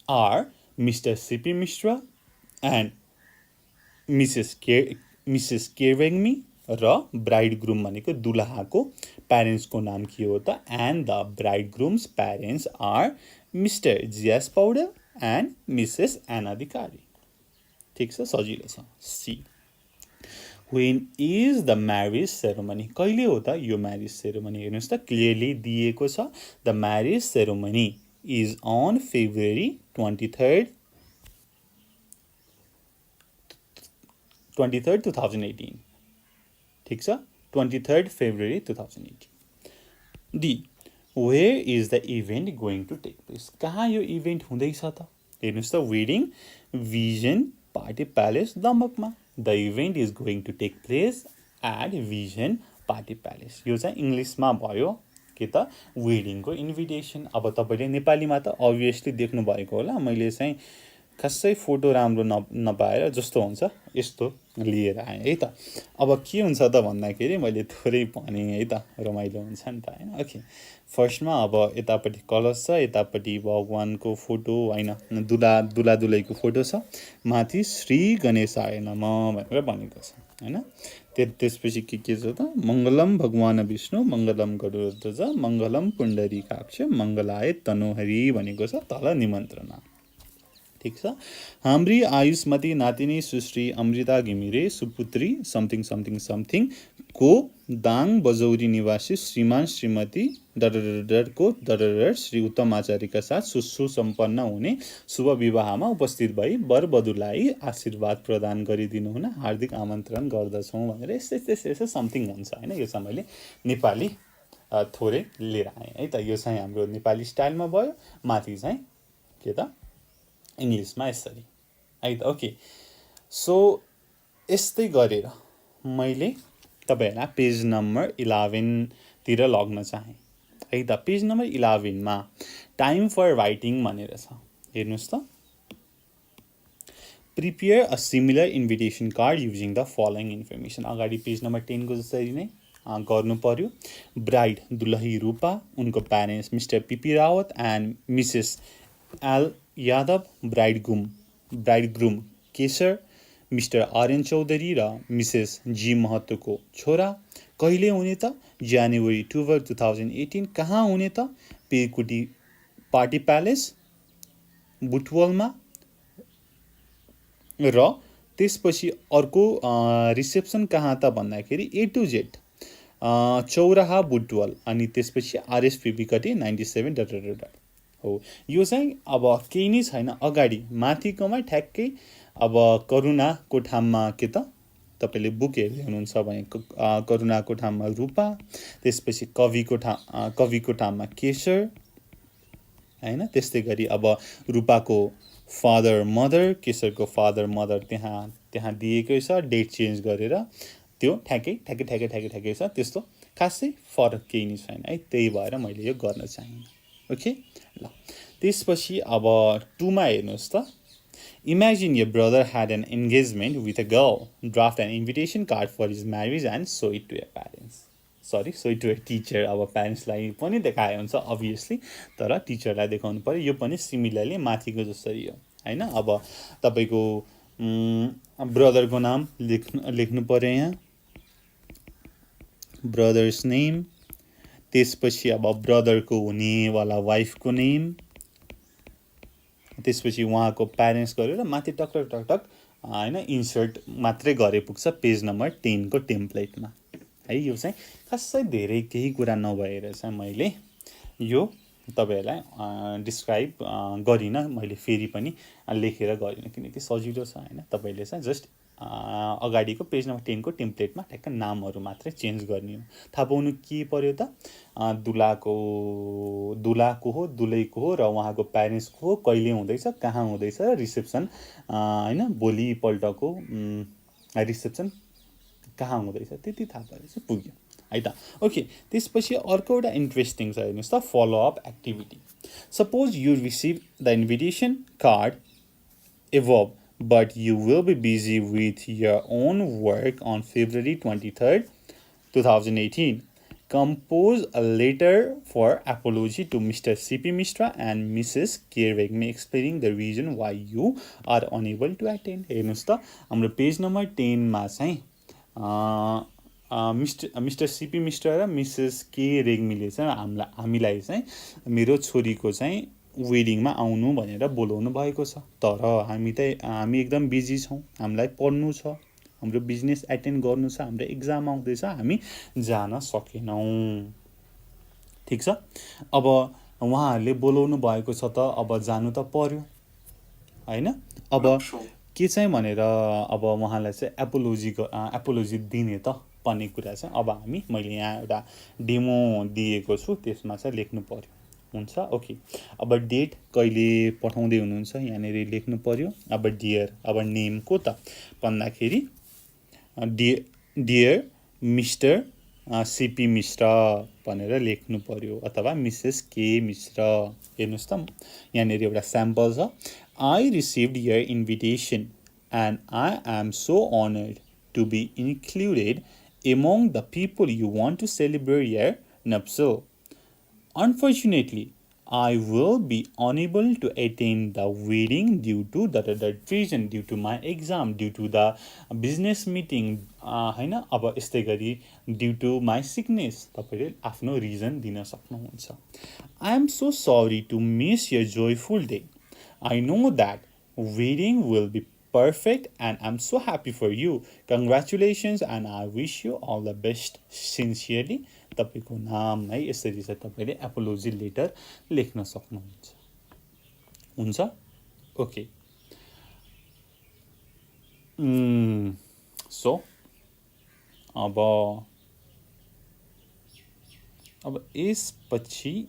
are Mr CP Mishra and Mrs 𝘂𝗶𝗹𝗹 र ब्राइड ग्रुम भनेको दुलाहाको प्यारेन्ट्सको नाम के हो त and the bride groom's parents are Mr 𝘂𝗶𝗹𝗹 and Mrs N.O. ठिक छ सजिलो छ। C When is the marriage ceremony कहिले हो त यो म्यारिज सेरोमनी हेर्नुहोस् त क्लियरली दिएको छ the marriage ceremony is on February 23rd 2018 ठिक छ 23rd February 2018। D where is the event going to take place कहाँ यो इभेन्ट हुँदैछ त हेर्नुहोस् त वेडिङ भिजन पार्टी प्यालेस दमकमा the event is going to take place at Vision Party Palace यो चाहिँ इङ्ग्लिसमा भयो के त वेडिङको इन्भिटेसन। अब तपाईँले नेपालीमा त अभियसली देख्नु भएको होला मैले चाहिँ खासै फोटो राम्रो नपाएर जस्तो हुन्छ यस्तो लिएर आएँ है त। अब के हुन्छ त भन्दाखेरि मैले थोरै भनेँ है त रमाइलो हुन्छ नि त होइन। ओके फर्स्टमा अब यतापट्टि कलश छ यतापट्टि भगवानको फोटो होइन दुला दुलहीको फोटो छ माथि श्री गणेशाय नमः भनेर भनेको छ होइन। त्यसपछि के छ त मङ्गलम भगवान विष्णु मङ्गलम गरुडध्वज मङ्गलम पुण्डरीकाक्ष मङ्गलाय तनोहरि भनेको छ तल निमन्त्रणा ठिक छ। हाम्री आयुष्मती नातिनी सुश्री अमृता घिमिरे सुपुत्री समथिङ समथिङ समथिङ को दाङ बजौरी निवासी श्रीमान श्रीमती डरको श्री उत्तम आचार्यका साथ सुसम्पन्न हुने शुभ विवाहमा उपस्थित भई वर वधुलाई आशीर्वाद प्रदान गरिदिनु हुन हार्दिक आमन्त्रण गर्दछौँ भनेर यस्तै समथिङ हुन्छ होइन। यो चाहिँ मैले नेपाली थोरै लिएर आएँ है त। यो चाहिँ हाम्रो नेपाली स्टाइलमा भयो माथि चाहिँ के त इङ्ग्लिसमा यसरी है त। ओके सो यस्तै गरेर मैले तपाईँहरूलाई पेज नम्बर 11 तिर लग्न चाहेँ है त। पेज नम्बर 11 मा टाइम फर राइटिङ भनेर छ हेर्नुहोस् त prepare a similar invitation card using the following information अगाडि पेज नम्बर 10 को जसरी नै गर्नु पर्यो। ब्राइड दुलही रूपा, उनको parents Mr PP Rawat and Mrs L Yadav, bridegroom Keshar Mr Aryan Chaudhary र मिसेस जी महतोको छोरा। कहिले हुने त? जनवरी 12, 2018। कहाँ हुने त? पेकुटी पार्टी प्यालेस बुटवलमा। र त्यसपछि अर्को रिसेप्सन कहाँ त भन्दाखेरि A to Z चौराहा बुटवल, अनि त्यसपछि आरएसपीबी कति 97 हो। यो चाहिँ अब केही नै छैन, अगाडि माथिकोमा ठ्याक्कै अब करुणाको ठाउँमा के त तपाईँले बुक हेर्दै हुनुहुन्छ भने करुणाको ठाउँमा रूपा, त्यसपछि कविको ठाउँमा केशर हैन। त्यस्तै गरी अब रूपाको फादर मदर, केशरको फादर मदर त्यहाँ दिएकै छ, डेट चेन्ज गरेर त्यो ठ्याक्कै छ। त्यस्तो खासै फरक केही नै छैन है, त्यही भएर मैले यो गर्न चाहेँ। ओके ल, त्यसपछि अब 2 मा हेर्नुहोस् त। Imagine your brother had an engagement with a girl. Draft an invitation card for his marriage and show it to your parents. show it to a teacher. अब प्यारेन्ट्सलाई पनि देखाए हुन्छ अभियसली, तर टिचरलाई देखाउनु पर्यो। यो पनि सिमिलरली माथिको जसरी हो हैन। अब तपाईँको ब्रदरको नाम लेख्नु पर्यो यहाँ, ब्रदर्स नेम। त्यसपछि अब ब्रदरको हुनेवाला वाइफको नेम, त्यसपछि उहाँको प्यारेन्ट्स गरेर माथि टक हैन इन्सर्ट मात्रै गरे पुग्छ पेज नम्बर 10 को टेम्प्लेटमा है। यो चाहिँ खासै धेरै केही कुरा नभएर चाहिँ मैले यो तपाईहरुलाई डिस्क्राइब गरिन, मैले फेरि पनि लेखेर गरिन किनकि सजिलो छ हैन। तपाईले चाहिँ जस्ट अगाडिको पेज नम्बर 10 को टेम्प्लेटमा ठ्याक्क नामहरु मात्रै चेन्ज गर्ने हो। थाहा पाउनु के पर्यो त? दुलाको हो, दुलैको हो र उहाँको प्यारेन्ट्सको हो, कहिले हुँदैछ, कहाँ हुँदैछ, रिसेप्सन हैन भोलि पल्टको रिसेप्सन कहाँ हुँदैछ त्यति थाहा पाएपछि पुग्यो है त। ओके, त्यसपछि अर्को एउटा इन्ट्रेस्टिङ छ हेर्नुस् त, follow up activity. Suppose you receive the invitation card above, but you will be busy with your own work on February 23rd, 2018. Compose a letter for apology to Mr. C.P. Mishra and Mrs. 𝘂𝗶𝗹𝗹 explaining the reason why you are unable to attend. हेर्नुस् त, हाम्रो page number 10 मा चाहिँ mister CP Mishra र Mrs 𝘂𝗶𝗹𝗹ले चाहिँ हामीलाई चाहिँ मेरो छोरीको चाहिँ वेडिङमा आउनु भनेर बोलाउनु भएको छ, तर हामी एकदम बिजी छौँ, हामीलाई पढ्नु छ, हाम्रो बिजनेस एटेन्ड गर्नु छ, हाम्रो एक्जाम आउँदैछ, हामी जान सकेनौँ। ठिक छ, अब उहाँहरूले बोलाउनु भएको छ त अब जानु त पर्यो हैन। अब के चाहिँ भनेर अब उहाँलाई चाहिँ एपोलोजी दिने त भन्ने कुरा चाहिँ अब मैले यहाँ एउटा डेमो दिएको छु, त्यसमा चाहिँ लेख्नु पर्यो हुन्छ। ओके, अब डेट कहिले पठाउँदै हुनुहुन्छ यहाँनिर लेख्नु पर्यो। अब डियर, अब नेम को त भन्दाखेरि डियर मिस्टर सीपी मिश्रा भनेर लेख्नु पर्यो, अथवा मिसेस के मिश्रा। हेर्नुस् त यहाँनिर एउटा स्याम्पल छ। I received your invitation and I am so honored to be included among the people you want to celebrate your nuptial. Unfortunately, I will be unable to attend the wedding due to the reason, due to my exam, due to the business meeting हैन। अब यस्तै गरी due to my sickness तपाईले आफ्नो reason दिन सक्नुहुन्छ। I am so sorry to miss your joyful day. I know that wedding will be perfect and I'm so happy for you. Congratulations and I wish you all the best. Sincerely, तपाईको नाम है। यसरी चाहिँ तपाईले apology letter लेख्न सक्नुहुन्छ हुन्छ। Okay, so अब यसपछि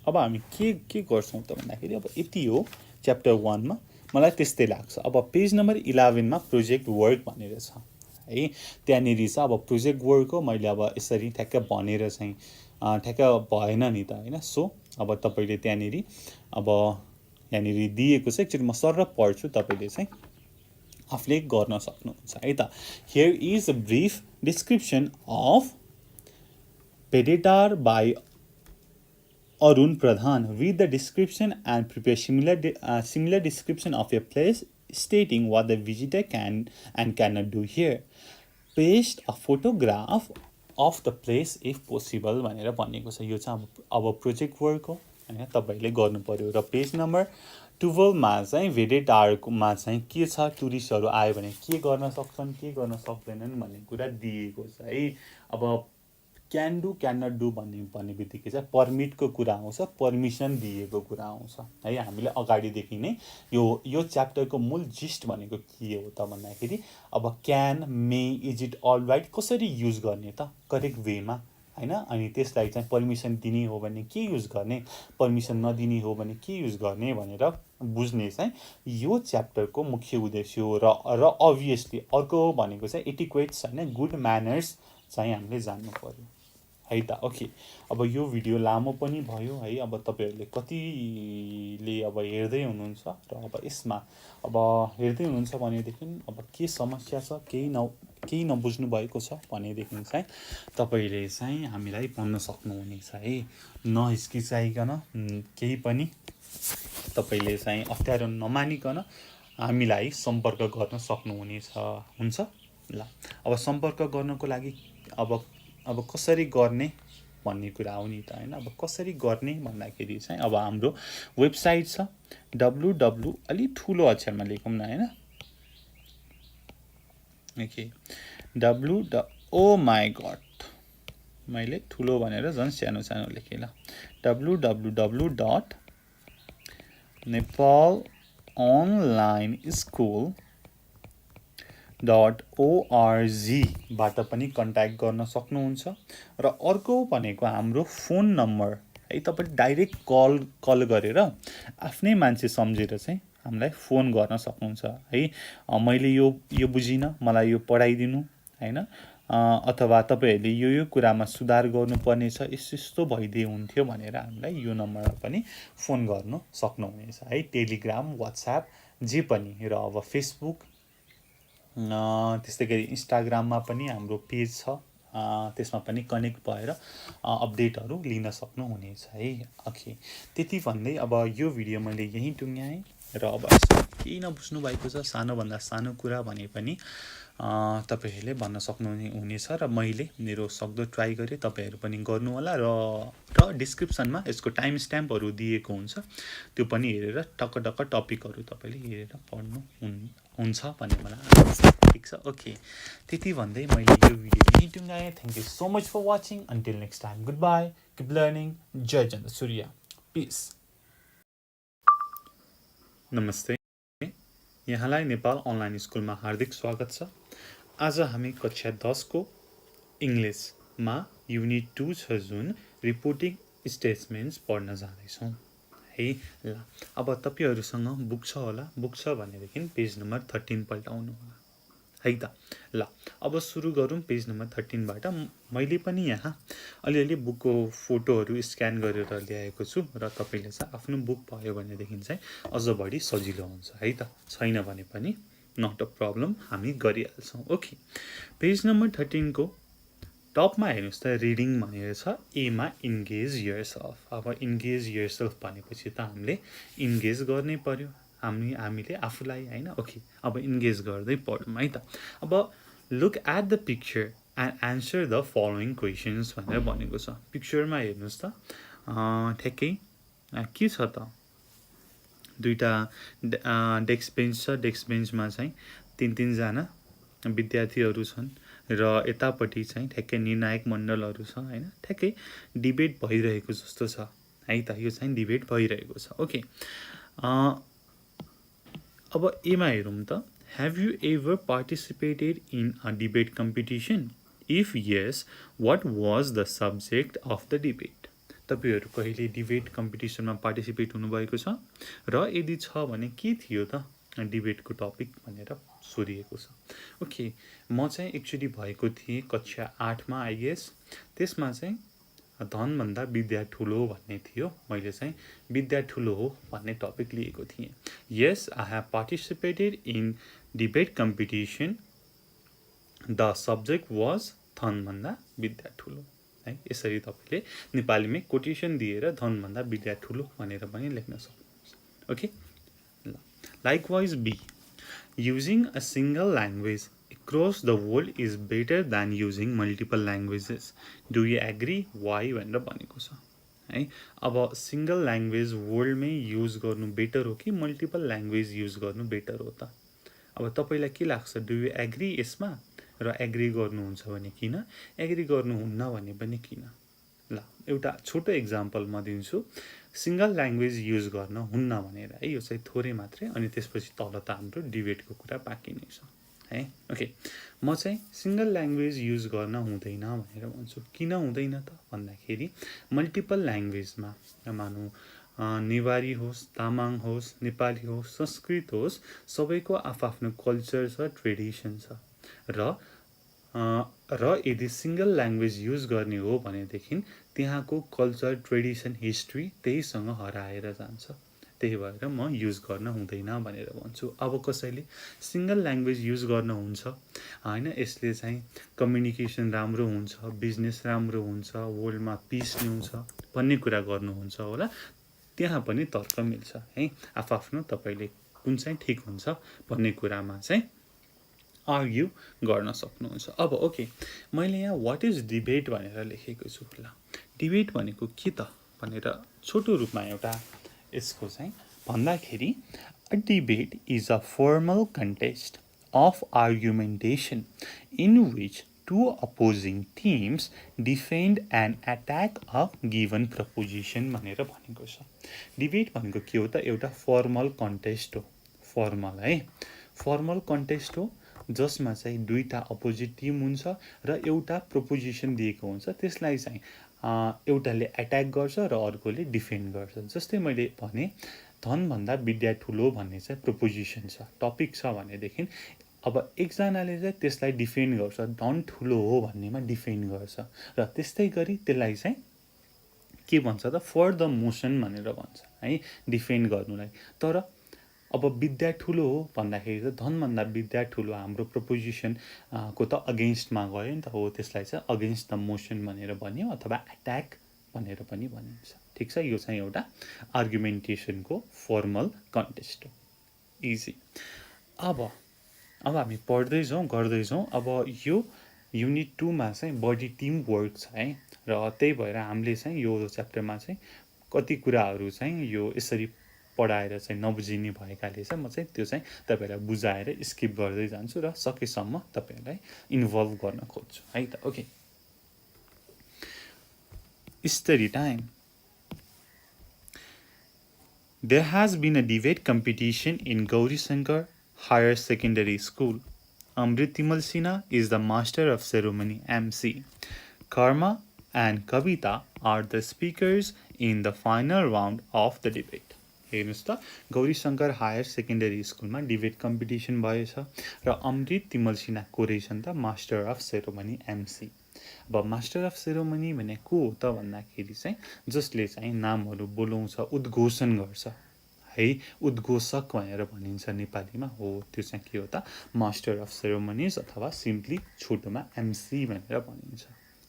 अब हामी के गर्छौं त भन्दाखेरि अब यति हो च्याप्टर 1 मा, मलाई त्यस्तै लाग्छ। अब पेज नम्बर 11 मा प्रोजेक्ट वर्क भनेर छ है, त्यहाँनिर चाहिँ अब प्रोजेक्ट वर्क हो। मैले अब यसरी ठ्याक्क भनेर चाहिँ ठ्याक्क भएन नि त हैन। सो अब तपाईले त्यहाँनिर अब यहाँनिर दिएको छ, एकचोटि म सर पढ्छु, तपाईले चाहिँ आफूले गर्न सक्नुहुन्छ है त। Here is a brief description of पेडेटार by Arun Pradhan. Read the description and prepare similar description of a place stating what the visitor can and cannot do here. Paste a photograph of the place if possible भनेर भनेको छ। यो चाहिँ अब project work हो हैन, तपाईले गर्नु पर्यो। र पेज नम्बर 12 मा चाहिँ भेडेटारमा चाहिँ के छ, टुरिस्टहरू आयो भने के गर्न सक्छन् के गर्न सक्दैनन् भन्ने कुरा दिएको छ है। अब can do can not do भन्ने बित्तिकै चाहिँ पर्मिटको कुरा आउँछ, पर्मिसन दिएको कुरा आउँछ है। हामीले अगाडिदेखि नै यो च्याप्टरको मूल जिस्ट भनेको के हो त भन्दाखेरि अब can, may, is it all right कसरी युज गर्ने त करेक्ट वेमा हैन। अनि त्यसलाई चाहिँ पर्मिसन दिने हो भने के युज गर्ने, पर्मिसन नदिने हो भने के युज गर्ने भनेर बुझ्ने चाहिँ यो च्याप्टरको मुख्य उद्देश्य हो। र अभियसली अर्को भनेको चाहिँ एटिक्वेट्स हैन, गुड म्यानर्स चाहिँ हामीले जान्नु पर्यो है त। ओके, अब यो भिडियो लामो पनि भयो है। अब तपाईहरूले कतिले अब हेर्दै हुनुहुन्छ र अब यसमा अब हेर्दै हुनुहुन्छ भनेदेखि अब के समस्या छ, केही नबुझ्नु भएको छ भनेदेखि चाहिँ तपाईँले चाहिँ हामीलाई भन्न सक्नुहुनेछ है। नहिचकिचाइकन केही पनि तपाईँले चाहिँ अप्ठ्यारो नमानिकन हामीलाई सम्पर्क गर्न सक्नुहुनेछ। हुन्छ ल, अब सम्पर्क गर्नको लागि अब कसरी गर्ने भन्ने कुरा हो नि त हैन। अब कसरी गर्ने भन्दाखेरि चाहिँ अब हाम्रो वेबसाइट छ www, अलि ठुलो अक्षरमा लेखौँ न हैन। ओके, ओ माई गॉड, मैले ठुलो भनेर झन् सानो सानो लेखेँ ल। www.nepalonlineschool.org बाट पनि कन्ट्याक्ट गर्न सक्नुहुन्छ। र अर्को भनेको हाम्रो फोन नम्बर है। तपाईले डाइरेक्ट कल गरेर आफ्नै मान्छे सम्झेर चाहिँ हामीलाई फोन गर्न सक्नुहुन्छ है। मैले यो बुझिनँ, मलाई यो पढाइदिनु हैन, अथवा तपाईहरूले यो कुरामा सुधार गर्नुपर्ने छ, यस्तो भइदिए हुन्थ्यो भनेर हामीलाई यो नम्बरमा पनि फोन गर्नु सक्नुहुनेछ है। टेलिग्राम, वाट्सएप जे पनि। र अब फेसबुक, त्यस्तै गरी इन्स्टाग्राममा पनि हाम्रो पेज छ, त्यसमा पनि कनेक्ट भएर अपडेटहरू लिन सक्नुहुनेछ है। ओके, त्यति भन्दै अब यो भिडियो मैले यहीँ टुङ्ग्याएँ। र अब केही नबुझ्नु भएको छ, सानोभन्दा सानो कुरा भने पनि तपाईहरूले भन्न सक्नुहुनेछ र मैले मेरो सक्दो ट्राई गरेँ, तपाईँहरू पनि गर्नुहोला। र डिस्क्रिप्सनमा यसको टाइम स्ट्याम्पहरू दिएको हुन्छ, त्यो पनि हेरेर टक्क टपिकहरू तपाईँले हेरेर पढ्नु हुन्छ भन्ने मलाई आशा छ। ठिक छ, ओके, त्यति भन्दै मैले यो भिडियो यहीँ टुङ्गाएँ। Thank you so much for watching. Until next time, good bye, keep learning, जय चन्द्रसूर्य, पिस। नमस्ते, यहाँलाई नेपाल अनलाइन स्कुलमा हार्दिक स्वागत छ। आज हामी कक्षा 10 को इङ्ग्लिसमा युनिट 2 छ जुन रिपोर्टिङ स्टेटमेन्ट्स पढ्न जाँदैछौँ है। ल, अब तपाईहरूसँग बुक छ होला, बुक छ भनेदेखि पेज नम्बर 13 पल्टाउनु होला है त। ल, अब सुरु गरौँ पेज नम्बर 13 बाट। मैले पनि यहाँ अलिअलि बुकको फोटोहरू स्क्यान गरेर ल्याएको छु र तपाईले चाहिँ आफ्नो बुक भयो भनेदेखि चाहिँ अझ बढी सजिलो हुन्छ है त। छैन भने पनि नट अ प्रब्लम, हामी गरिहाल्छौँ। ओके, पेज नम्बर 13 को टपमा हेर्नुहोस् त, रिडिङ भनेर छ, एमा इन्गेज योरसेल्फ। अब इन्गेज योरसेल्फ भनेपछि त हामीले इन्गेज गर्नै पर्यो, हामीले आफूलाई हैन। ओके, अब इन्गेज गर्दै पढौँ है त। अब look at the picture and answer the following questions भनेर भनेको छ। पिक्चरमा हेर्नुहोस् त, ठ्याक्कै के छ त, दुईटा डेस्क बेन्च छ। डेस्क बेन्चमा चाहिँ तीन जना विद्यार्थीहरू छन् र यतापट्टि चाहिँ ठ्याक्कै निर्णायक मण्डलहरू छ हैन। ठ्याक्कै डिबेट भइरहेको जस्तो छ है त, यो चाहिँ डिबेट भइरहेको छ। ओके, अब एमा हेरौँ त, have you ever participated in a debate competition? If yes, what was the subject of the debate? तपाईहरु कहिले डिबेट कम्पिटिसनमा पार्टिसिपेट हुनुभएको छ र यदि छ भने के थियो त डिबेटको टपिक भनेर सोधिएको छ। ओके, म चाहिँ एक्चुअली भएको थिएँ कक्षा 8 मा आई गेस। त्यसमा चाहिँ धनभन्दा विद्या ठुलो भन्ने थियो मैले चाहिँ विद्या ठुलो हो भन्ने टपिक लिएको थिएँ yes I have participated in debate competition the subject was धनभन्दा विद्या ठुलो है यसरी तपाईले नेपालीमै कोटेसन दिएर धनभन्दा विद्या ठुलो भनेर पनि लेख्न सक्नुहुन्छ ओके ल likewise B using a single language across the world is better than using multiple languages. Do you agree? Why? भनेर भनेको छ है अब सिंगल ल्याङ्ग्वेज वर्ल्डमै युज गर्नु बेटर हो कि मल्टिपल ल्याङ्ग्वेज युज गर्नु बेटर हो त अब तपाईलाई के लाग्छ डु यु एग्री यसमा र एग्री गर्नुहुन्छ भने किन एग्री गर्नुहुन्न भने पनि किन ल एउटा छोटो एक्जाम्पल म दिन्छु सिंगल ल्याङ्ग्वेज युज गर्न हुन्न भनेर है यो चाहिँ थोरै मात्रै अनि त्यसपछि तल त हाम्रो डिबेटको कुरा बाँकी नै छ है ओके म चाहिँ सिंगल ल्याङ्ग्वेज युज गर्न हुँदैन भनेर भन्छु किन हुँदैन त भन्दाखेरि मल्टिपल ल्याङ्ग्वेजमा मानौँ नेवारी होस् तामाङ होस् नेपाली होस् संस्कृत होस् सबैको आफ्नो कल्चर छ ट्रेडिसन छ र यदि सिंगल ल्याङ्ग्वेज युज गर्ने हो भनेदेखि त्यहाँको कल्चर ट्रेडिसन हिस्ट्री त्यहीसँग हराएर जान्छ त्यही भएर म युज गर्न हुँदैन भनेर भन्छु अब कसैले सिंगल ल्याङ्ग्वेज युज गर्न हुन्छ हैन यसले चाहिँ कम्युनिकेसन राम्रो हुन्छ बिजनेस राम्रो हुन्छ वर्ल्डमा पिस ल्याउँछ भन्ने कुरा गर्नुहुन्छ होला त्यहाँ पनि तर्क मिल्छ है आफ्नो तपाईले कुन चाहिँ ठीक हुन्छ भन्ने कुरामा चाहिँ आर्ग्यु गर्न सक्नुहुन्छ अब ओके मैले यहाँ व्हाट इज डिबेट भनेर लेखेको छु ल डिबेट भनेको के त भनेर छोटो रूपमा एउटा यसको चाहिँ भन्दाखेरि a debate is a formal contest of argumentation in which two opposing teams defend and attack a given proposition भनेर भनेको छ डिबेट भनेको के हो त एउटा फर्मल कन्टेस्ट हो फर्मल है फर्मल कन्टेस्ट हो जसमा चाहिँ दुईटा अपोजिट टिम हुन्छ र एउटा प्रोपोजिसन दिएको हुन्छ त्यसलाई चाहिँ एउटाले एट्याक गर्छ र अर्कोले डिफेन्ड गर्छ जस्तै मैले भने धनभन्दा विद्या ठुलो भन्ने चाहिँ प्रोपोजिसन छ टपिक छ भनेदेखि अब एकजनाले चाहिँ त्यसलाई डिफेन्ड गर्छ धन ठुलो हो भन्नेमा डिफेन्ड गर्छ र त्यस्तै गरी त्यसलाई चाहिँ के भन्छ त फर द मोसन भनेर भन्छ है डिफेन्ड गर्नुलाई तर अब विद्या ठुलो हो भन्दाखेरि त धनभन्दा विद्या ठुलो हाम्रो प्रोपोजिसन को त अगेन्स्टमा गयो नि त हो त्यसलाई चाहिँ अगेन्स्ट द मोसन भनेर भन्यो अथवा अट्याक भनेर पनि भनिन्छ ठीक छ यो चाहिँ एउटा आर्गुमेन्टेसनको फर्मल कन्टेस्ट हो इजी अब हामी पढ्दै जाउँ गर्दै जाउँ अब यो युनिट 2 मा चाहिँ बडी टिम वर्क छ है र त्यही भएर हामीले चाहिँ यो च्याप्टरमा चाहिँ कति कुराहरू चाहिँ यो यसरी पढाएर चाहिँ नबुझिने भएकाले चाहिँ म चाहिँ त्यो चाहिँ तपाईहरुलाई बुझाएर स्किप गर्दै जान्छु र सकेसम्म तपाईहरुलाई इन्भल्भ गर्न खोज्छु है त okay study time There has been a debate competition in Gowri-Shankar Higher Secondary School. 𝘂𝗶𝗹𝗹 is the master of ceremony MC. Karma and Kavita are the speakers in the final round of the debate. हेर्नुस् त गौरी-शङ्कर higher secondary स्कुलमा debate competition भएछ र 𝘂𝗶𝗹𝗹 को रहेछन् त master of ceremony MC अब master of ceremony भने को हो त भन्दाखेरि चाहिँ जसले चाहिँ नामहरू बोलाउँछ उद्घोषण गर्छ है उद्घोषक भनेर भनिन्छ नेपालीमा हो त्यो चाहिँ के हो त मास्टर अफ सेरोमनीज अथवा सिम्पली छोटोमा एमसी भनेर भनिन्छ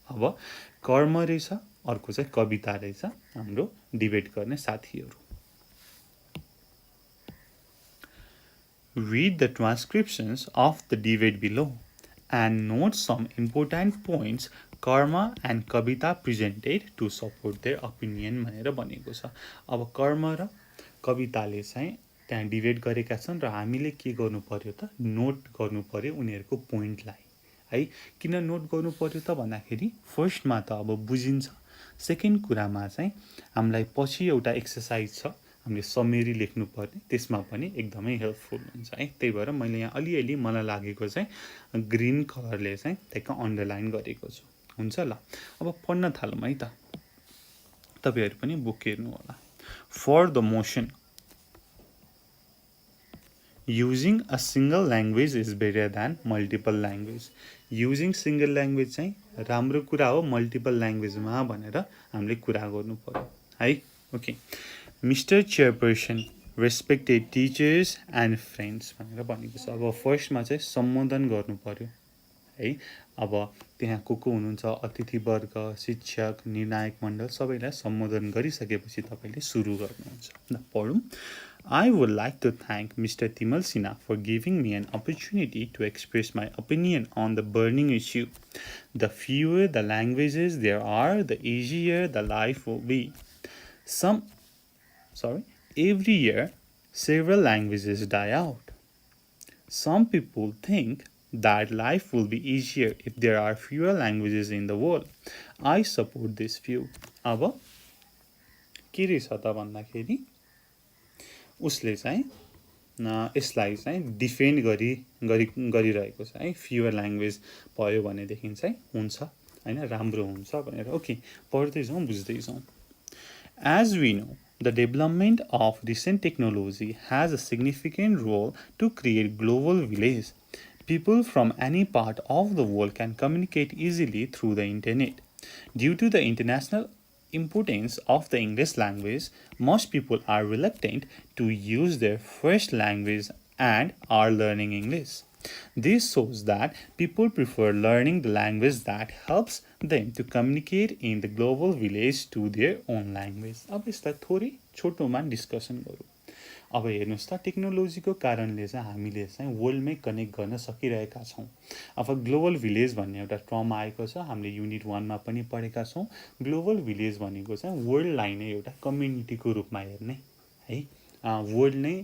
अब कर्म रहेछ अर्को चाहिँ कविता रहेछ हाम्रो डिबेट गर्ने साथीहरू Read the transcriptions of the debate below and note some important points Karma and Kavita presented to support their opinion भनेर भनेको छ अब कर्म र कविताले चाहिँ त्यहाँ डिबेट गरेका छन् र हामीले के गर्नु पर्यो त नोट गर्नु पर्यो उनीहरुको पोइन्टलाई है किन नोट गर्नु पर्यो त भन्दाखेरि फर्स्टमा त अब बुझिन्छ सेकेन्ड कुरामा चाहिँ हामीलाई पछि एउटा एक्सरसाइज छ हामीले समरी लेख्नु पर्ने त्यसमा पनि एकदमै हेल्पफुल हुन्छ है त्यही भएर मैले यहाँ अलिअलि मलाई लागेको चाहिँ ग्रीन कलरले चाहिँ त्यहाँ अन्डरलाइन गरेको छु हुन्छ ल अब पढ्न थालौँ है त तपाईहरु पनि बुक हेर्नु होला for the motion using a single language is better than multiple language. Using single language चाहिँ राम्रो कुरा हो मल्टिपल ल्याङ्ग्वेजमा भनेर हामीले कुरा गर्नु पर्यो है। Okay, mister chairperson respected teachers and friends भनेर भनेको छ। अब फर्स्टमा चाहिँ सम्बोधन गर्नु पर्यो है। अब त्यहाँ को हुनुहुन्छ अतिथिवर्ग, शिक्षक, निर्णायक मण्डल सबैलाई सम्बोधन गरिसकेपछि तपाईँले सुरु गर्नुहुन्छ। ल पढौँ। I would like to thank Mr. Timal Sinha for giving me an opportunity to express my opinion on the burning issue. The fewer the languages there are, the easier the life will be. Every year, several languages die out. Some people think that life will be easier if there are fewer languages in the world. I support this view. अब के रहेछ त भन्दाखेरि उसले चाहिँ यसलाई चाहिँ defend गरिरहेको छ है। फ्युअर ल्याङ्ग्वेज भयो भनेदेखि चाहिँ हुन्छ हैन, राम्रो हुन्छ भनेर। ओके, पढ्दै जाउँ बुझ्दै जाउँ। As we know, the development of recent technology has a significant role to create global village. People from any part of the world can communicate easily through the internet. Due to the international importance of the English language, most people are reluctant to use their first language and are learning English. This shows that people prefer learning the language that helps them to communicate in the global village to their own language. अब यसलाई थोरै छोटोमा discussion गरौँ। अब हेर्नुहोस् त टेक्नोलोजीको कारणले चाहिँ हामीले चाहिँ वर्ल्डमै कनेक्ट गर्न सकिरहेका छौँ। अब ग्लोबल भिलेज भन्ने एउटा टर्म आएको छ, हामीले युनिट 1 मा पनि पढेका छौँ। ग्लोबल भिलेज भनेको चाहिँ वर्ल्डलाई नै एउटा कम्युनिटीको रूपमा हेर्ने है, वर्ल्ड नै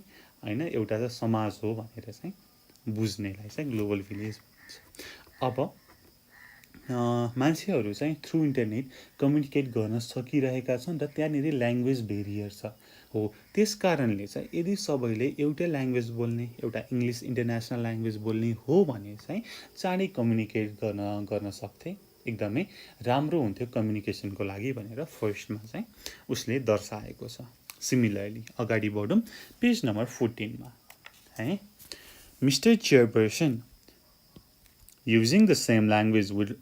हैन एउटा त समाज हो भनेर चाहिँ बुझ्नेलाई चाहिँ ग्लोबल भिलेज भन्छ। अब मान्छेहरू चाहिँ थ्रु इन्टरनेट कम्युनिकेट गर्न सकिरहेका छन् र त्यहाँनिर ल्याङ्ग्वेज बेरियर छ हो। त्यस कारणले चाहिँ यदि सबैले एउटै ल्याङ्ग्वेज बोल्ने, एउटा इङ्ग्लिस इन्टरनेसनल ल्याङ्ग्वेज बोल्ने हो भने चाहिँ चाँडै कम्युनिकेट गर्न सक्थे, एकदमै राम्रो हुन्थ्यो कम्युनिकेसनको लागि भनेर फर्स्टमा चाहिँ उसले दर्शाएको छ। सिमिलरली अगाडि बढौँ पेज नम्बर 14 मा है। Mr. Chairperson, using the same language would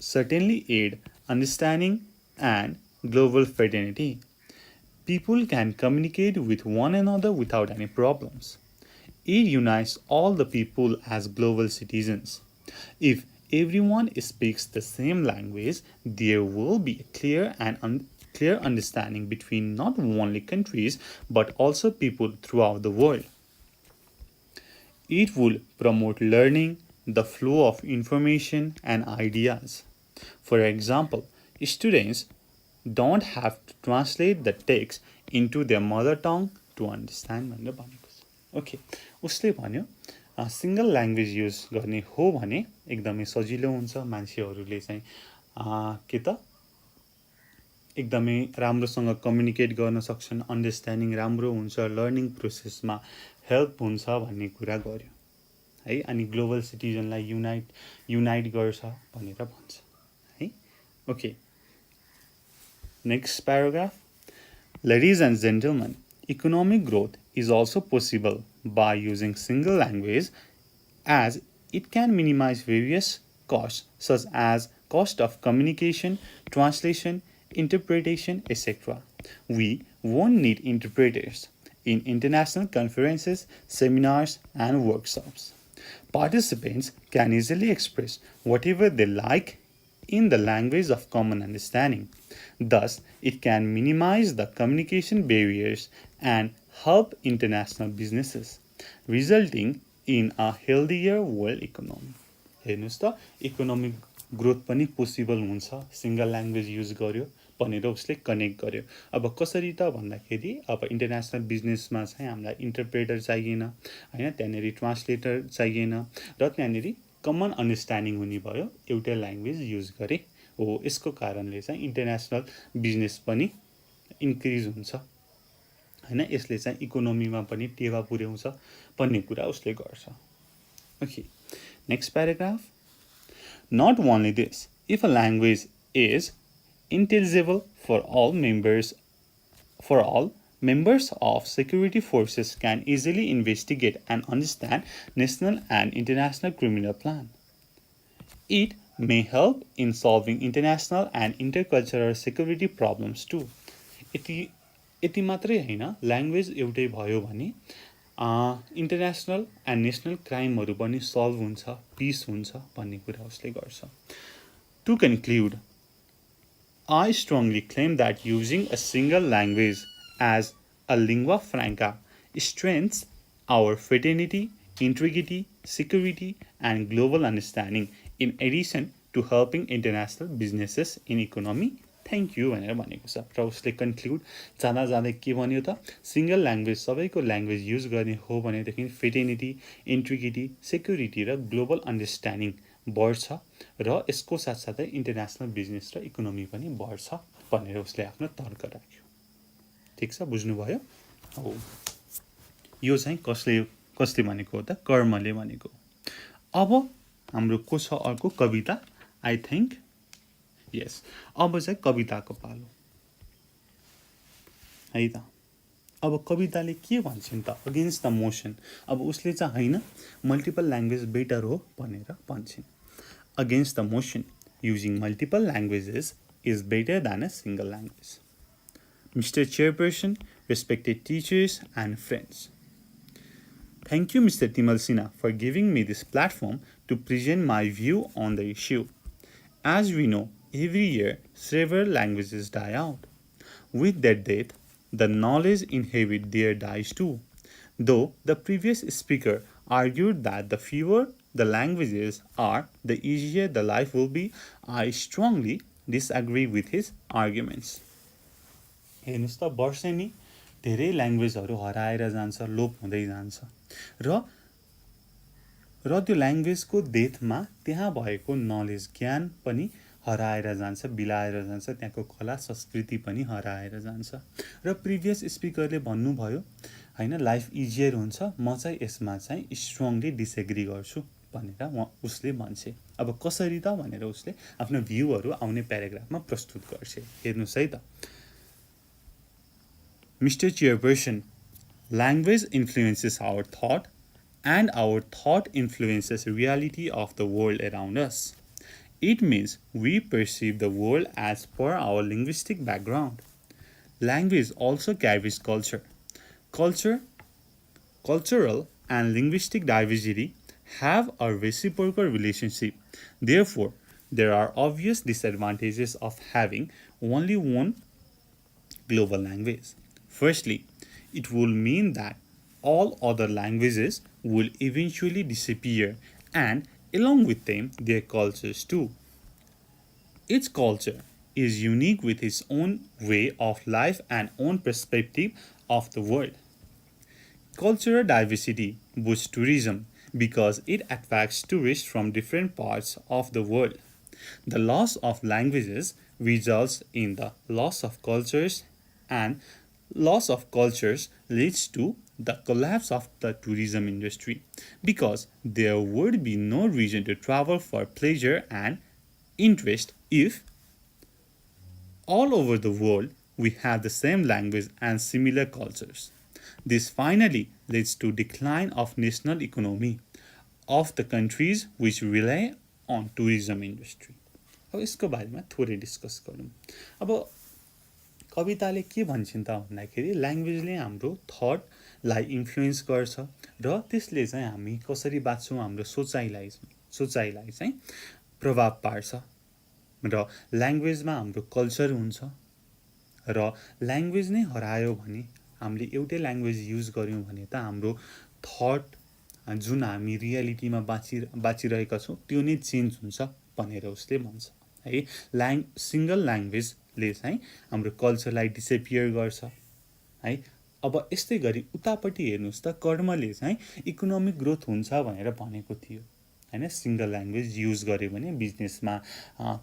certainly aid understanding and global fraternity. People can communicate with one another without any problems. It unites all the people as global citizens. If everyone speaks the same language, there will be a clear understanding between not only countries but also people throughout the world. It will promote learning, the flow of information and ideas. For example, students don't have to translate the text into their mother tongue to understand भनेर भनेको छ। Okay, उसले भन्यो single language use गर्ने हो भने एकदमै सजिलो हुन्छ, मान्छेहरूले चाहिँ के त एकदमै राम्रोसँग कम्युनिकेट गर्न सक्छन्, अन्डरस्ट्यान्डिङ राम्रो हुन्छ, लर्निङ प्रोसेसमा हेल्प हुन्छ भन्ने कुरा गर्यो है। अनि ग्लोबल सिटिजनलाई युनाइट गर्छ भनेर भन्छ है। Okay, next paragraph. Ladies and gentlemen, economic growth is also possible by using single language as it can minimize various costs such as cost of communication, translation, interpretation, etc. We won't need interpreters in international conferences, seminars, and workshops. Participants can easily express whatever they like in the language of common understanding. Thus, it can minimize the communication barriers and help international businesses, resulting in a healthier world economy. हेर्नुस् त economic growth पनि possible हुन्छ single language use गर्यो भनेर उसले connect गर्यो। अब कसरी त भन्दाखेरि अब इन्टरनेसनल बिजनेसमा चाहिँ हामीलाई इन्टरप्रेटर चाहिएन हैन, त्यहाँनेरि ट्रान्सलेटर चाहिएन र त्यहाँनेरि कमन अन्डरस्ट्यान्डिङ हुने भयो, एउटै ल्याङ्ग्वेज युज गरे हो। यसको कारणले चाहिँ इन्टरनेसनल बिजनेस पनि इन्क्रिज हुन्छ हैन, यसले चाहिँ इकोनोमीमा पनि टेवा पुर्याउँछ भन्ने कुरा उसले गर्छ। Okay, next paragraph. Not only this, if a language is intelligible for all, Members of security forces can easily investigate and understand national and international criminal plan. It may help in solving international and intercultural security problems too. यति मात्रै हैन, language एउटै भयो भने international and national क्राइमहरू पनि solve हुन्छ, piece हुन्छ भन्ने कुरा उसले गर्छ. To conclude, I strongly claim that using a single language as a lingua franca strengthens our fraternity, integrity, security, and global understanding in addition to helping international businesses in economy. Thank you भनेर भनेको छ. र उसले conclude जाँदा जाँदै के भन्यो त, सिंगल ल्याङ्ग्वेज सबैको ल्याङ्ग्वेज युज गर्ने हो भनेदेखि फेर्टिनिटी, इन्ट्रिग्रिटी, सेक्युरिटी र ग्लोबल अन्डरस्ट्यान्डिङ बढ्छ र यसको साथसाथै इन्टरनेसनल बिजनेस र इकोनोमी पनि बढ्छ भनेर उसले आफ्नो तर्क राख्यो. ठिक छ, बुझ्नुभयो? हो, यो चाहिँ कसले भनेको हो त, कर्मले भनेको. अब हाम्रो को छ अर्को कविता, आई थिङ्क यस. अब चाहिँ कविताको पालो है त. अब कविताले के भन्छन् त, अगेन्स्ट द मोसन. अब उसले चाहिँ होइन मल्टिपल ल्याङ्ग्वेज बेटर हो भनेर भन्छन्. Against the motion, using multiple languages is better then a single language. Mr. Chairperson, respected teachers and friends. Thank you, Mr. Timalsina, for giving me this platform to present my view on the issue. As we know, every year several languages die out. With their death, the knowledge inhabit their dies too. Though the previous speaker argued that the fewer the languages are, the easier the life will be, I strongly disagree with his arguments. हेर्नुस् त, वर्षेनी धेरै ल्याङ्ग्वेजहरू हराएर जान्छ, लोप हुँदै जान्छ र त्यो ल्याङ्ग्वेजको डेथमा त्यहाँ भएको नलेज, ज्ञान पनि हराएर जान्छ, बिलाएर जान्छ, त्यहाँको कला संस्कृति पनि हराएर जान्छ. र प्रिभियस स्पिकरले भन्नुभयो हैन, लाइफ इजियर हुन्छ, म चाहिँ यसमा चाहिँ स्ट्रङली डिसएग्री गर्छु भनेर उसले भन्छे. अब कसरी त भनेर उसले आफ्नो भ्यूहरू आउने प्याराग्राफमा प्रस्तुत गर्छ. हेर्नुस् है त. Mr. Chairperson, language influences our thought, and our thought influences the reality of the world around us. It means we perceive the world as per our linguistic background. Language also carries culture. Cultural and linguistic diversity have a reciprocal relationship. Therefore, there are obvious disadvantages of having only one global language. Firstly, it will mean that all other languages will eventually disappear, and along with them, their cultures too. Each culture is unique with its own way of life and own perspective of the world. Cultural diversity boosts tourism because it attracts tourists from different parts of the world. The loss of languages results in the loss of cultures, and loss of cultures leads to the collapse of the tourism industry because there would be no reason to travel for pleasure and interest if all over the world we have the same language and similar cultures. This finally leads to decline of national economy of the countries which rely on tourism industry. अब यसको बारेमा थोरै discuss गरौँ. अब कविताले के भन्छन् त भन्दाखेरि ल्याङ्ग्वेजले हाम्रो थटलाई इन्फ्लुएन्स गर्छ र त्यसले चाहिँ हामी कसरी बाँच्छौँ, हाम्रो सोचाइलाई चाहिँ प्रभाव पार्छ र ल्याङ्ग्वेजमा हाम्रो कल्चर हुन्छ र ल्याङ्ग्वेज नै हरायो भने, हामीले एउटै ल्याङ्ग्वेज युज गर्यौँ भने त हाम्रो थट जुन हामी रियालिटीमा बाँचिरहेका छौँ त्यो नै चेन्ज हुन्छ भनेर उसले भन्छ है. सिंगल ल्याङ्ग्वेजले चाहिँ हाम्रो कल्चरलाई डिसएपियर गर्छ है. अब यस्तै गरी उतापट्टि हेर्नुहोस् त, कर्मले चाहिँ इकोनोमिक ग्रोथ हुन्छ भनेर भनेको थियो हैन. सिंगल ल्याङ्ग्वेज युज गर्यो भने बिजनेसमा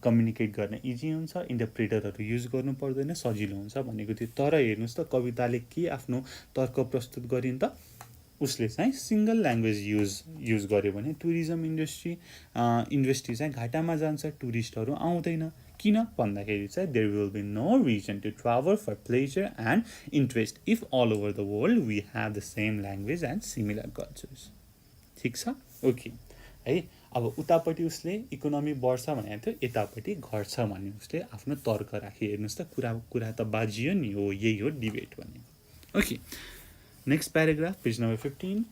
कम्युनिकेट गर्न इजी हुन्छ, इन्टरप्रेटरहरू युज गर्नु पर्दैन, सजिलो हुन्छ भनेको थियो. तर हेर्नुहोस् त कविताले के आफ्नो तर्क प्रस्तुत गरिन् त, उसले चाहिँ सिंगल ल्याङ्ग्वेज युज गर्यो भने टुरिज्म इन्डस्ट्री चाहिँ घाटामा जान्छ, टुरिस्टहरू आउँदैन, किन भन्दाखेरि चाहिँ there will be no reason to travel for pleasure and interest if all over the world we have the same language and similar cultures. ठिक छ. ओके है. अब उतापट्टि उसले इकोनोमी बढ्छ भनेको थियो, यतापट्टि घट्छ भन्ने उसले आफ्नो तर्क राखी. हेर्नुहोस् त, कुरा त बाजियो नि. हो, यही हो डिबेट भनेको. Okay, next paragraph, page number 15.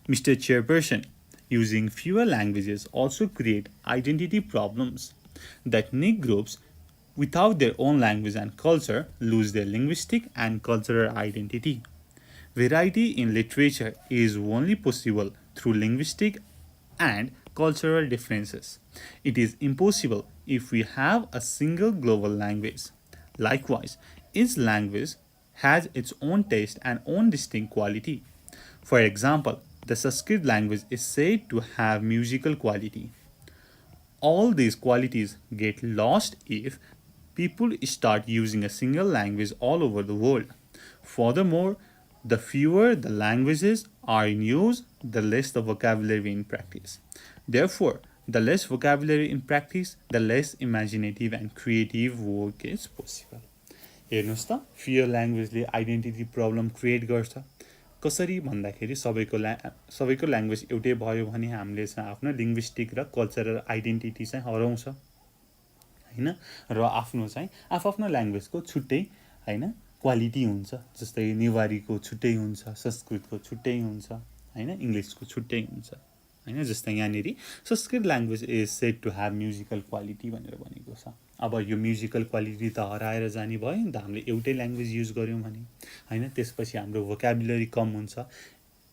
Mr. Chairperson, using fewer languages also create identity problems. The ethnic groups without their own language and culture lose their linguistic and cultural identity. Variety in literature is only possible through linguistic and cultural differences. It is impossible if we have a single global language. Likewise, each language has its own taste and own distinct quality. For example, the Sanskrit language is said to have musical quality. All these qualities get lost if people start using a single language all over the world. Furthermore, the fewer the languages are in use, the less the vocabulary in practice. Therefore, the less vocabulary in practice, the less imaginative and creative work is possible. हेर्नुहोस् त, fewer languageले identity problem create गर्छ. कसरी भन्दाखेरि सबैको language एउटै भयो भने हामीले चाहिँ आफ्नो लिङ्ग्विस्टिक र कल्चरल आइडेन्टिटी चाहिँ हराउँछ हैन. र आफ्नो चाहिँ आफ्नो ल्याङ्ग्वेजको छुट्टै हैन क्वालिटी हुन्छ. जस्तै नेवारीको छुट्टै हुन्छ, संस्कृतको छुट्टै हुन्छ हैन, इङ्ग्लिसको छुट्टै हुन्छ हैन. जस्तै यहाँनिर Sanskrit language is said to have musical quality भनेर भनेको छ. अब यो म्युजिकल क्वालिटी त हराएर जाने भयो नि त हामीले एउटै ल्याङ्ग्वेज युज गऱ्यौँ भने हैन. त्यसपछि हाम्रो भोकाबुलरी कम हुन्छ.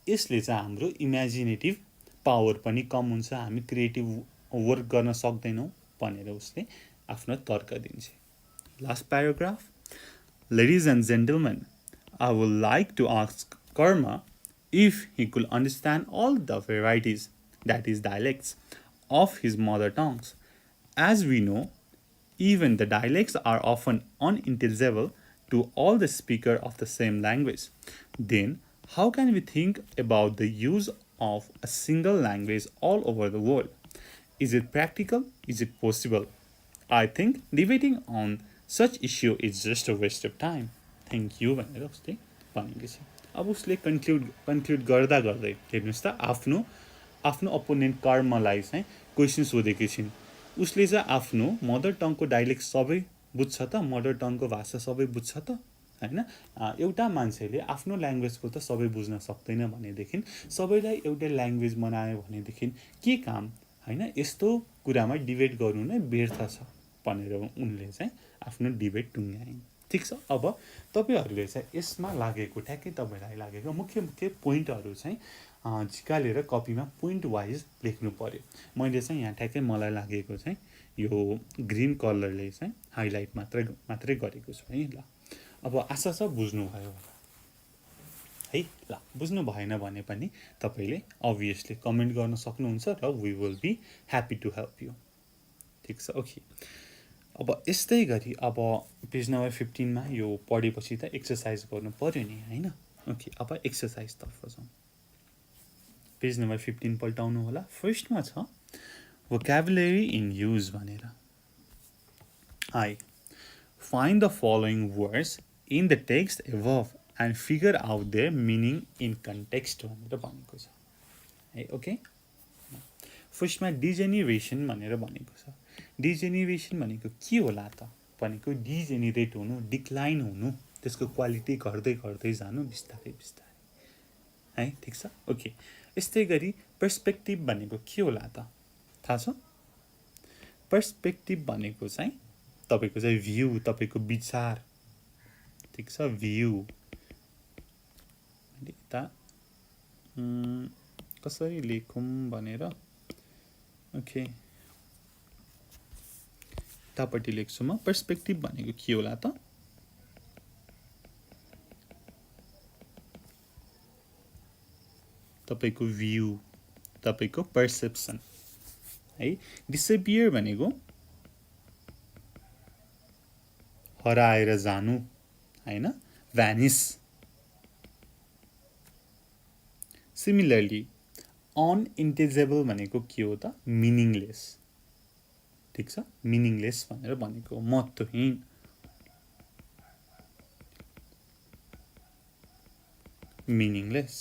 यसले चाहिँ हाम्रो इमेजिनेटिभ पावर पनि कम हुन्छ, हामी क्रिएटिभ वर्क गर्न सक्दैनौँ भनेर उसले आफ्नो तर्क दिन्छ. Last paragraph. Ladies and gentlemen, I would like to ask Karma if he could understand all the varieties, that is dialects, of his mother tongues. As we know, even the dialects are often unintelligible to all the speakers of the same language. Then, how can we think about the use of a single language all over the world? Is it practical? Is it possible? I think debating on such issue is just a waste of time. Thank you भनेर उसले भनेको छ. अब उसले conclude गर्दा गर्दै हेर्नुहोस् त, आफ्नो अपोनेन्ट कर्मलाई चाहिँ क्वेसन सोधेकी छिन्. उसले चाहिँ आफ्नो मदर टङको डाइलेक्ट सबै बुझ्छ त, मदर टङको भाषा सबै बुझ्छ त हैन. एउटा मान्छेले आफ्नो ल्याङ्ग्वेजको त सबै बुझ्न सक्दैन भनेदेखि सबैलाई एउटै ल्याङ्ग्वेज बनायो भनेदेखि के काम हैन. यस्तो कुरामा डिबेट गर्नु नै व्यर्थ छ भनेर उनले चाहिँ आफ्नो डिबेट टुङ्ग्याइन्. ठिक छ. अब तपाईँहरूले चाहिँ यसमा लागेको ठ्याक्कै तपाईँलाई लागेको मुख्य पोइन्टहरू चाहिँ झिकालेर कपीमा पोइन्ट वाइज लेख्नु पर्यो. मैले चाहिँ यहाँ ठ्याक्कै मलाई लागेको चाहिँ यो ग्रिन कलरले चाहिँ हाइलाइट मात्रै गरेको छु है. ल, अब आशा छ बुझ्नुभयो होला है. ल, बुझ्नु भएन भने पनि तपाईँले अभियसली कमेन्ट गर्न सक्नुहुन्छ र we will be happy to help you. ठिक छ. ओके, अब यस्तै गरी अब पेज नम्बर 15 मा यो पढेपछि त एक्सर्साइज गर्नु पर्यो नि हैन. ओके, अब एक्सर्साइजतर्फ जाउँ. पेज नम्बर 15 पल्टाउनु होला. फर्स्टमा छ vocabulary in use भनेर. I find the following words in the text above and figure out their meaning in context भनेर भनेको छ है. ओके, फर्स्टमा डिजेनेरेसन भनेर भनेको छ. डिजेनेरेसन भनेको के होला त भनेको डिजेनेरेट हुनु, डिक्लाइन हुनु, त्यसको क्वालिटी घट्दै घट्दै जानु बिस्तारै बिस्तारै है. ठिक छ. ओके, यस्तै गरी पर्सपेक्टिभ भनेको के होला त थाहा छ? पर्सपेक्टिभ भनेको चाहिँ तपाईँको चाहिँ भ्यू, तपाईँको विचार. ठिक छ. भ्यू यता कसरी लेखौँ भनेर. ओके, यतापट्टि लेख्छु म. पर्सपेक्टिभ भनेको के होला त? तपाईँको भ्यू, तपाईँको पर्सेप्सन है. डिसपियर भनेको हराएर जानु हैन, भ्यानिस. सिमिलरली अनइन्टेलिजिबल भनेको के हो त? मिनिङलेस. ठीक छ मिनिङलेस भनेर भनेको महत्त्वहीन meaningless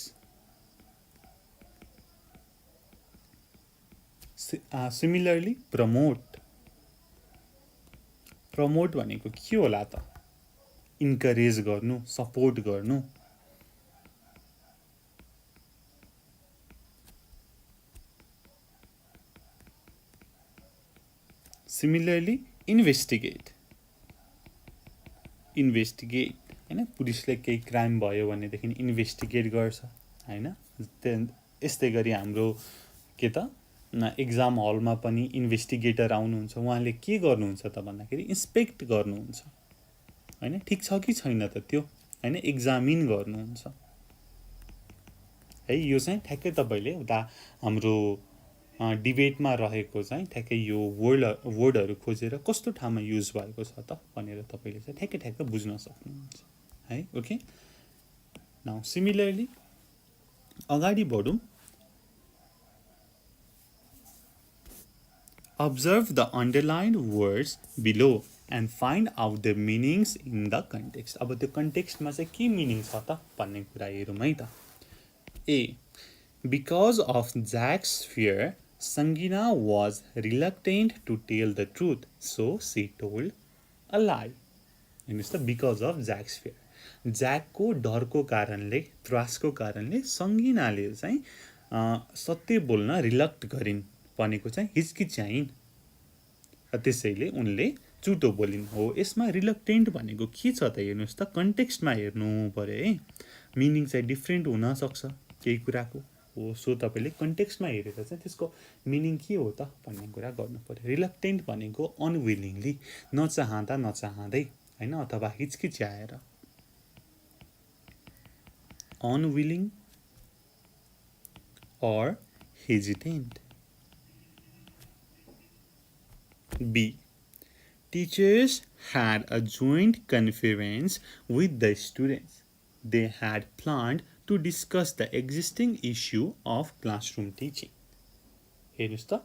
similarly promote भनेको के होला त इन्करेज गर्नु सपोर्ट गर्नु similarly investigate हैन पुलिसले केही क्राइम भयो भनेदेखि इन्भेस्टिगेट गर्छ हैन यस्तै गरी हाम्रो के त एक्जाम हलमा पनि इन्भेस्टिगेटर आउनुहुन्छ उहाँले के गर्नुहुन्छ त भन्दाखेरि इन्स्पेक्ट गर्नुहुन्छ हैन ठीक छ कि छैन त त्यो हैन एक्जामिन गर्नुहुन्छ है यो चाहिँ ठ्याक्कै तपाईले उता हाम्रो डिबेटमा रहेको चाहिँ ठ्याक्कै यो वर्डहरु खोजेर कस्तो ठाउँमा युज भएको छ त भनेर तपाईले चाहिँ ठ्याक्कै बुझ्न सक्नुहुन्छ है ओके नाउ सिमिलरली अगाडि बढौं observe the underlined words below and find out the meanings in the context अब त्यो context मा चाहिँ के meaning छ त भन्ने कुरा हेरौँ है त A because of Jack's fear Sangeena was reluctant to tell the truth so she told a lie हेर्नुस् त because of Jack's fear Jack को डरको कारणले त्रासको कारणले संगीनाले चाहिँ सत्य बोल्न रिलक्ट गरिन् भनेको चाहिँ हिचकिचाइन् त्यसैले उनले झुटो बोलिन् हो यसमा रिलक्टेन्ट भनेको के छ त हेर्नुस् त कन्टेक्स्टमा हेर्नु पर्यो है मिनिङ चाहिँ डिफरेन्ट हुन सक्छ केही कुराको हो सो तपाईले कन्टेक्स्टमा हेरेर चाहिँ त्यसको मिनिङ के हो त भन्ने कुरा गर्नु पर्यो रिलक्टेन्ट भनेको अनविलिङली नचाहँदै हैन अथवा हिचकिचाएर unwilling or hesitant B teachers had a joint conference with the students they had planned to discuss the existing issue of classroom teaching हेर्नुस् त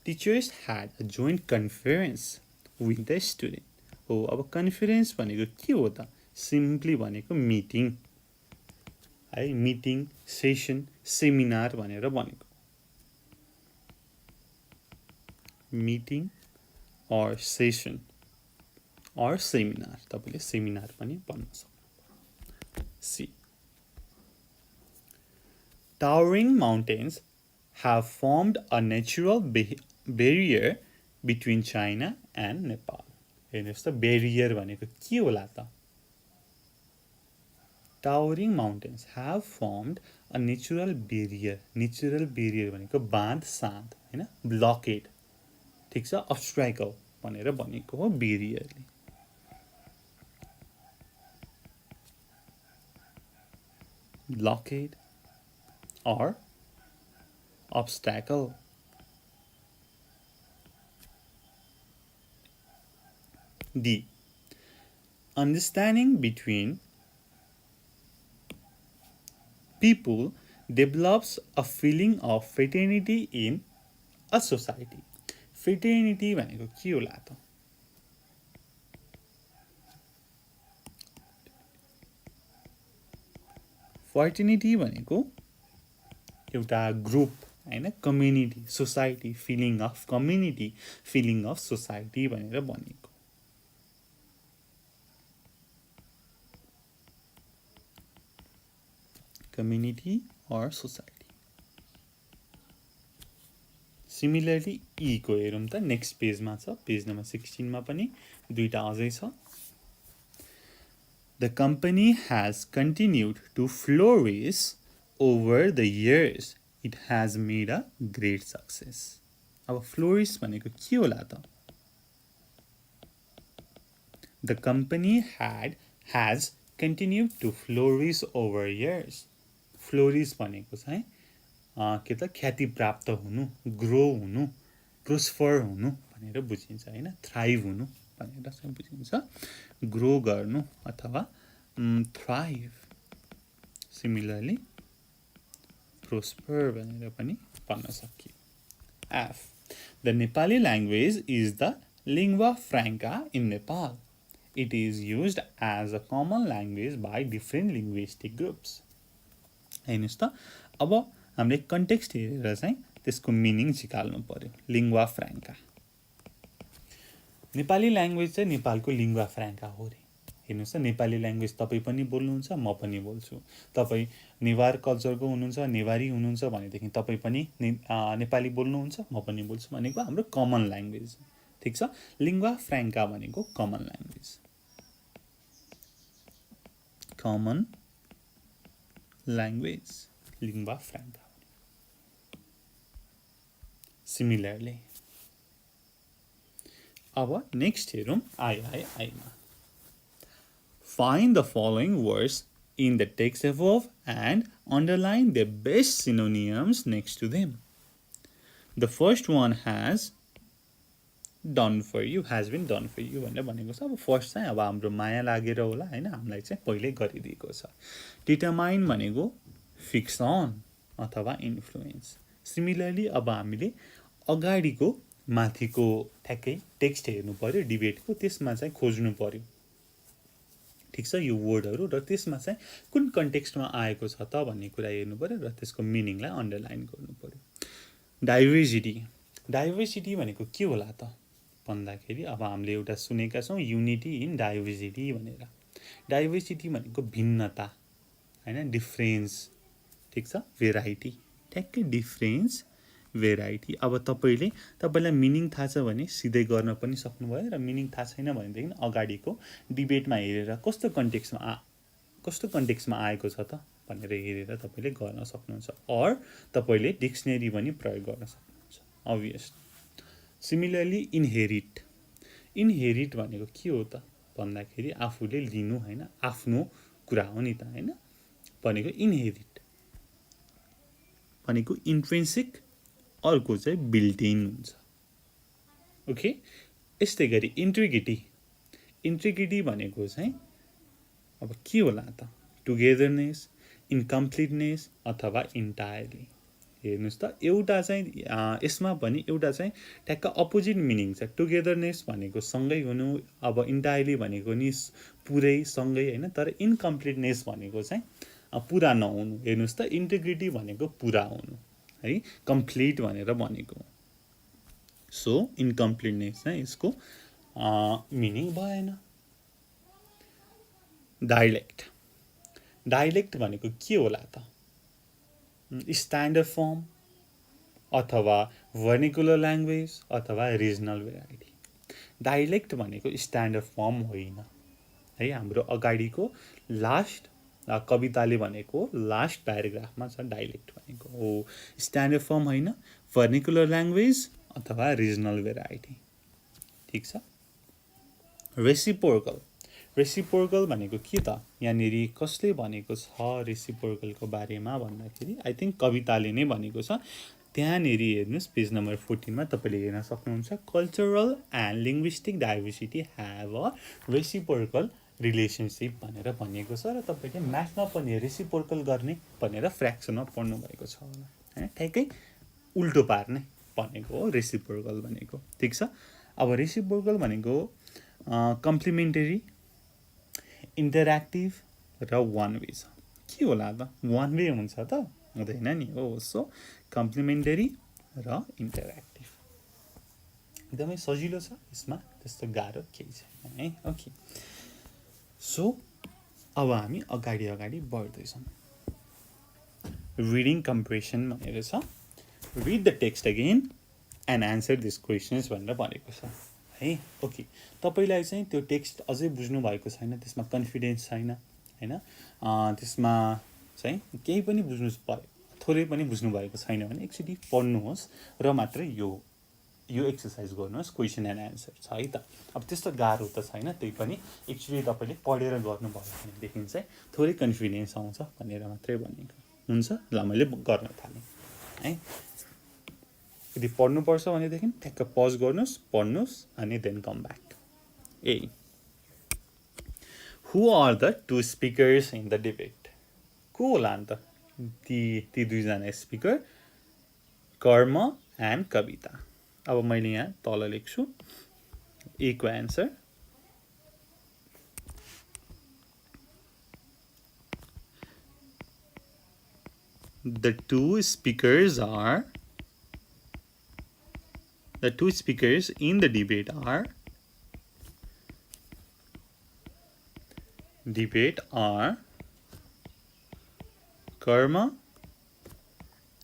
teachers had a joint conference with the student हो अब conference भनेको के हो त simply भनेको meeting है मिटिङ सेसन सेमिनार भनेर भनेको meeting or session or seminar तपाईले सेमिनार पनि भन्न सक्नुहुन्छ C towering mountains have formed a natural barrier between China and Nepal हेर्नुस् त barrier भनेको के होला त towering mountains have formed a natural barrier भनेको बाँध साँध हैन blockade ठीक छ obstacle भनेर भनेको हो barrierले blockade or obstacle D understanding between people develops a feeling of fraternity in a society fraternity भनेको के होला त fraternity भनेको एउटा ग्रुप हैन community society feeling of community feeling of society भनेर भनेको community or society similarly e को हेरौं त नेक्स्ट पेजमा छ पेज नम्बर 16 मा पनि दुईटा अझै छ The company has continued to flourish over the years it has made a great success अब flourish भनेको के होला त The company has continued to flourish over years flourish भनेको चाहिँ के त ख्याति प्राप्त हुनु ग्रो हुनु प्रोस्पर हुनु भनेर बुझिन्छ हैन थ्राइभ हुनु भनेर चाहिँ बुझिन्छ ग्रो गर्नु अथवा थ्राइभ सिमिलरली प्रोस्पर भनेर पनि भन्न सकियो F The Nepali language is the lingua franca in Nepal. It is used as a common language by different linguistic groups. हेर्नुस् त अब हामीले कन्टेक्स्ट हेरेर चाहिँ त्यसको मिनिङ निकाल्नु पर्यो लिङ्गुवा फ्राङ्का नेपाली ल्याङ्ग्वेज चाहिँ नेपालको लिङ्गुवा फ्राङ्का हो रे हेर्नुस् त नेपाली ल्याङ्ग्वेज तपाईँ पनि बोल्नुहुन्छ म पनि बोल्छु तपाईँ नेवार कल्चरको हुनुहुन्छ नेवारी हुनुहुन्छ भनेदेखि तपाईँ पनि नेपाली बोल्नुहुन्छ म पनि बोल्छु भनेको हाम्रो कमन ल्याङ्ग्वेज ठीक छ लिङ्गुवा फ्राङ्का भनेको common language common language lingua franca. Similarly, our next herum I. Find the following words in the text above and underline the best synonyms next to them. The first one has done for you, has been done for you भनेर भनेको छ अब first चाहिँ अब हाम्रो माया लागेर होला हैन हामीलाई चाहिँ पहिले गरिदिएको छ डिटरमाइन भनेको फिक्स अन अथवा इन्फ्लुएन्स सिमिलरली अब हामीले अगाडिको माथिको ठ्याक्कै टेक्स्ट हेर्नु पर्यो डिबेटको त्यसमा चाहिँ खोज्नु पर्यो ठीक छ यो वर्डहरु र त्यसमा चाहिँ कुन कन्टेक्स्टमा आएको छ त भन्ने कुरा हेर्नु पर्यो र त्यसको मिनिङलाई अन्डरलाइन गर्नु पर्यो डाइभर्सिटी भनेको के होला त भन्दाखेरि अब हामीले एउटा सुनेका छौं युनिटी इन डाइभर्सिटी भनेर डाइभर्सिटी भनेको भिन्नता हैन डिफरेन्स ठीक छ भेराइटी ठ्याक्कै डिफरेन्स भेराइटी अब तपाईलाई मिनिङ थाहा छ भने सिधै गर्न पनि सक्नुभयो र मिनिङ थाहा छैन भनेदेखि अगाडिको डिबेटमा हेरेर कस्तो कन्टेक्स्टमा आएको छ त भनेर हेरेर तपाईले गर्न सक्नुहुन्छ अर तपाईले डिक्सनरी पनि प्रयोग गर्न सक्नुहुन्छ अभियसली सिमिलरली इनहेरिट भनेको के हो त भन्दाखेरि आफूले लिनु हैन आफ्नो कुरा हो नि त हैन भनेको इनहेरिट भनेको इन्ट्रिन्सिक अर्को चाहिँ बिल्ट इन हुन्छ ओके यस्तै गरी इन्ट्रिग्रिटी भनेको चाहिँ अब के होला त टुगेदरनेस इन्कम्प्लिटनेस अथवा इन्टायरली हेर्नुस् त एउटा चाहिँ यसमा पनि एउटा चाहिँ ठ्याक्क अपोजिट मिनिङ छ टुगेदरनेस भनेको सँगै हुनु अब इन्टायरली भनेको नि पुरै सँगै हैन तर इन्कम्प्लिटनेस भनेको चाहिँ पुरा नहुनु हेर्नुस् त इन्टिग्रिटी भनेको पुरा हुनु है कम्प्लिट भनेर भनेको सो इन्कम्प्लिटनेस चाहिँ यसको मिनिङ भएन डायलेक्ट भनेको के होला त स्ट्यान्डर्ड फर्म अथवा वर्निकुलर ल्याङ्ग्वेज अथवा रिजनल भेराइटी डायलेक्ट भनेको स्ट्यान्डर्ड फर्म होइन है हाम्रो अगाडिको लास्ट कविताले भनेको लास्ट प्याराग्राफमा छ डायलेक्ट भनेको हो स्ट्यान्डर्ड फर्म होइन वर्निकुलर ल्याङ्ग्वेज अथवा रिजनल भेराइटी ठीक छ रेसिप्रोकल भनेको के त यहाँनेरि कसले भनेको छ रेसिप्रोकलको बारेमा भन्दाखेरि आई थिंक कविताले नै भनेको छ त्यहाँनेरि हेर्नुस् पेज नम्बर 14 मा तपाईले हेर्न सक्नुहुन्छ cultural and linguistic diversity have a reciprocal relationship भनेर भनिएको छ र तपाईले म्याथमा पनि रेसिप्रोकल गर्ने भनेर फ्र्याक्सनमा पढ्नु भएको छ होला हैन ठ्याक्कै उल्टो पार्ने भनेको हो रेसिप्रोकल भनेको ठीक छ अब रेसिप्रोकल भनेको कम्प्लिमेन्टरी इन्टरएक्टिभ र वान वे छ के होला त वान वे हुन्छ त हुँदैन नि हो सो कम्प्लिमेन्टरी र इन्टरएक्टिभ एकदमै सजिलो छ यसमा त्यस्तो गाह्रो केही छैन है ओके सो अब हामी अगाडि बढ्दैछौँ रिडिङ कम्प्रेसन भनेर छ read the text again and answer this questions भनेर भनेको छ है ओके तपाईलाई चाहिँ त्यो टेक्स्ट अझै बुझ्नु भएको छैन त्यसमा कन्फिडेन्स छैन हैन त्यसमा चाहिँ केही पनि बुझ्नु पर्यो थोरै पनि बुझ्नु भएको छैन भने एकचोटि पढ्नुहोस् र मात्र यो एक्सरसाइज गर्नुहोस् क्वेसन एन्ड आन्सर छ है त अब त्यस्तो गाह्रो त छैन त्यही पनि एकचोटि तपाईले पढेर गर्नुभयो भनेदेखि चाहिँ थोरै कन्फिडेन्स आउँछ भनेर मात्रै भनेको हुन्छ ल मैले गर्न थालेँ है यदि पढ्नुपर्छ भनेदेखि ठ्याक्क पज गर्नुहोस् पढ्नुहोस् अनि then come back who are the two speakers in the debate को होला नि त ती दुईजना स्पिकर कर्म एन्ड कविता अब मैले यहाँ तल लेख्छु A को answer the two speakers in the debate are कर्म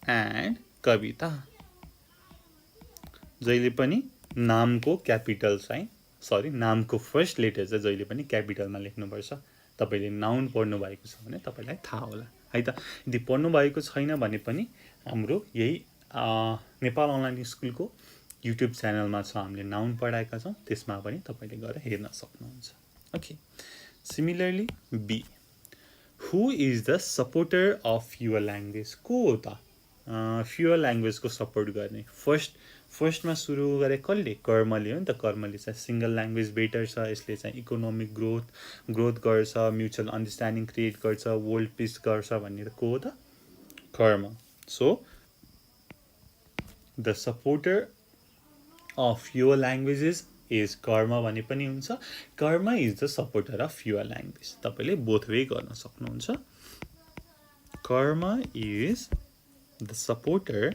and कविता जहिले पनि नामको क्यापिटल चाहिँ नामको फर्स्ट लेटर चाहिँ जहिले पनि क्यापिटलमा लेख्नुपर्छ तपाईले नाउन पढ्नु भएको छ भने तपाईलाई थाहा होला है त यदि पढ्नु भएको छैन भने पनि हाम्रो यही नेपाल अनलाइन स्कुलको युट्युब च्यानलमा छ हामीले नाउन पढाएका छौं त्यसमा पनि तपाईले गएर हेर्न सक्नुहुन्छ okay similarly B Who is the supporter of your language? को हो त फ्युअर ल्याङ्ग्वेज को सपोर्ट गर्ने फर्स्टमा सुरु गरे कसले कर्मले हो नि त कर्मले चाहिँ सिंगल ल्याङ्ग्वेज बेटर छ यसले चाहिँ इकोनोमिक ग्रोथ गर्छ म्युचुअल अन्डरस्ट्यान्डिङ क्रिएट गर्छ वर्ल्ड पिस गर्छ भन्ने को हो त कर्म so the supporter of your languages is कर्म भने पनि हुन्छ कर्म is the supporter of your language तपाईले बोथ वे गर्न सक्नुहुन्छ कर्म is the supporter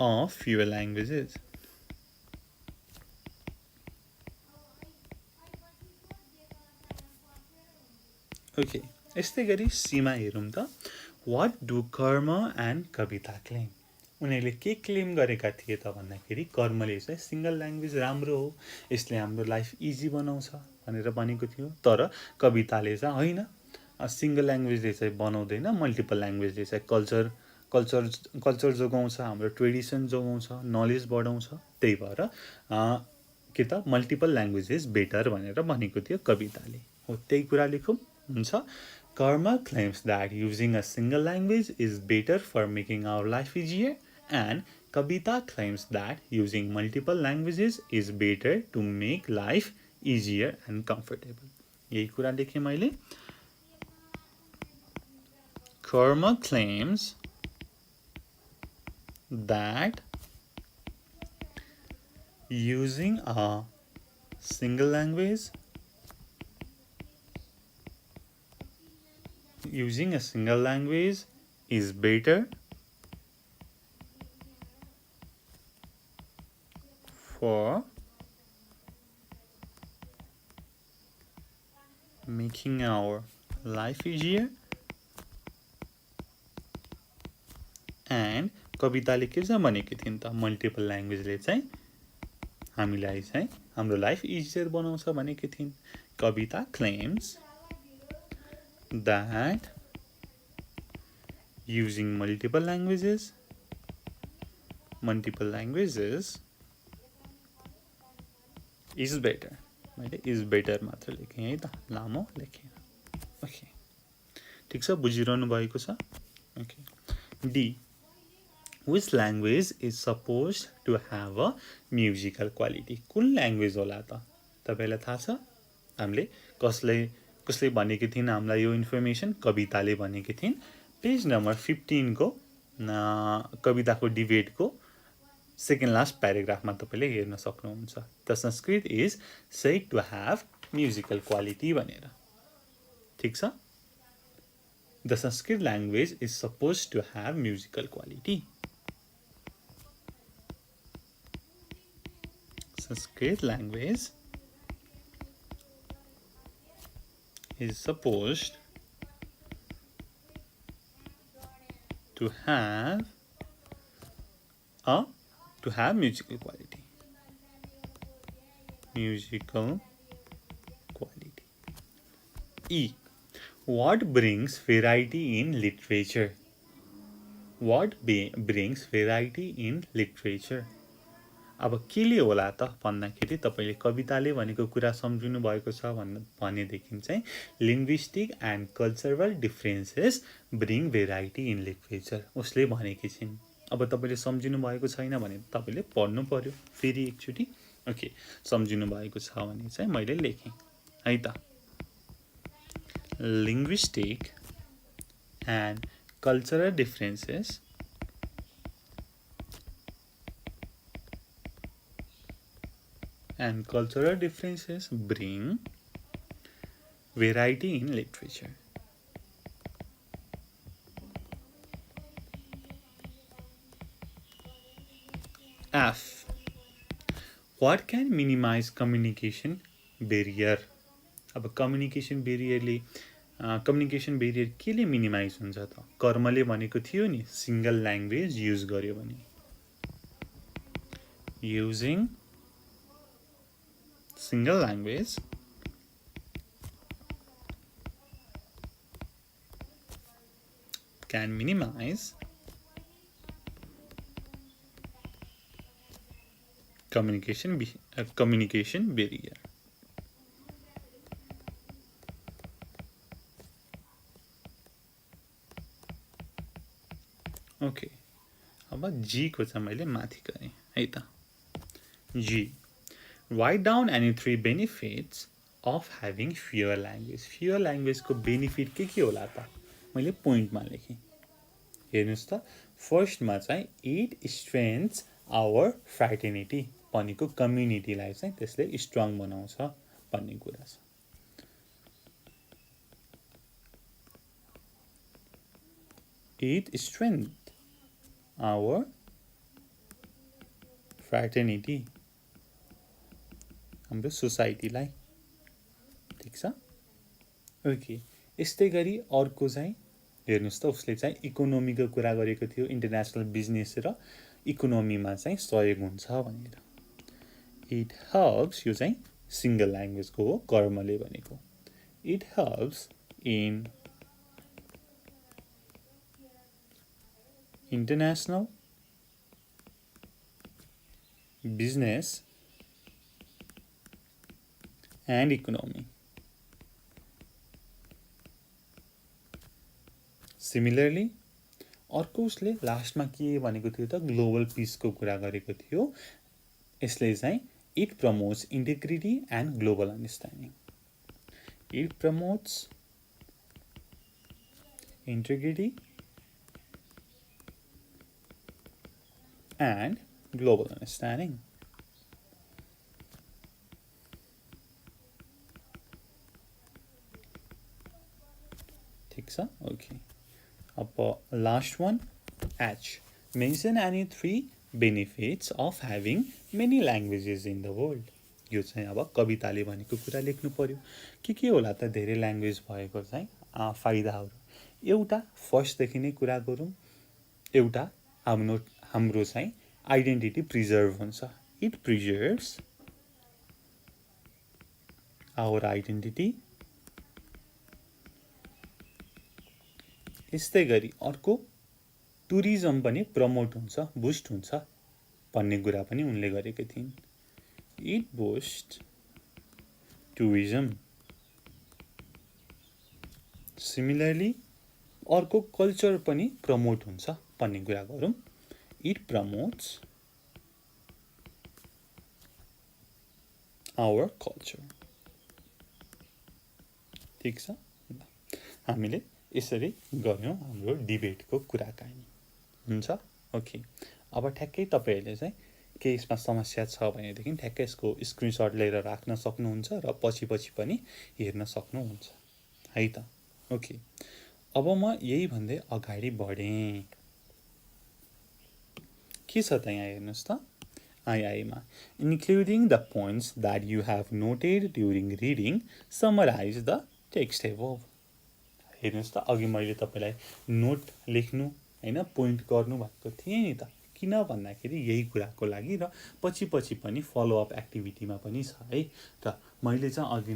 of your languages okay यस्तै गरी सीमा हेरौं त what do कर्म and कविता claim उनीहरुले के क्लेम गरेका थिए त भन्दाखेरि कर्मले चाहिँ सिंगल ल्याङ्ग्वेज राम्रो हो यसले हाम्रो लाइफ इजी बनाउँछ भनेर भनेको थियो तर कविताले चाहिँ हैन सिंगल ल्याङ्ग्वेजले चाहिँ बनाउँदैन मल्टिपल ल्याङ्ग्वेजले चाहिँ कल्चर जोगाउँछ हाम्रो ट्रेडिसन जोगाउँछ नलेज बढाउँछ त्यही भएर के त मल्टिपल ल्याङ्ग्वेज इज बेटर भनेर भनेको थियो कविताले हो त्यही कुरा लेखौं हुन्छ Karma claims that using a single language is better for making our life easier and Kavita claims that using multiple languages is better to make life easier and comfortable. यही कुरा लेखेँ मैले Karma claims that using a single language is better for making our life easier and कविताले के चाहिँ भनेको थिइन् त multiple ल्याङ्ग्वेजले चाहिँ हामीलाई चाहिँ हाम्रो लाइफ इजियर बनाउँछ भनेको थिइन् कविता claims that using multiple languages is better मैले is better मात्र लेखेँ है त लामो लेखेँ ओके ठीक छ बुझिरहनु भएको छ okay D which language is supposed to have a musical quality कुन ल्याङ्ग्वेज होला त तपाईलाई थाहा छ हामीले कसले भनेको थिइन् हामीलाई यो इन्फर्मेसन कविताले भनेको थिइन् पेज नम्बर 15 को कविताको डिबेटको सेकेन्ड लास्ट प्याराग्राफमा तपाईले हेर्न सक्नुहुन्छ the Sanskrit is said to have musical quality भनेर ठीक छ the Sanskrit language is supposed to have musical quality Sanskrit language is supposed to have musical quality. E. What brings variety in literature? Brings variety in literature? अब केले होला त भन्दाखेरि तपाईले कविताले भनेको कुरा सम्झिनु भएको छ भनेदेखि चाहिँ linguistic and cultural differences bring variety in literature उसले भनेकी छिन् अब तपाईले सम्झिनु भएको छैन भने तपाईले पढ्नु पर्यो फेरि एकचोटी ओके सम्झिनु भएको छ भने चाहिँ मैले लेखेँ है त linguistic and cultural differences and cultural differences bring variety in literature. F. What can minimize communication barrier? अब कम्युनिकेसन बेरियर केले मिनिमाइज हुन्छ त? कर्मले भनेको थियो नि सिंगल ल्याङ्ग्वेज युज गर्यो भने. Using single language can minimize communication barrier. Okay, अब जी को चाहिँ मैले माथि गरेँ है त. जी, write down any 3 benefits of having fewer language. fewer language को बेनिफिट के होला त? मैले पोइन्टमा लेखेँ. हेर्नुस् त, फर्स्टमा चाहिँ it strengthens our fraternity भनेको कम्युनिटीलाई चाहिँ त्यसले स्ट्रङ बनाउँछ भन्ने कुरा छ. It strengthens our fraternity, हाम्रो सोसाइटीलाई. ठिक छ. ओके, यस्तै गरी अर्को चाहिँ हेर्नुस् त, उसले चाहिँ इकोनोमीको कुरा गरेको थियो. इन्टरनेसनल बिजनेस र इकोनोमीमा चाहिँ सहयोग हुन्छ भनेर. इट हेल्प्स, यो चाहिँ सिंगल ल्याङ्ग्वेजको हो कर्मले भनेको. It helps in international business and economy. Similarly, अर्को उसले लास्टमा के भनेको थियो त? ग्लोबल पिसको कुरा गरेको थियो. यसले चाहिँ it promotes integrity and global understanding. It promotes integrity and global understanding. ठीक छ. ओके, अब last one H. Mention any 3 benefits of having many languages in the world. यो चाहिँ अब कविताले भनेको कुरा लेख्नु पर्यो. के होला त धेरै ल्याङ्ग्वेज भएको चाहिँ फाइदाहरू? एउटा फर्स्टदेखि नै कुरा गरौँ. एउटा हाम्रो चाहिँ आइडेन्टिटी प्रिजर्भ हुन्छ. It preserves our identity. यस्तै गरी अर्को टुरिज्म पनि प्रमोट हुन्छ, बुस्ट हुन्छ भन्ने कुरा पनि उनले गरेको थिइन्. It boost tourism. सिमिलरली अर्को कल्चर पनि प्रमोट हुन्छ भन्ने कुरा गरौँ. It promotes our culture. ठिक छ. हामीले यसरी गर्यौं हाम्रो डिबेटको कुराकानी. हुन्छ. ओके, अब ठ्याक्कै तपाईहरुले चाहिँ के यसमा समस्या छ भनेदेखि ठ्याक्कै यसको स्क्रिनशट लिएर राख्न सक्नुहुन्छ र पछि पनि हेर्न सक्नुहुन्छ है त. ओके, अब म यही भन्दै अगाडि बढेँ. के छ त यहाँ हेर्नुस् त. आइमा including the points that you have noted during reading, summarize the text above. हेर्नुस् त, अघि मैले तपाईलाई नोट लेख्नु हैन पोइन्ट गर्नु भनेको थिएँ नि त. किन भन्दाखेरि यही कुराको लागि र पछि पनि फलो अप एक्टिभिटीमा पनि छ है. र मैले चाहिँ अघि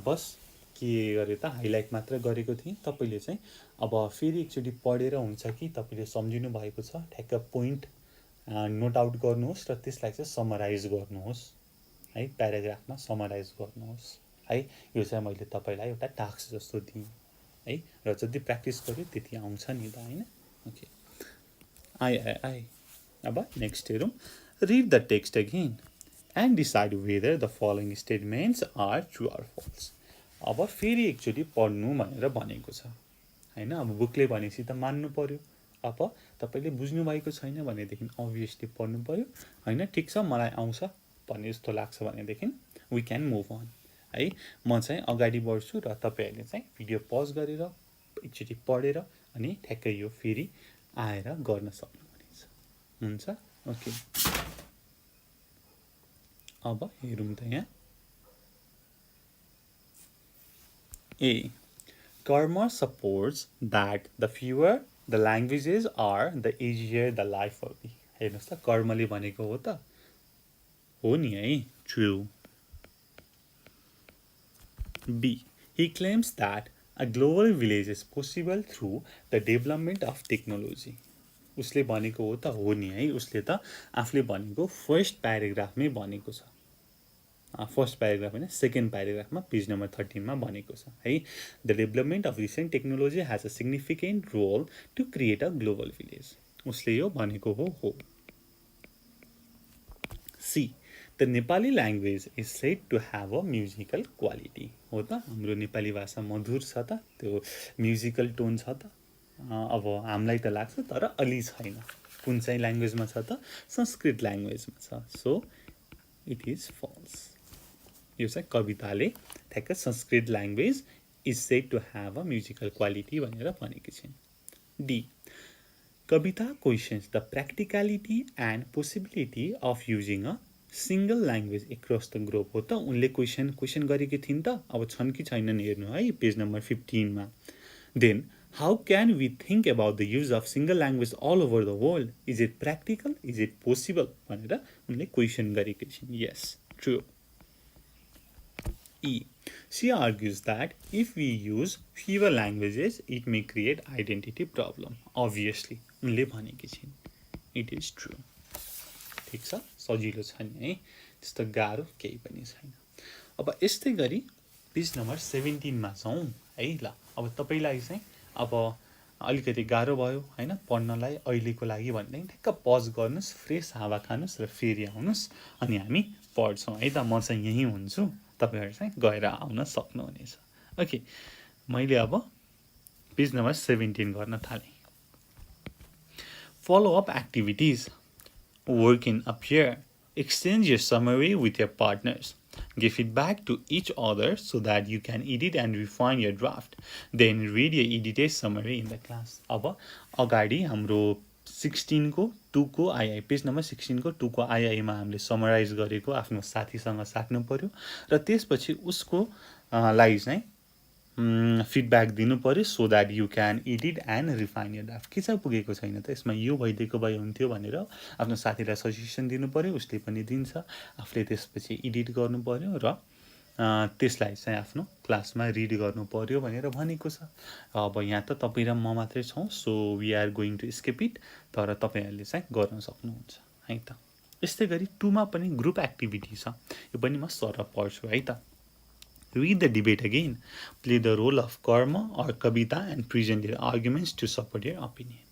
बस के गरे त हाइलाइट मात्र गरेको थिएँ. तपाईले चाहिँ अब फेरि एकचोटी पढेर हुन्छ कि तपाईले सम्झिनु भएको छ ठ्याक्क पोइन्ट नोट आउट गर्नुहोस् र त्यसलाई चाहिँ समराइज गर्नुहोस् है. प्याराग्राफमा समराइज गर्नुहोस् है. यो चाहिँ मैले तपाईलाई एउटा टास्क जस्तो दिएँ है. र जति प्र्याक्टिस गर्यो त्यति आउँछ नि त हैन. ओके, आई अब नेक्स्ट हेरौँ. Read the text again and decide whether the following statements are true or false. अब फेरि एकचोटि पढ्नु भनेर भनेको छ हैन. अब बुकले भनेपछि त मान्नु पर्यो. अब तपाईले बुझ्नु भएको छैन भनेदेखि अभियसली पढ्नु पर्यो हैन. ठिक छ, मलाई आउँछ भन्ने जस्तो लाग्छ भनेदेखि वी क्यान मुभ अन है। म चाहिँ अगाडि बढ्छु र तपाईँहरूले चाहिँ भिडियो पज गरेर एकचोटि पढेर अनि ठ्याक्कै यो फेरि आएर गर्न सक्नुहुनेछ। हुन्छ ओके, अब हेरौँ त यहाँ। A. Karma supports that the fewer the languages are, the easier the life will be. हेर्नुहोस् त, कर्मले भनेको हो त, हो नि है, true. B. He claims that a global village is possible through the development of technology. उसले भनेको हो त, हो नि है, उसले त आफूले भनेको फर्स्ट प्याराग्राफमै भनेको छ, फर्स्ट प्याराग्राफ होइन सेकेन्ड प्याराग्राफमा पेज नम्बर 13 मा भनेको छ है। The development of recent technology has a significant role to create a global village, उसले यो भनेको हो। C. The Nepali language is said to have a musical quality, हो त, हाम्रो नेपाली भाषा मधुर छ त, त्यो म्युजिकल टोन छ त। अब हामीलाई त लाग्छ तर अलि छैन। कुन चाहिँ ल्याङ्ग्वेजमा छ त, संस्कृत ल्याङ्ग्वेजमा छ, सो इट इज फल्स। यो चाहिँ कविताले ठ्याक्क Sanskrit language is said to have a musical quality भनेर भनेकी छिन्। D. Kavita questions the practicality and possibility of using a single language across the globe, हो त, उनले क्वेसन गरेकी थिइन् त, अब छन् कि छैनन् हेर्नु है पेज नम्बर 15 मा। Then how can we think about the use of single language all over the world, is it practical, is it possible भनेर उनले क्वेसन गरेकी छिन्। Yes, true. E. She argues that if we use fewer languages, it may create identity problem. Obviously, उनले भनेकी छिन्, it is true. ठिक छ, सजिलो छ नि है, त्यस्तो गाह्रो केही पनि छैन। अब यस्तै गरी पेज नम्बर 17 मा छौँ है। ल, अब तपाईँलाई चाहिँ अब अलिकति गाह्रो भयो होइन पढ्नलाई अहिलेको लागि भनेदेखि ठ्याक्क पज गर्नुहोस्, फ्रेस हावा खानुहोस् र फेरि आउनुहोस् अनि हामी पढ्छौँ है त। म चाहिँ यहीँ हुन्छु, तपाईँहरू चाहिँ गएर आउन सक्नुहुनेछ। ओके, मैले अब पेज नम्बर 17 गर्न थालेँ। Follow up activities, work in a pair, exchange your summary with your partners, give feedback to each other so that you can edit and refine your draft, then read your edited summary in the class. अब अगाडि हाम्रो 16 को 2 को I page number 16 को 2 को आईमा हामीले summarise गरेको आफ्नो साथीसँग साट्नु पर्यो र त्यसपछि उसको लाई चाहिँ फिडब्याक दिनु पर्यो so that you can edit and refine your draft. के चाहिँ पुगेको छैन त यसमा, यो भइदिएको भए हुन्थ्यो भनेर आफ्नो साथीलाई सजेसन दिनु पर्यो, उसले पनि दिन्छ, आफूले त्यसपछि एडिट गर्नु पर्यो र त्यसलाई चाहिँ आफ्नो क्लासमा रिड गर्नु पर्यो भनेर भनेको छ। अब यहाँ त तपाईँ र म मात्रै छौँ, so we are going to skip it, तर तपाईँहरूले चाहिँ गर्न सक्नुहुन्छ है त। यस्तै गरी 2 मा पनि ग्रुप एक्टिभिटी छ, यो पनि म सर पढ्छु है त। Read the debate again, play the role of कर्म or Kavita and present your arguments to support your opinion.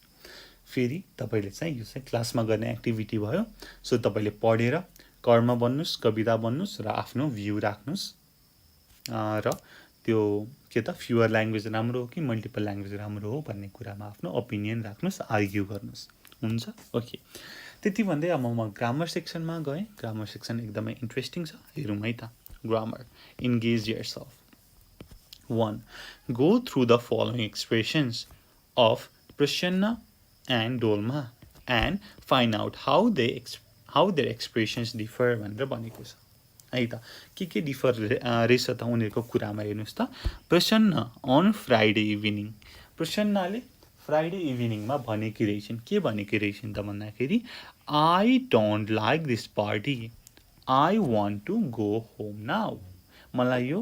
फेरि तपाईँले चाहिँ यो चाहिँ क्लासमा गर्ने एक्टिभिटी भयो, सो तपाईँले पढेर कर्म बन्नुहोस्, कविता बन्नुहोस् र आफ्नो भ्यू राख्नुहोस् र त्यो के त फ्युअर ल्याङ्ग्वेज राम्रो हो कि मल्टिपल ल्याङ्ग्वेज राम्रो हो भन्ने कुरामा आफ्नो ओपिनियन राख्नुहोस्, आर्ग्यु गर्नुहोस्। हुन्छ, ओके, त्यति भन्दै अब म ग्रामर सेक्सनमा गएँ। ग्रामर सेक्सन एकदमै इन्ट्रेस्टिङ छ, हेरौँ है त। Grammar. Engage yourself. 1. Go through the following expressions of Prasanna and Dolma and find out how their expressions differ भनेर भनेको छ है त। के डिफर रहेछ त उनीहरूको कुरामा हेर्नुहोस् त। प्रसन्न अन फ्राइडे इभिनिङ, प्रसन्नले फ्राइडे इभिनिङमा भनेकी रहेछन्, के भनेकी रहेछन् त भन्दाखेरि I don't like this party, I want to go home now. मलाई यो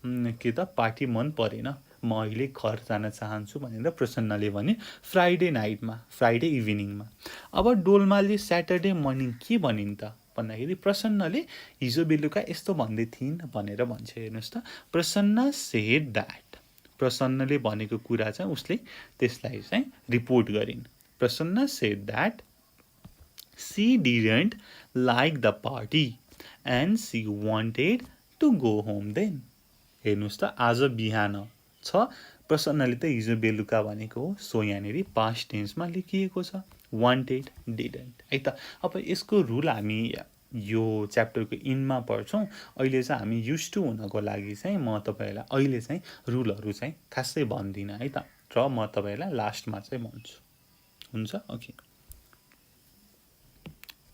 के त पार्टी मन परेन, म अहिले घर जान चाहन्छु भनेर प्रसन्नले भने फ्राइडे नाइटमा, फ्राइडे इभिनिङमा। अब डोल्माले स्याटरडे मर्निङ के भनिन् त भन्दाखेरि प्रसन्नले हिजो बेलुका यस्तो भन्दै थिइन् भनेर भन्छ। हेर्नुहोस् त, प्रसन्न सेड द्याट, प्रसन्नले भनेको कुरा चाहिँ उसले त्यसलाई चाहिँ रिपोर्ट गरिन्। Prasanna said that she didn't like the party and she wanted to go home then. हेर्नुहोस् त, आज बिहान छ, प्रसन्नले त हिजो बेलुका भनेको हो, सो यहाँनिर पास्ट टेन्समा लेखिएको छ, वान्टेड डिडन्ट है त। अब यसको रुल हामी यो च्याप्टरको इनमा पढ्छौँ। अहिले चाहिँ हामी युज टु हुनको लागि चाहिँ म तपाईँहरूलाई अहिले चाहिँ रुलहरू चाहिँ खासै भन्दिनँ है त, र म तपाईँहरूलाई लास्टमा चाहिँ भन्छु। हुन्छ, okay.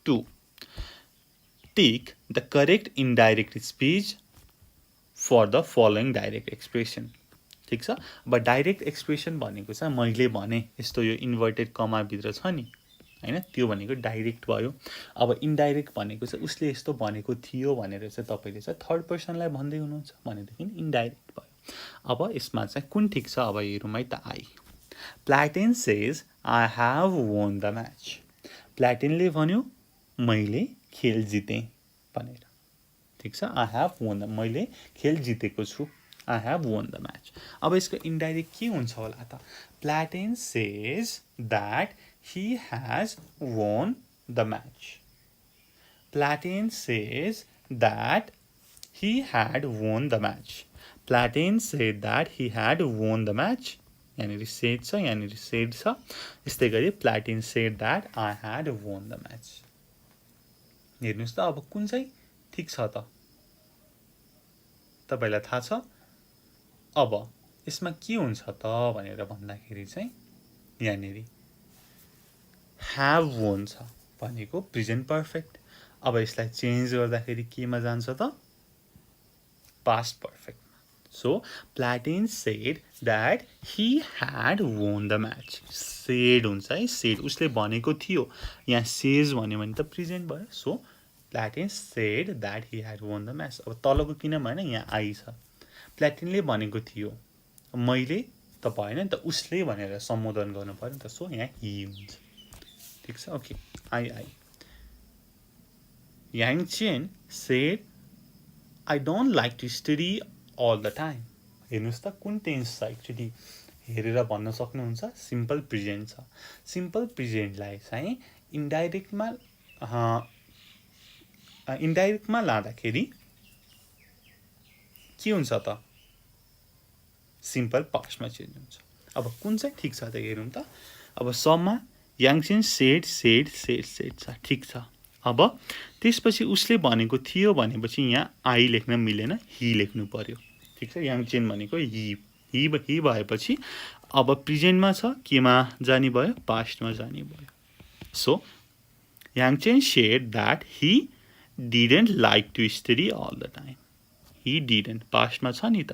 2. Take the correct indirect speech for the following direct expression. ठिक छ। अब डाइरेक्ट एक्सप्रेसन भनेको चाहिँ मैले भने यस्तो यो इन्भर्टेड कमाभित्र छ नि हैन, त्यो भनेको डाइरेक्ट भयो। अब इन्डाइरेक्ट भनेको चाहिँ उसले यस्तो भनेको थियो भनेर चाहिँ तपाईँले चाहिँ थर्ड पर्सनलाई भन्दै हुनुहुन्छ भनेदेखि इन्डाइरेक्ट भयो। अब यसमा चाहिँ कुन ठिक छ अब हेरौँ है त। I Platen says I have won the match. प्लाटेनले भन्यो मैले खेल जितेँ भनेर। ठिक छ, आई हेभ वोन द, मैले खेल जितेको छु, I have won the match. अब यसको इन्डाइरेक्ट के हुन्छ होला त। Platen says that he has won the match. Platen says that he had won the match. Platen said that he had won the match. यहाँनिर said छ, यहाँनिर said छ। यस्तै गरी Platen said that I had won the match. हेर्नुहोस् त अब कुन चाहिँ ठिक छ त, तपाईँलाई थाहा छ। अब यसमा के हुन्छ त भनेर भन्दाखेरि चाहिँ यहाँनिर have won छ भनेको प्रेजेन्ट पर्फेक्ट। अब यसलाई चेन्ज गर्दाखेरि केमा जान्छ त, पास्ट पर्फेक्टमा। So Platen said that he had won the match. Said हुन्छ है, सेड उसले भनेको थियो। यहाँ सेज भन्यो भने त प्रेजेन्ट भयो। So Platen said that he had won the match. अब तलको किन भएन, यहाँ आई छ। प्लाटेनले भनेको थियो, मैले त भएन नि त, उसले भनेर सम्बोधन गर्नु पर्यो नि त। सो यहाँ ही हुन्छ। ठिक छ, okay. I Yangchen said I don't like to study all the time. हेर्नुहोस् त कुन टेन्स छ, एक्चुली हेरेर भन्न सक्नुहुन्छ। सिम्पल प्रेजेन्ट छ। सिम्पल प्रेजेन्टलाई चाहिँ इन्डाइरेक्टमा लाँदाखेरि के हुन्छ त, सिम्पल पास्टमा चेन्ज हुन्छ। अब कुन चाहिँ ठिक छ त हेरौँ त। अब सममा याङचेन सेड सेड सेड सेड छ, ठिक छ। अब त्यसपछि उसले भनेको थियो भनेपछि यहाँ आई लेख्न मिलेन, ही लेख्नु पर्यो। ठिक छ, याङचेन भनेको ही भएपछि अब प्रेजेन्टमा छ, केमा जाने भयो, पास्टमा जाने भयो। So Yangchen said that he didn't like to study all the time. He didn't पास्टमा छ नि त।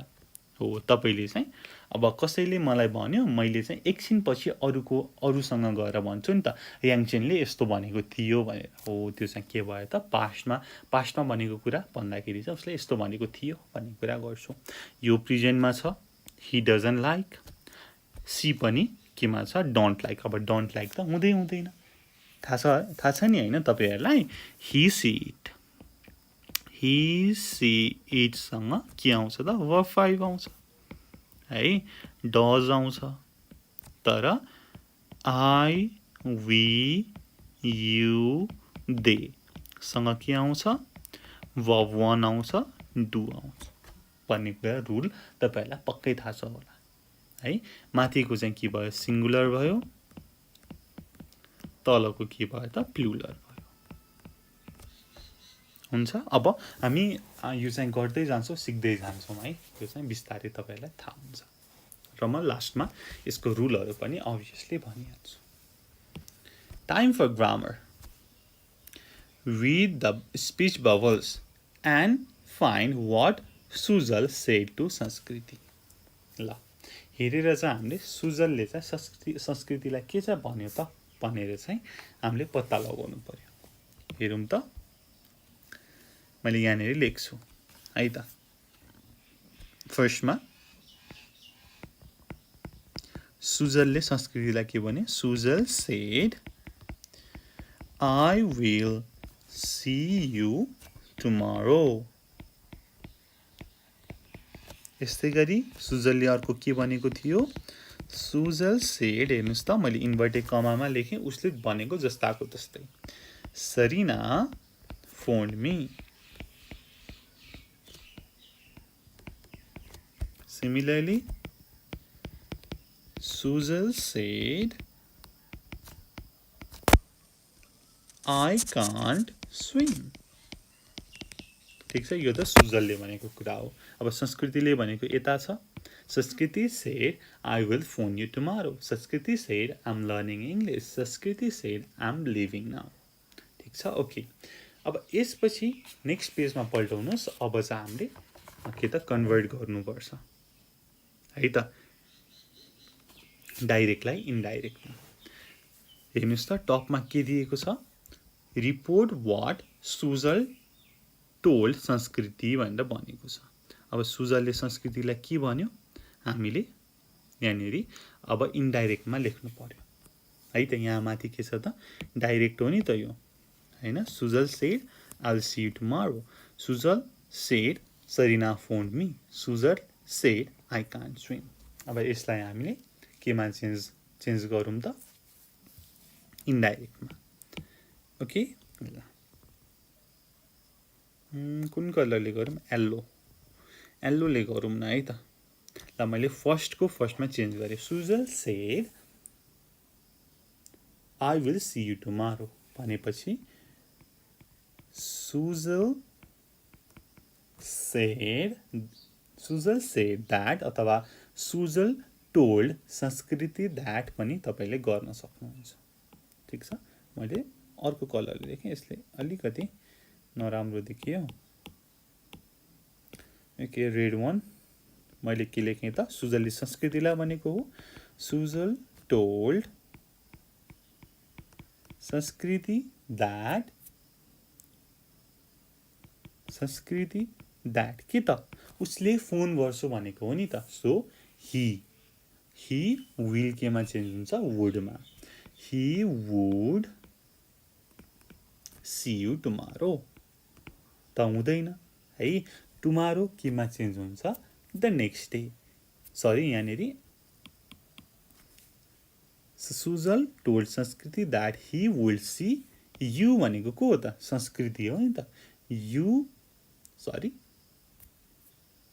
हो, तपाईँले चाहिँ अब कसैले मलाई भन्यो, मैले चाहिँ एकछिनपछि अरूसँग गएर भन्छु नि त, याङचेनले यस्तो भनेको थियो भनेर। हो, त्यो चाहिँ के भयो त, पास्टमा भनेको कुरा भन्दाखेरि चाहिँ उसले यस्तो भनेको थियो भन्ने कुरा गर्छु। यो प्रेजेन्टमा छ, ही डजन्ट लाइक। सी पनि केमा छ, डोन्ट लाइक। अब डोन्ट लाइक त हुँदैन, थाहा छ नि होइन तपाईँहरूलाई। ही सी इट, ही सी इटसँग के आउँछ त, वर्ब 5 आउँछ है, डज आउँछ। तर आई वी यु दे सँग के आउँछ, वर्ब 1 आउँछ, डु आउँछ भन्ने कुरा रुल तपाईँहरूलाई पक्कै थाहा छ होला है। माथिको चाहिँ के भयो, सिङ्गुलर भयो, तलको के भयो त, प्लुरल भयो। हुन्छ। अब हामी यो चाहिँ गर्दै जान्छौँ, सिक्दै जान्छौँ है। यो चाहिँ बिस्तारै तपाईँहरूलाई थाहा हुन्छ र म लास्टमा यसको रुलहरू पनि अभियसली भनिहाल्छु। Time for grammar. Read the speech bubbles and find what Sujal said to संस्कृति। ल, हेरेर चाहिँ हामीले सुजलले चाहिँ संस्कृतिलाई के चाहिँ भन्यो त भनेर चाहिँ हामीले पत्ता लगाउनु पर्यो। हेरौँ त, मैले यहाँनिर लेख्छु है त। फर्स्टमा सुजलले संस्कृतिलाई के भन्यो, Sujal shed I will see you tomorrow। यस्तै गरी सुजलले अर्को के भनेको थियो, सुजल सेड, हेर्नुहोस् त मैले इन्भर्टेड कमामा लेखेँ, उसले भनेको जस्ताको तस्तै, Sarina found me. Similarly, Sujal said, I can't swim. ठिक छ, यो त सुजलले भनेको कुरा हो। अब संस्कृतिले भनेको यता छ। Sanskriti said I will phone you tomorrow. Sanskriti said I am learning English. Sanskriti said I am living now. ठिक छ, ओके। अब यसपछि नेक्स्ट पेजमा पल्टाउनुहोस्। अब चाहिँ हामीले के त कन्भर्ट गर्नुपर्छ है त, डाइरेक्टलाई इन्डाइरेक्टमा। हेर्नुहोस् त टपमा के दिएको छ, रिपोर्ट वाट सुजल टोल्ड संस्कृति भनेर भनेको छ। अब सुजलले संस्कृतिलाई के भन्यो, हामीले यहाँनिर अब इन्डाइरेक्टमा लेख्नु पर्यो है त। यहाँ माथि के छ त, डाइरेक्ट हो नि त यो हैन। Sujal shed I will see you tomorrow. Sujal shed Sarina found me. Sujal said I can't swim. अब यसलाई हामीले केमा चेन्ज गरौँ त, इन्डाइरेक्टमा। ओके, ल कुन कलरले गरौँ, येल्लो, येल्लोले गरौँ न है त। ल मैले फर्स्टको फर्स्टमा चेन्ज गरेँ। Sujal shed I will see you tomorrow भनेपछि सुजल सेड द्याट अथवा सुजल टोल्ड संस्कृति द्याट पनि तपाईँले गर्न सक्नुहुन्छ। ठिक छ, मैले अर्को कलरले लेखेँ, यसले अलिकति नराम्रो देखियो। ओके, रेड वान मैले के लेखेँ त, सुजलले संस्कृतिलाई भनेको हो। सुजल टोल्ड संस्कृति द्याट के त, उसले फोन गर्छु भनेको हो नि त। सो ही विल केमा चेन्ज हुन्छ, वुडमा। He would see you tomorrow त हुँदैन है। टुमारो केमा चेन्ज हुन्छ, द नेक्स्ट डे। सरी, यहाँनिर Sujal told Sanskriti that he will see you भनेको को हो त, संस्कृति हो नि त।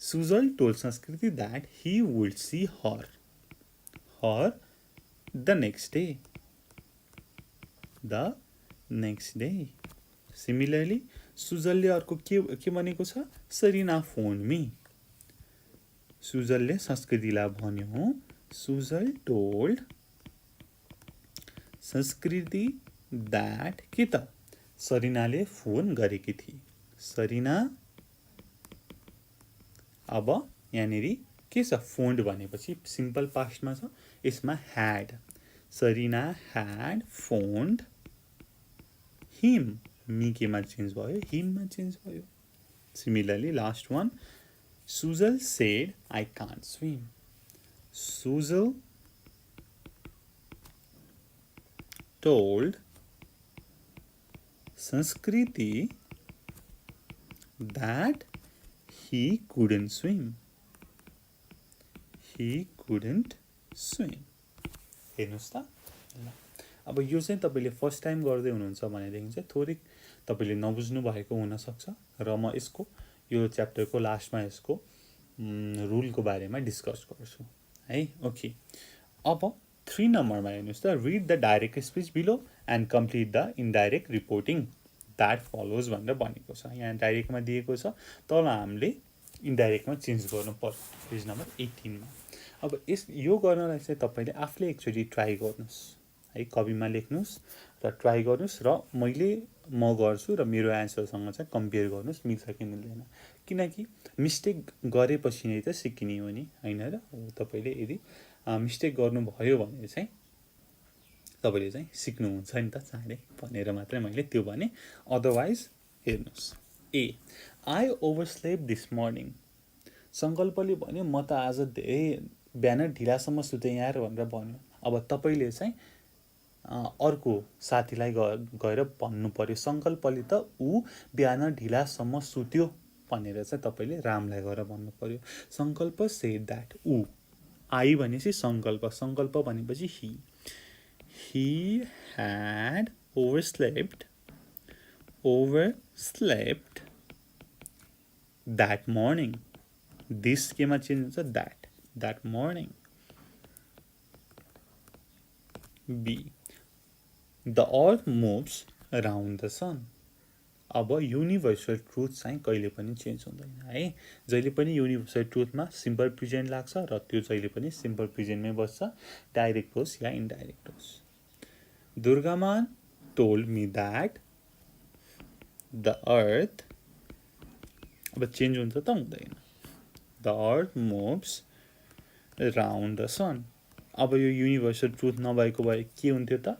Sujal told Sanskriti that he will see her the next day. Similarly सुजलले अर्को के भनेको छ, सरिना फोन मी। सुजलले संस्कृतिलाई भन्यो, सुजल टोल्ड संस्कृति द्याट के त, सरिनाले फोन गरेकी थिए। सरिना, अब यहाँनिर के छ, फोन्ड भनेपछि सिम्पल पास्टमा छ, यसमा had. Sarina had found him. Me केमा चेन्ज भयो, हिममा चेन्ज भयो। Similarly last one, Sujal said I can't swim. Sujal told संस्कृति that he couldn't swim. हेर्नुहोस् त, अब यो चाहिँ तपाईँले फर्स्ट टाइम गर्दै हुनुहुन्छ भनेदेखि चाहिँ थोरै तपाईँले नबुझ्नु भएको हुनसक्छ र म यसको यो च्याप्टरको लास्टमा यसको रुलको बारेमा डिस्कस गर्छु है। ओके, अब 3 नम्बरमा हेर्नुहोस् त, read the direct speech below and complete the indirect reporting that follows भनेर भनेको छ। यहाँ डाइरेक्टमा दिएको छ, तल हामीले इन्डाइरेक्टमा चेन्ज गर्नु पर्छ, पेज नम्बर 18 मा। अब यो गर्नलाई चाहिँ तपाईँले आफूले एकचोटि ट्राई गर्नुहोस् है, कपीमा लेख्नुहोस् र ट्राई गर्नुहोस् र म गर्छु र मेरो एन्सरसँग चाहिँ कम्पेयर गर्नुहोस्, मिल्छ कि मिल्दैन। किनकि मिस्टेक गरेपछि नै त सिक्ने हो नि, होइन र। तपाईँले यदि मिस्टेक गर्नुभयो भने चाहिँ तपाईँले चाहिँ सिक्नुहुन्छ नि त चाँडै भनेर मात्रै मैले त्यो भने। अदरवाइज हेर्नुहोस्, ए आई ओभरस्लेप दिस मर्निङ। सङ्कल्पले भन्यो म त आज धेरै बिहान ढिलासम्म सुतेँ यार भनेर भन्यो। अब तपाईँले चाहिँ अर्को साथीलाई गएर भन्नु पर्यो, सङ्कल्पले त ऊ बिहान ढिलासम्म सुत्यो भनेर चाहिँ तपाईँले रामलाई गएर भन्नु पर्यो। सङ्कल्प सेड द्याट, ऊ, आई भनेपछि सङ्कल्प भनेपछि he had overslept that morning. This केमा चेन्ज हुन्छ, that morning. B, the earth moves around the sun. अब युनिभर्सल ट्रुथ चाहिँ कहिले पनि चेन्ज हुँदैन है। जहिले पनि युनिभर्सल ट्रुथमा सिम्पल प्रेजेन्ट लाग्छ र त्यो जहिले पनि सिम्पल प्रेजेन्टमै बस्छ, डाइरेक्ट होस् या इन्डाइरेक्ट होस्। दुर्गामान told me that the earth, अब चेन्ज हुन्छ त हुँदैन, the earth moves around the sun। अब यो युनिभर्सल ट्रुथ नभएको भए के हुन्थ्यो त,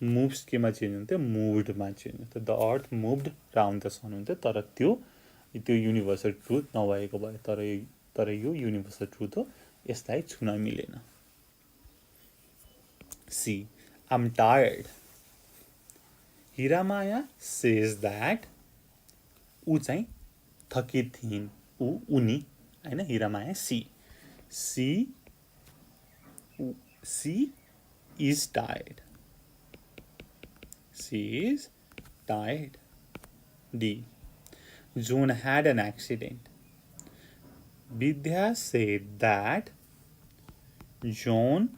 मुभ्स केमा चेन्ज हुन्थ्यो, मुभ्डमा चेन्ज हुन्थ्यो, the earth moved round the sun हुन्थ्यो। तर त्यो युनिभर्सल ट्रुथ नभएको भए, तर यो युनिभर्सल ट्रुथ हो, यसलाई छुन मिलेन। C, I'm tired। Hiramaya says that, ऊ चाहिँ थकित थिइन्, उनी हैन, हिरामाया she is tired। She is tired। D, June had an accident। Vidya said that John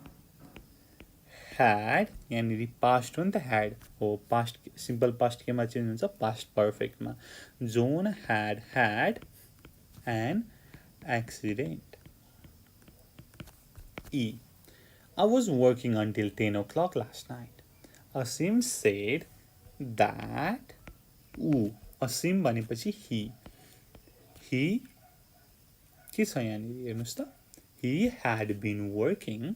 had, यानी past हो नि त, had हो, past simple past केमा चेन्ज हुन्छ, past perfect मा। John had an accident। E, I was working until 10 o'clock last night। Asim said that, Asim भनेपछि he के छ यहाँनिर हेर्नुस् त, he had been working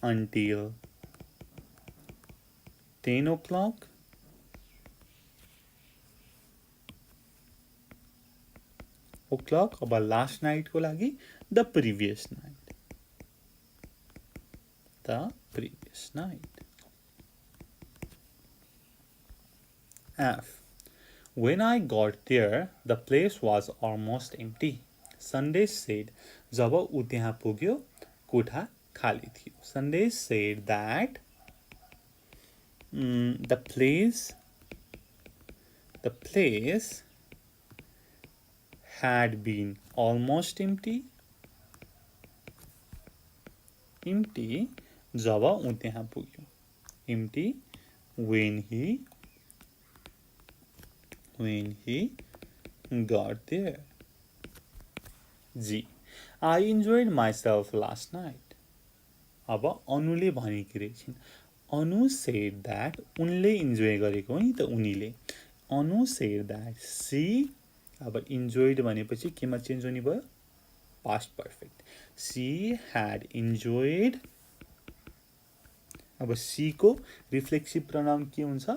until 10 o'clock अब लास्ट नाइट को लागि the previous night। F, when I got there the place was almost empty। Sunday said, जब ऊ त्यहाँ पुग्यो कोठा खाली थियो। Sunday said that the place had been almost empty जब ऊ त्यहाँ पुग्यो, empty when he got there। G, I enjoyed myself last night। अब अनुले भनेकी रहेछिन्, अनु said that, उनले इन्जोय गरेको हो नि त, उनीले। अनु said that she, अब enjoyed भनेपछि केमा चेन्ज हुने भयो, past perfect। she had enjoyed, अब she को रिफ्लेक्सिभ प्रोनाउन के हुन्छ,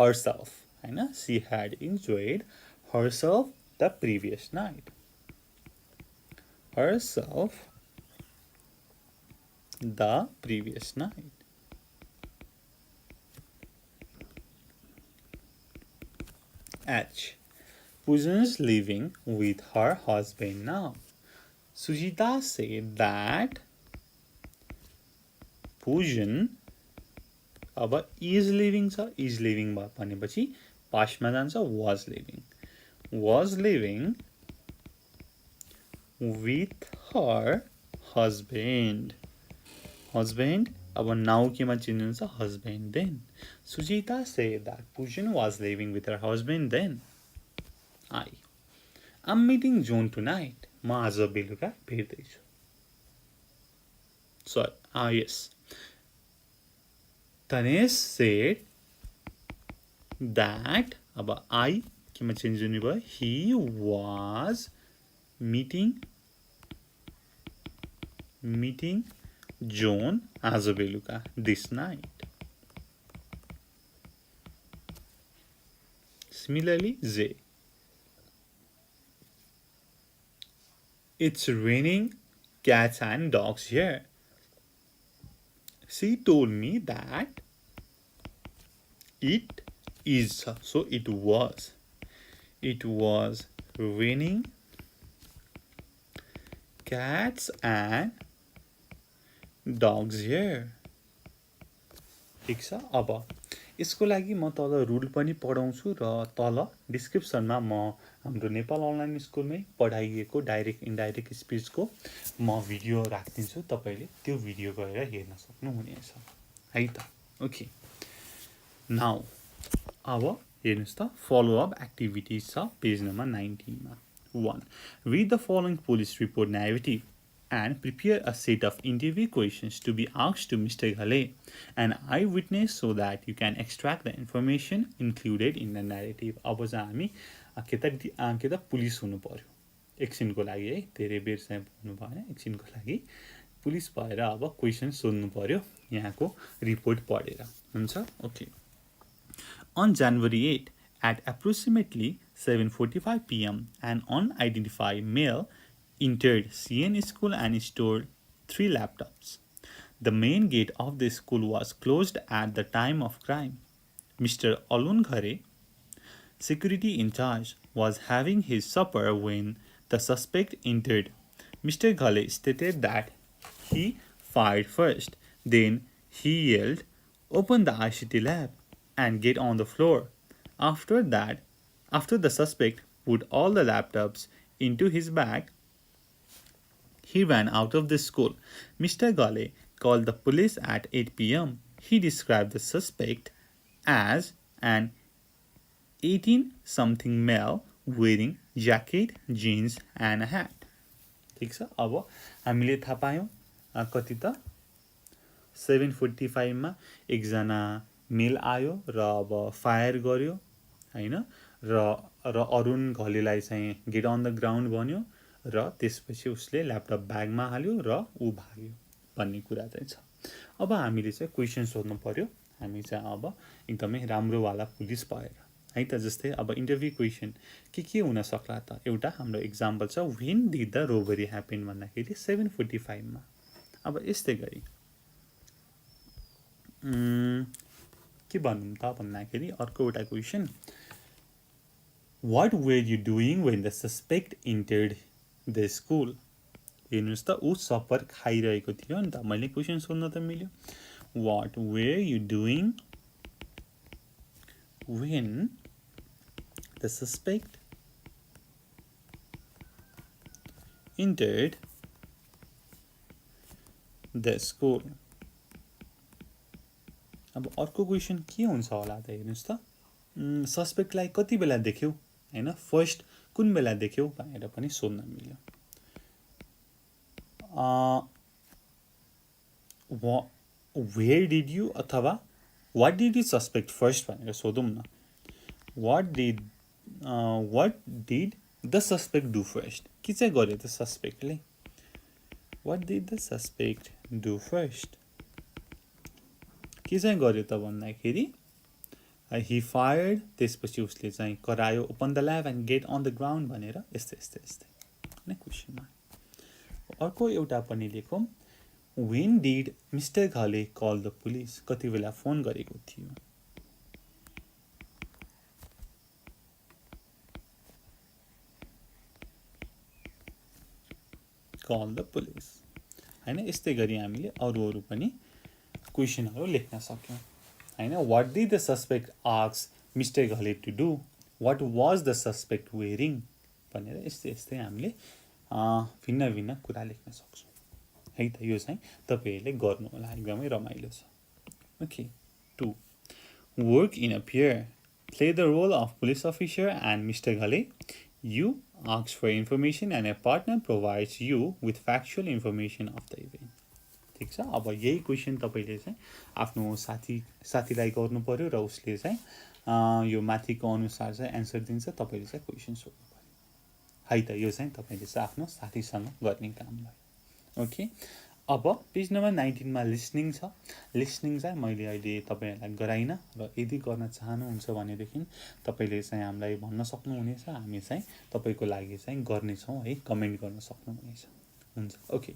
herself हैन। she had enjoyed herself the previous night। H, Pujan's living with her husband now। Sujita said that Pujan, अब is living छ, is living भनेपछि पास्टमा जान्छ, was living with her husband। अब now केमा change हुन्छ, husband then। Sujita said that Pujan was living with her husband then। I, I'm meeting John tonight। म आज बेलुका भेट्दैछु। Yes, Tanesh said that, अब I केमा चेन्ज हुने भयो, he was meeting John आज बेलुका, this night। Similarly, J, it's raining cats and dogs here। She told me that it is, so it was raining cats and dogs here। ठिक छ। अब यसको लागि म तल रुल पनि पढाउँछु र तल डिस्क्रिप्सनमा म हाम्रो नेपाल अनलाइन स्कुलमै पढाइएको डाइरेक्ट इन्डाइरेक्ट स्पिचको म भिडियो राखिदिन्छु, तपाईँले त्यो भिडियो गएर हेर्न सक्नुहुनेछ है त। ओके, नाउ अब हेर्नुहोस् त, फलोअप एक्टिभिटिज छ पेज नम्बर 19 मा। 1. Read the following police report narrative and prepare a set of interview questions to be asked to Mr. 𝘁𝗂, an eyewitness, so that you can extract the information included in the narrative. अब चाहिँ हामी के त police हुनु पर्यो एकछिनको लागि है, धेरै बेर चाहिँ हुनु भएन, एकछिनको लागि पुलिस भएर अब क्वेसन सोध्नु पर्यो यहाँको रिपोर्ट पढेर, हुन्छ। Okay. On January 8 at approximately 7:45 p.m. an unidentified male entered CN school and stole 3 laptops. The main gate of the school was closed at the time of crime. Mr. 𝘊𝘁𝘂𝗱𝗲, security in charge, was having his supper when the suspect entered. Mr. 𝘁𝗂𝗲 stated that he fired first. Then he yelled, "Open the ICT lab and get on the floor." After the suspect put all the laptops into his bag, he ran out of the school. Mr. 𝘁𝗂𝗲 called the police at 8 p.m. He described the suspect as an 18-something male wearing jacket, jeans and a hat. ठिक छ। अब हामीले थाहा पायौँ कति त 7:45 मा एकजना मेल आयो र अब फायर गर्यो हैन, र अरुण 𝘁𝗂𝗲लाई चाहिँ गेट अन द ग्राउन्ड भन्यो र त्यसपछि उसले ल्यापटप ब्यागमा हाल्यो र ऊ भाग्यो भन्ने कुरा चाहिँ छ। अब हामीले चाहिँ क्वेसन सोध्नु पर्यो, हामी चाहिँ अब एकदमै राम्रोवाला पुलिस भएर है त। जस्तै अब इन्टरभ्यू क्वेसन के हुन सक्ला त, एउटा हाम्रो इक्जाम्पल छ when did the robbery happen भन्दाखेरि 7:45 मा। अब यस्तै गरी के भनौँ त भन्दाखेरि अर्को एउटा question, what were you doing when the suspect entered the school. हेर्नुहोस् त, ऊ सपर खाइरहेको थियो नि त, मैले क्वेसन सोध्न त मिल्यो। What were you doing when the suspect entered the school. अब अर्को क्वेसन के हुन्छ होला त, हेर्नुहोस् त, सस्पेक्टलाई कति बेला देख्यौ हैन, फर्स्ट कुन बेला देख्यौ भनेर पनि सोध्न मिल्यो। वेयर डिड यु अथवा what did you suspect first भनेर सोधौँ न। What did the suspect do first, के चाहिँ गर्यो त सस्पेक्टले, what did the suspect do first, के चाहिँ गर्यो त भन्दाखेरि ही फायर्ड, त्यसपछि उसले चाहिँ करायो open the lab and get on the ground भनेर, यस्तै हैन क्वेसनमा। अर्को एउटा पनि लेखौँ, when did mister 𝘁𝗂𝗲 call the police, कति बेला फोन गरेको थियो। कल द पुलिस हैन। यस्तै गरी हामीले अरू पनि क्वेसनहरू लेख्न सक्यौँ हैन। What did the suspect ask mister 𝘁𝗂𝗲 to do, what was the suspect wearing भनेर यस्तै हामीले भिन्न कुरा लेख्न सक्छौँ है त। यो चाहिँ तपाईँहरूले गर्नु होला, एकदमै रमाइलो छ। Okay. 2. Work in a pair, play the role of police officer and mister 𝘁𝗂𝗲। You ask for information and a partner provides you with factual information of the event. ठिक छ। अब यही क्वेसन तपाईँले चाहिँ आफ्नो साथीलाई गर्नु पर्यो र उसले चाहिँ यो माथिको अनुसार चाहिँ एन्सर दिन्छ, तपाईँले चाहिँ क्वेसन सोध्नु पर्यो है त। यो चाहिँ तपाईँले चाहिँ आफ्नो साथीसँग गर्ने काम भयो। ओके। अब पेज नम्बर 19 मा लिसनिङ छ। लिसनिङ चाहिँ मैले अहिले तपाईँहरूलाई गराइनँ र यदि गर्न चाहनुहुन्छ भनेदेखि तपाईँले चाहिँ हामीलाई भन्न सक्नुहुनेछ, हामी चाहिँ तपाईँको लागि चाहिँ गर्नेछौँ है, कमेन्ट गर्न सक्नुहुनेछ, हुन्छ। ओके,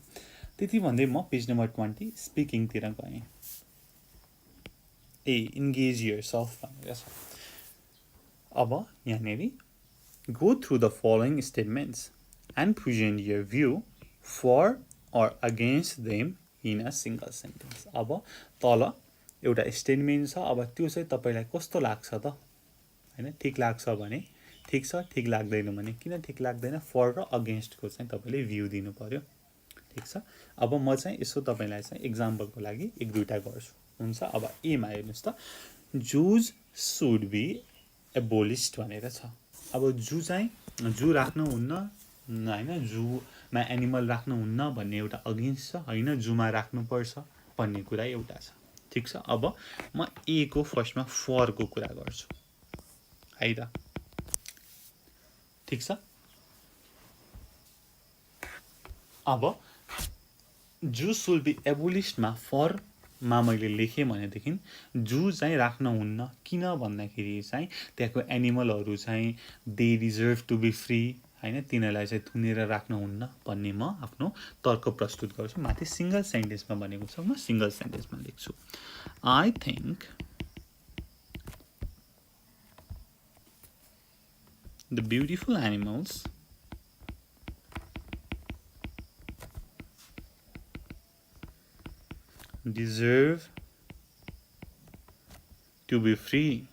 त्यति भन्दै म पेज नम्बर 20 स्पिकिङतिर गएँ। इन्गेज योरसेल्फ भनेर छ। अब यहाँनेरि go through the following statements and present your view for or against them in a single sentence. अब तल एउटा स्टेटमेन्ट छ। अब त्यो चाहिँ तपाईलाई कस्तो लाग्छ त हैन? ठिक लाग्छ भने ठिक छ, ठिक लाग्दैन भने किन ठिक लाग्दैन, फर र अगेन्स्टको चाहिँ तपाईले भ्यू दिनु पर्यो। ठिक छ। अब म चाहिँ यसो तपाईलाई चाहिँ एक्जाम्पलको लागि एक दुईटा गर्छु। हुन्छ। अब ए मा हेर्नुस् त, जूज शुड बी एबोलिस्ड भनेर छ। अब जू राख्नु हुन्न हैन, जूमा एनिमल राख्नु हुन्न भन्ने एउटा अगेन्स्ट छ हैन, जूमा राख्नु पर्छ भन्ने कुरा एउटा छ। ठिक छ। अब म ए को फर्स्टमा फर को कुरा गर्छु है त। ठिक छ। अब जू शुड बी एबोलिस्ड मा फर मा मैले लेखेँ भनेदेखि जू चाहिँ राख्न हुन्न। किन भन्दाखेरि चाहिँ त्यहाँको एनिमलहरू चाहिँ they deserve to be free हैन, तिनीहरूलाई चाहिँ थुनेर राख्न हुन्न भन्ने म आफ्नो तर्क प्रस्तुत गर्छु। माथि सिंगल सेन्टेन्समा भनेको छ, म सिंगल सेन्टेन्समा लेख्छु। I think the beautiful animals deserve to be free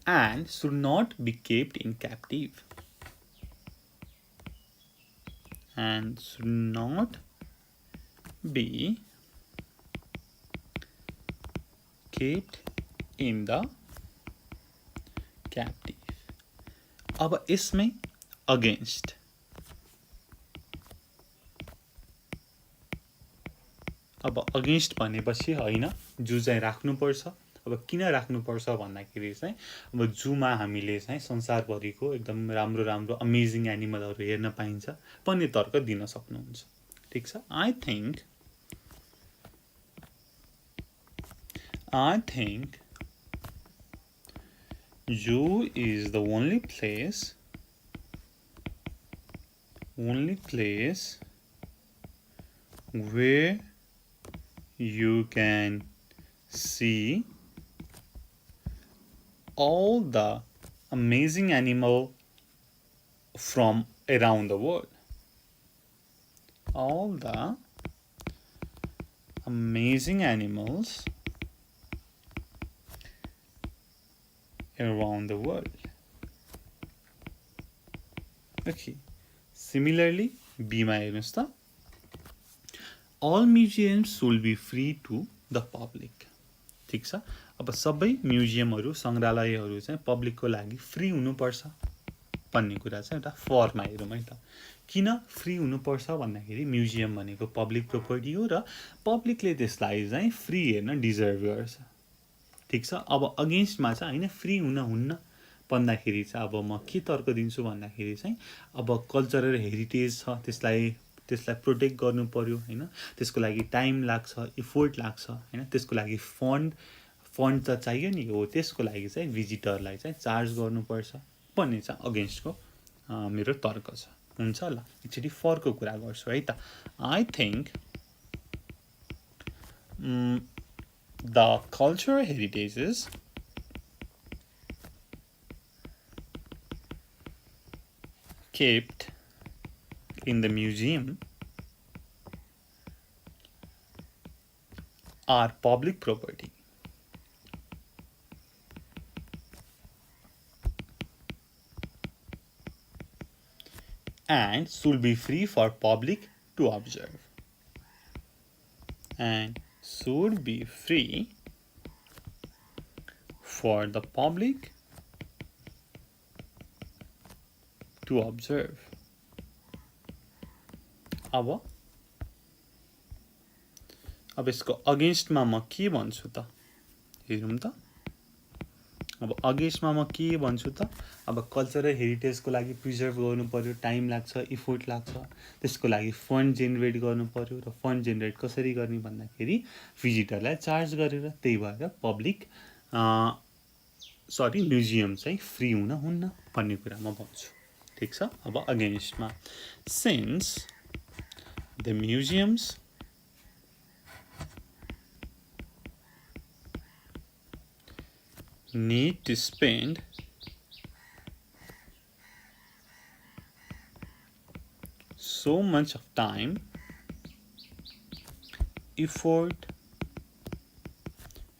and should not be kept in captive and should not be kept in the captive। अब इसमें against अब अगेन्स्ट भनेपछि हैन जू चाहिँ राख्नुपर्छ। अब किन राख्नुपर्छ भन्दाखेरि चाहिँ अब जूमा हामीले चाहिँ संसारभरिको एकदम राम्रो राम्रो अमेजिङ एनिमलहरू हेर्न पाइन्छ भन्ने तर्क दिन सक्नुहुन्छ। ठिक छ। I think zoo is the only place where you can see all the amazing animal from around the world. All the amazing animals around the world. Okay. Similarly, B मा हेर्नुस् त, all museums should be free to the public। ठिक छ। अब सबै म्युजियमहरू संग्रहालयहरू चाहिँ पब्लिकको लागि free हुनुपर्छ भन्ने कुरा चाहिँ एउटा फरमा हेरौँ है त। किन फ्री हुनुपर्छ भन्दाखेरि म्युजियम भनेको पब्लिक प्रोपर्टी हो र पब्लिकले त्यसलाई चाहिँ फ्री हेर्न डिजर्भ गर्छ। ठिक छ। अब अगेन्स्टमा चाहिँ हैन फ्री हुन्न भन्दाखेरि चाहिँ अब म के तर्क दिन्छु भन्दाखेरि चाहिँ अब कल्चरल हेरिटेज छ, त्यसलाई प्रोटेक्ट गर्नु पर्यो हैन, त्यसको लागि टाइम लाग्छ, इफोर्ट लाग्छ हैन, त्यसको लागि फन्ड त चाहियो नि। हो त्यसको लागि चाहिँ भिजिटरलाई चाहिँ चार्ज गर्नुपर्छ भन्ने चाहिँ अगेन्स्टको मेरो तर्क छ। हुन्छ ल, एकचोटि फरको कुरा गर्छु है त। I think the cultural heritages kept in the museum are public property and should be free for public to observe. And should be free for the public to observe। अब यसको अगेन्स्टमा म के भन्छु त, हेरौँ त। अब अगेन्स्टमा म के भन्छु त, अब कल्चरल हेरिटेजको लागि प्रिजर्भ गर्नु पर्यो, टाइम लाग्छ, इफोर्ट लाग्छ, त्यसको लागि फन्ड जेनेरेट गर्नु पर्यो र फन्ड जेनेरेट कसरी गर्ने भन्दाखेरि भिजिटरलाई चार्ज गरेर। त्यही भएर म्युजियम चाहिँ फ्री हुन्न भन्ने कुरा म भन्छु। ठिक छ। अब अगेन्स्टमा, since the museums need to spend so much of time effort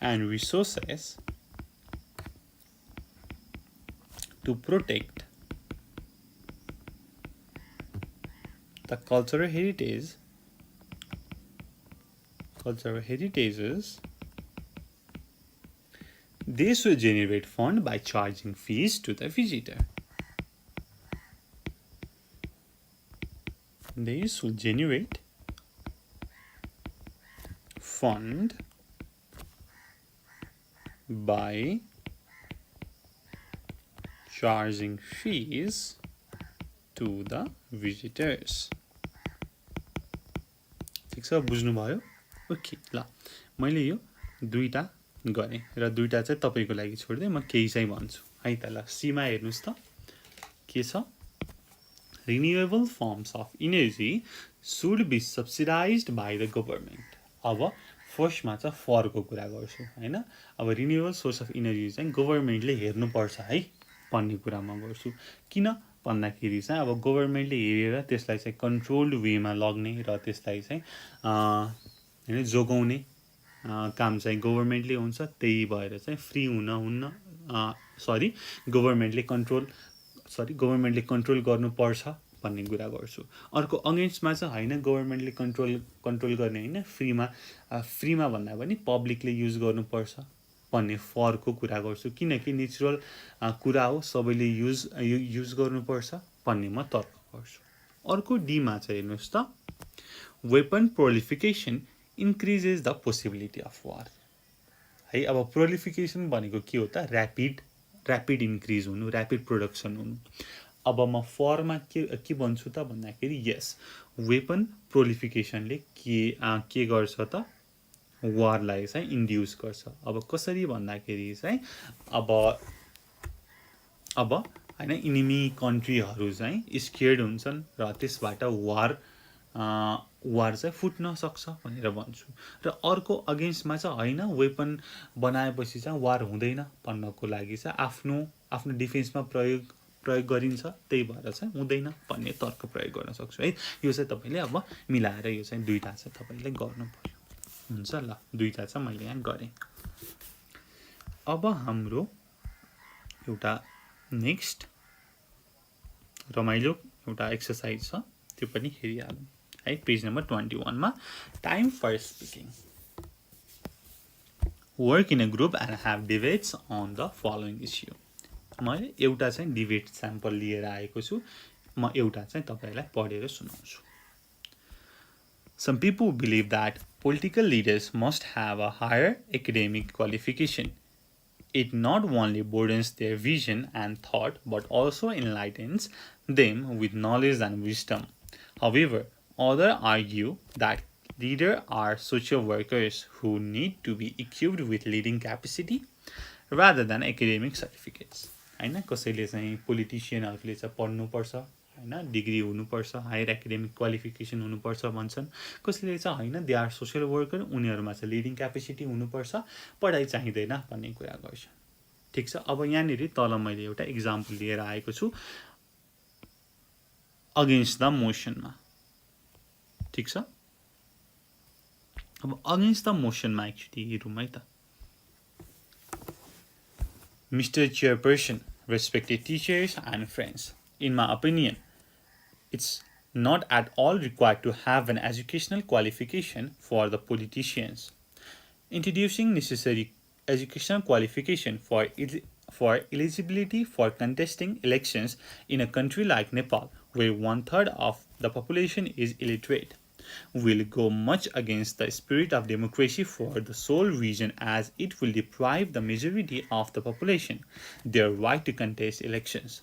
and resources to protect the cultural heritages, they should generate fund by charging fees to the visitor. They should generate fund by charging fees to the visitors. ठिक छ, बुझ्नुभयो? Okay, ल मैले यो दुईटा गरेँ र दुईटा चाहिँ तपाईको लागि छोड्दै म केही चाहिँ भन्छु है त। ल सीमा हेर्नुस् त के छ। Renewable forms of energy should be subsidised by the government. अब फर्स्टमा चाहिँ फरको कुरा गर्छु हैन। अब रिन्युएबल सोर्स अफ इनर्जी चाहिँ गभर्मेन्टले हेर्नुपर्छ है भन्ने कुरा म गर्छु। किन भन्दाखेरि चाहिँ अब गभर्मेन्टले हेरेर त्यसलाई चाहिँ कन्ट्रोल्ड वेमा लग्ने र त्यसलाई चाहिँ हैन जोगाउने काम चाहिँ गभर्मेन्टले हुन्छ। त्यही भएर चाहिँ फ्री हुन्न गभर्मेन्टले कन्ट्रोल गर्नुपर्छ भन्ने कुरा गर्छु। अर्को अगेन्स्टमा चाहिँ हैन गभर्मेन्टले कन्ट्रोल गर्ने हैन, फ्रीमा भन्दा पनि पब्लिकले युज गर्नुपर्छ भन्ने फरको कुरा गर्छु। किनकि नेचुरल कुरा हो, सबैले युज गर्नुपर्छ भन्ने म तर्क गर्छु। अर्को डीमा चाहिँ हेर्नुस् त, weapon proliferation increases the possibility of war है। अब प्रोलिफिकेसन भनेको के हो त, ऱ्यापिड इन्क्रिज हुनु, ऱ्यापिड प्रोडक्सन हुनु। अब म फरमा के भन्छु त भन्दाखेरि यस, वेपन प्रोलिफिकेसनले के गर्छ त, वारलाई चाहिँ इन्ड्युस गर्छ। अब कसरी भन्दाखेरि चाहिँ अब हैन इनिमी कन्ट्रीहरू चाहिँ स्केयर्ड हुन्छन् र त्यसबाट वार चाहिँ फुट्न सक्छ भनेर भन्छु। र अर्को अगेन्स्टमा चाहिँ हैन वेपन बनाएपछि चाहिँ वार हुँदैन भन्नको लागि चाहिँ आफ्नो डिफेन्समा प्रयोग गरिन्छ, त्यही भएर चाहिँ हुँदैन भन्ने तर्क प्रयोग गर्न सक्छु है। यो चाहिँ तपाईले अब मिलाएर यो चाहिँ दुईटा चाहिँ तपाईले गर्नु पर्यो। हुन्छ, ल दुईटा चाहिँ मैले यहाँ गरेँ। अब हाम्रो एउटा नेक्स्ट रमाइलो एउटा एक्सरसाइज छ, त्यो पनि हेरिहालौँ है। पेज नम्बर 21 मा time for speaking, work in a group and have debates on the following issue. मैले एउटा चाहिँ डिबेट स्याम्पल लिएर आएको छु, म एउटा चाहिँ तपाईलाई पढेर सुनाउँछु। Some people believe that political leaders must have a higher academic qualification. It not only broadens their vision and thought, but also enlightens them with knowledge and wisdom. However, others argue that leaders are social workers who need to be equipped with leading capacity rather than academic certificates. हैन, कसैले चाहिँ पोलिटिशियनहरूले चाहिँ पढ्नुपर्छ हैन, degree हुनुपर्छ, higher academic qualification हुनुपर्छ भन्छन्। कसैले चाहिँ हैन दे आर सोशल वर्कर, उनीहरुमा चाहिँ लिडिङ क्यापेसिटी हुनुपर्छ, पढाइ चाहिँदैन भन्ने कुरा गर्छ। ठीक छ। अब यहाँनिर तल मैले एउटा एक्जाम्पल लिएर आएको छु अगेन्स्ट द मोसनमा। ठीक छ। अब अगेन्स्ट द मोसनमा एक्चुअली हेरौँ है त। Mr. Chairperson, respected teachers and friends, in my opinion, it's not at all required to have an educational qualification for the politicians. Introducing necessary educational qualification for eligibility for contesting elections in a country like Nepal, where 1/3 of the population is illiterate, will go much against the spirit of democracy for the sole reason as it will deprive the majority of the population their right to contest elections.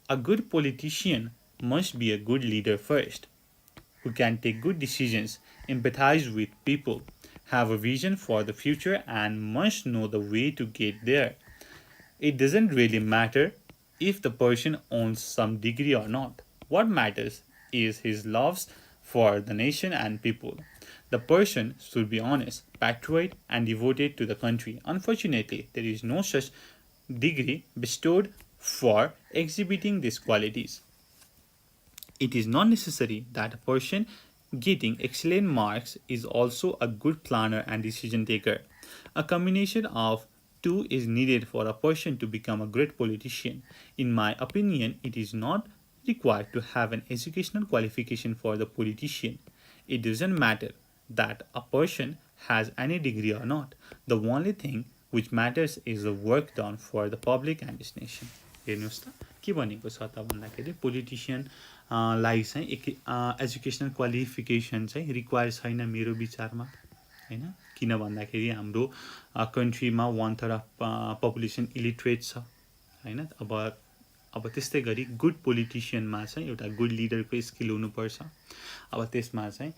A good politician must be a good leader first, who can take good decisions, empathize with people, have a vision for the future, and must know the way to get there. It doesn't really matter if the person owns some degree or not. What matters is his love for the nation and people. The person should be honest, patriotic, and devoted to the country. Unfortunately, there is no such degree bestowed for exhibiting these qualities. It is not necessary that a person Getting excellent marks is also a good planner and decision taker. A combination of two is needed for a person to become a great politician. In my opinion, it is not required to have an educational qualification for the politician. It doesn't matter that a person has any degree or not. The only thing which matters is the work done for the public and this nation. हेर्नुहोस् त के भनेको छ त भन्दाखेरि politician लाई चाहिँ educational qualification चाहिँ रिक्वायर छैन मेरो विचारमा हैन किन भन्दाखेरि हाम्रो कन्ट्रीमा 1/3 अफ पपुलेसन इलिटरेट छ हैन अब त्यस्तै गरी गुड पोलिटिसियनमा चाहिँ एउटा गुड लिडरको स्किल हुनुपर्छ अब त्यसमा चाहिँ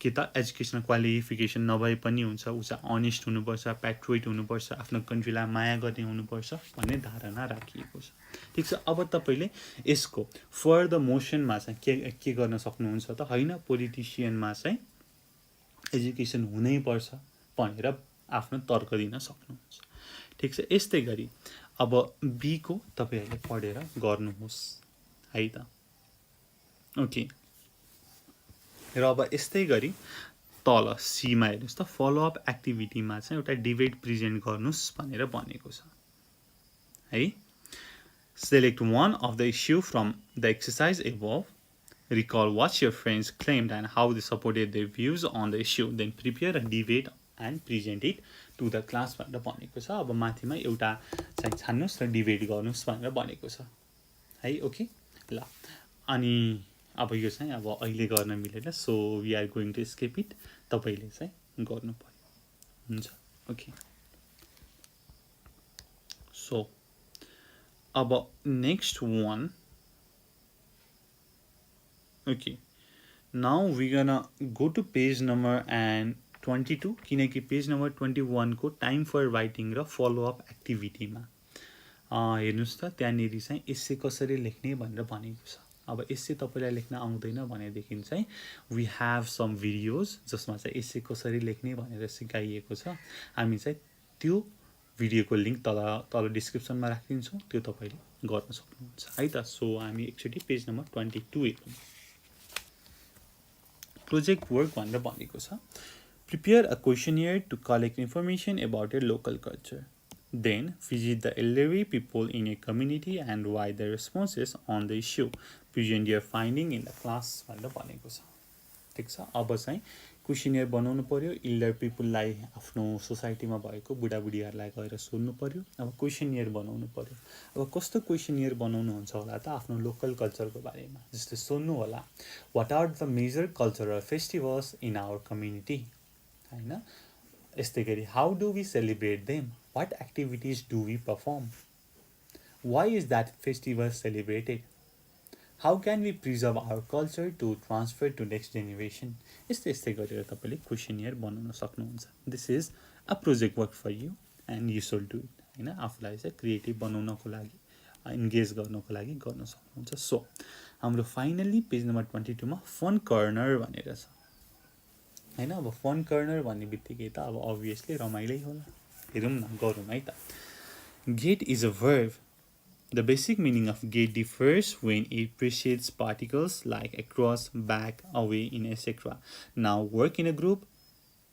कि त एजुकेसनल क्वालिफिकेसन नभए पनि हुन्छ उ चाहिँ अनेस्ट हुनुपर्छ प्याट्रियोट हुनुपर्छ आफ्नो कन्ट्रीलाई माया गर्ने हुनुपर्छ भन्ने धारणा राखिएको छ ठीक छ अब तपाईले यसको फर द मोसनमा चाहिँ के गर्न सक्नुहुन्छ त हैन पोलिटिसियनमा चाहिँ एजुकेसन हुनै पर्छ भनेर आफ्नो तर्क दिन सक्नुहुन्छ ठीक छ यस्तै गरी अब बी को तपाईहरुले पढेर गर्नुहोस् है त ओके र अब यस्तै गरी तल सी मा हेर्नुस् त फलो अप एक्टिभिटीमा चाहिँ एउटा डिबेट प्रेजेन्ट गर्नुस् भनेर भनेको छ है select one of the issue from the exercise above. Recall what your friends claimed and how they supported their views on the issue. Then prepare a debate and present it to the class भनेर भनेको छ अब माथिमा एउटा चाहिँ छान्नुस् र debate गर्नुस् भनेर भनेको छ है ओके ल अनि अब यो चाहिँ अब अहिले गर्न मिलेन so we are going to skip it तपाईले चाहिँ गर्नु पर्यो हुन्छ ओके सो अब next one okay now we gonna go to page number and 22 किनकि पेज नम्बर 21 को टाइम फर राइटिङ र फलो अप एक्टिभिटीमा हेर्नुस् त त्यहाँनेरि चाहिँ एस्से कसरी लेख्ने भनेर भनेको छ अब एस्से तपाईलाई लेख्न आउँदैन भनेदेखि चाहिँ वी हैव सम भिडियोज जसमा चाहिँ एस्से कसरी लेख्ने भनेर सिकाइएको छ हामी चाहिँ त्यो भिडियोको लिंक तल डिस्क्रिप्सनमा राखिदिन्छौं त्यो तपाईले गर्न सक्नुहुन्छ है त सो हामी एकचोटी पेज नम्बर 22 हेरौं प्रोजेक्ट वर्क भनेर भनेको छ prepare a questionnaire to collect information about your local culture. Then visit the elderly people in a community and write their responses on the issue. Present your finding in the class भनेर भनेको छ ठीक छ अब चाहिँ क्वेशनियर बनाउनु पर्यो elder पिपललाई आफ्नो सोसाइटीमा भएको बुढाबुढीहरुलाई गएर सोध्नु पर्यो अब क्वेशनियर बनाउनु पर्यो अब कस्तो क्वेशनियर बनाउनु हुन्छ होला त आफ्नो लोकल कल्चरको बारेमा जस्तै सोध्नु होला what are the major cultural festivals in our community हैन यस्तै गरी how do we celebrate them what activities do we perform why is that festival celebrated how can we preserve our culture to transfer to next generation यस्तै गरेर तपाईले questionnaire बनाउन सक्नुहुन्छ this is a project work for you and you should do it हैन आफुलाई चाहिँ creative बनाउनको लागि एन्गेज गर्नको लागि गर्न सक्नुहुन्छ सो हाम्रो फाइनली पेज नम्बर 22 मा फन कर्नर भनेर छ हैन अब फन कर्नर भन्ने बित्तिकै त अब obviously रमाइलै होला हेरौं न गरौं है त get is a verb the basic meaning of get differs when it precedes particles like across back away in etc now work in a group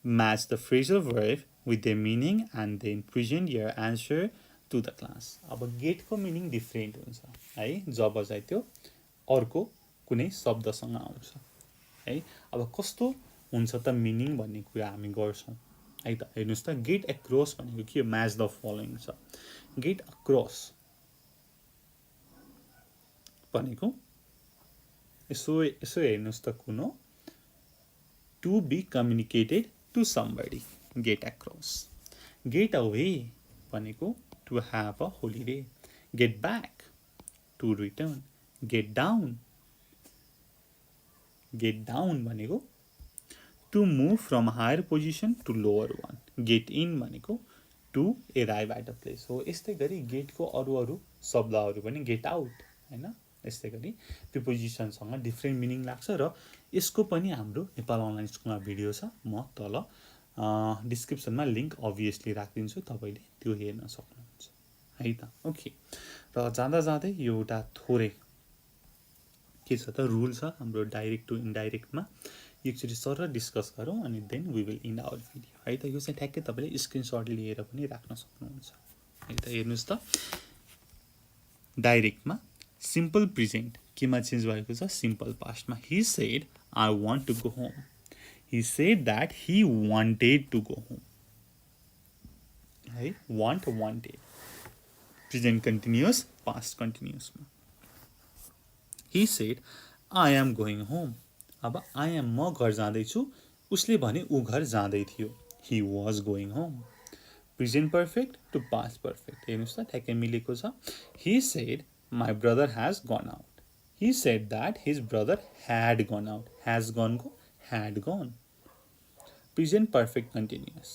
match the phrasal verb with their meaning and then present your answer to the class अब get को meaning different हुन्छ है जब चाहिँ त्यो अर्को कुनै शब्दसँग आउँछ है अब कस्तो हुन्छ त मिनिङ भन्ने कुरा हामी गर्छौं है त हेर्नुस् त गेट अक्रॉस भनेको के म्याच द फलोइङ छ गेट अक्रॉस भनेको यसो हेर्नुस् त कुन हो to be communicated to somebody get across get away भनेको to have a holiday get back to return get down भनेको to move from a higher position to lower one get in भनेको to arrive at a place हो यस्तै गरी get को अरु शब्दहरु पनि get out हैन यस्तै गरी प्रिपोजिसन सँग डिफरेंट मिनिङ लाग्छ र यसको पनि हाम्रो नेपाल अनलाइन स्कुलमा भिडियो छ म तल डिस्क्रिप्सनमा लिंक obviously राखिदिन्छु तपाईले त्यो हेर्न सक्नुहुन्छ है त ओके र जाँदा यो एउटा थोरै के छ त रुल छ हाम्रो डाइरेक्ट टु इन्डाइरेक्टमा एकचोटि सर डिस्कस गरौँ अनि then we will end our video है त। यो चाहिँ ठ्याक्कै तपाईँले स्क्रिनसट लिएर पनि राख्न सक्नुहुन्छ है त। हेर्नुहोस् त डाइरेक्टमा सिम्पल प्रेजेन्ट केमा चेन्ज भएको छ सिम्पल पास्टमा। He said I want to go home. He said that he wanted to go home है। वान्टेड प्रेजेन्ट कन्टिन्युअस पास्ट कन्टिन्युअसमा। He said I am going home. अब आई एम म घर जाँदैछु उसले भने ऊ घर जाँदै थियो। He was going home present perfect to past perfect. हेर्नुहोस् त ठ्याक्कै मिलेको छ। He said my brother has gone out. He said that his brother had gone out. Has गनको had gone present perfect continuous.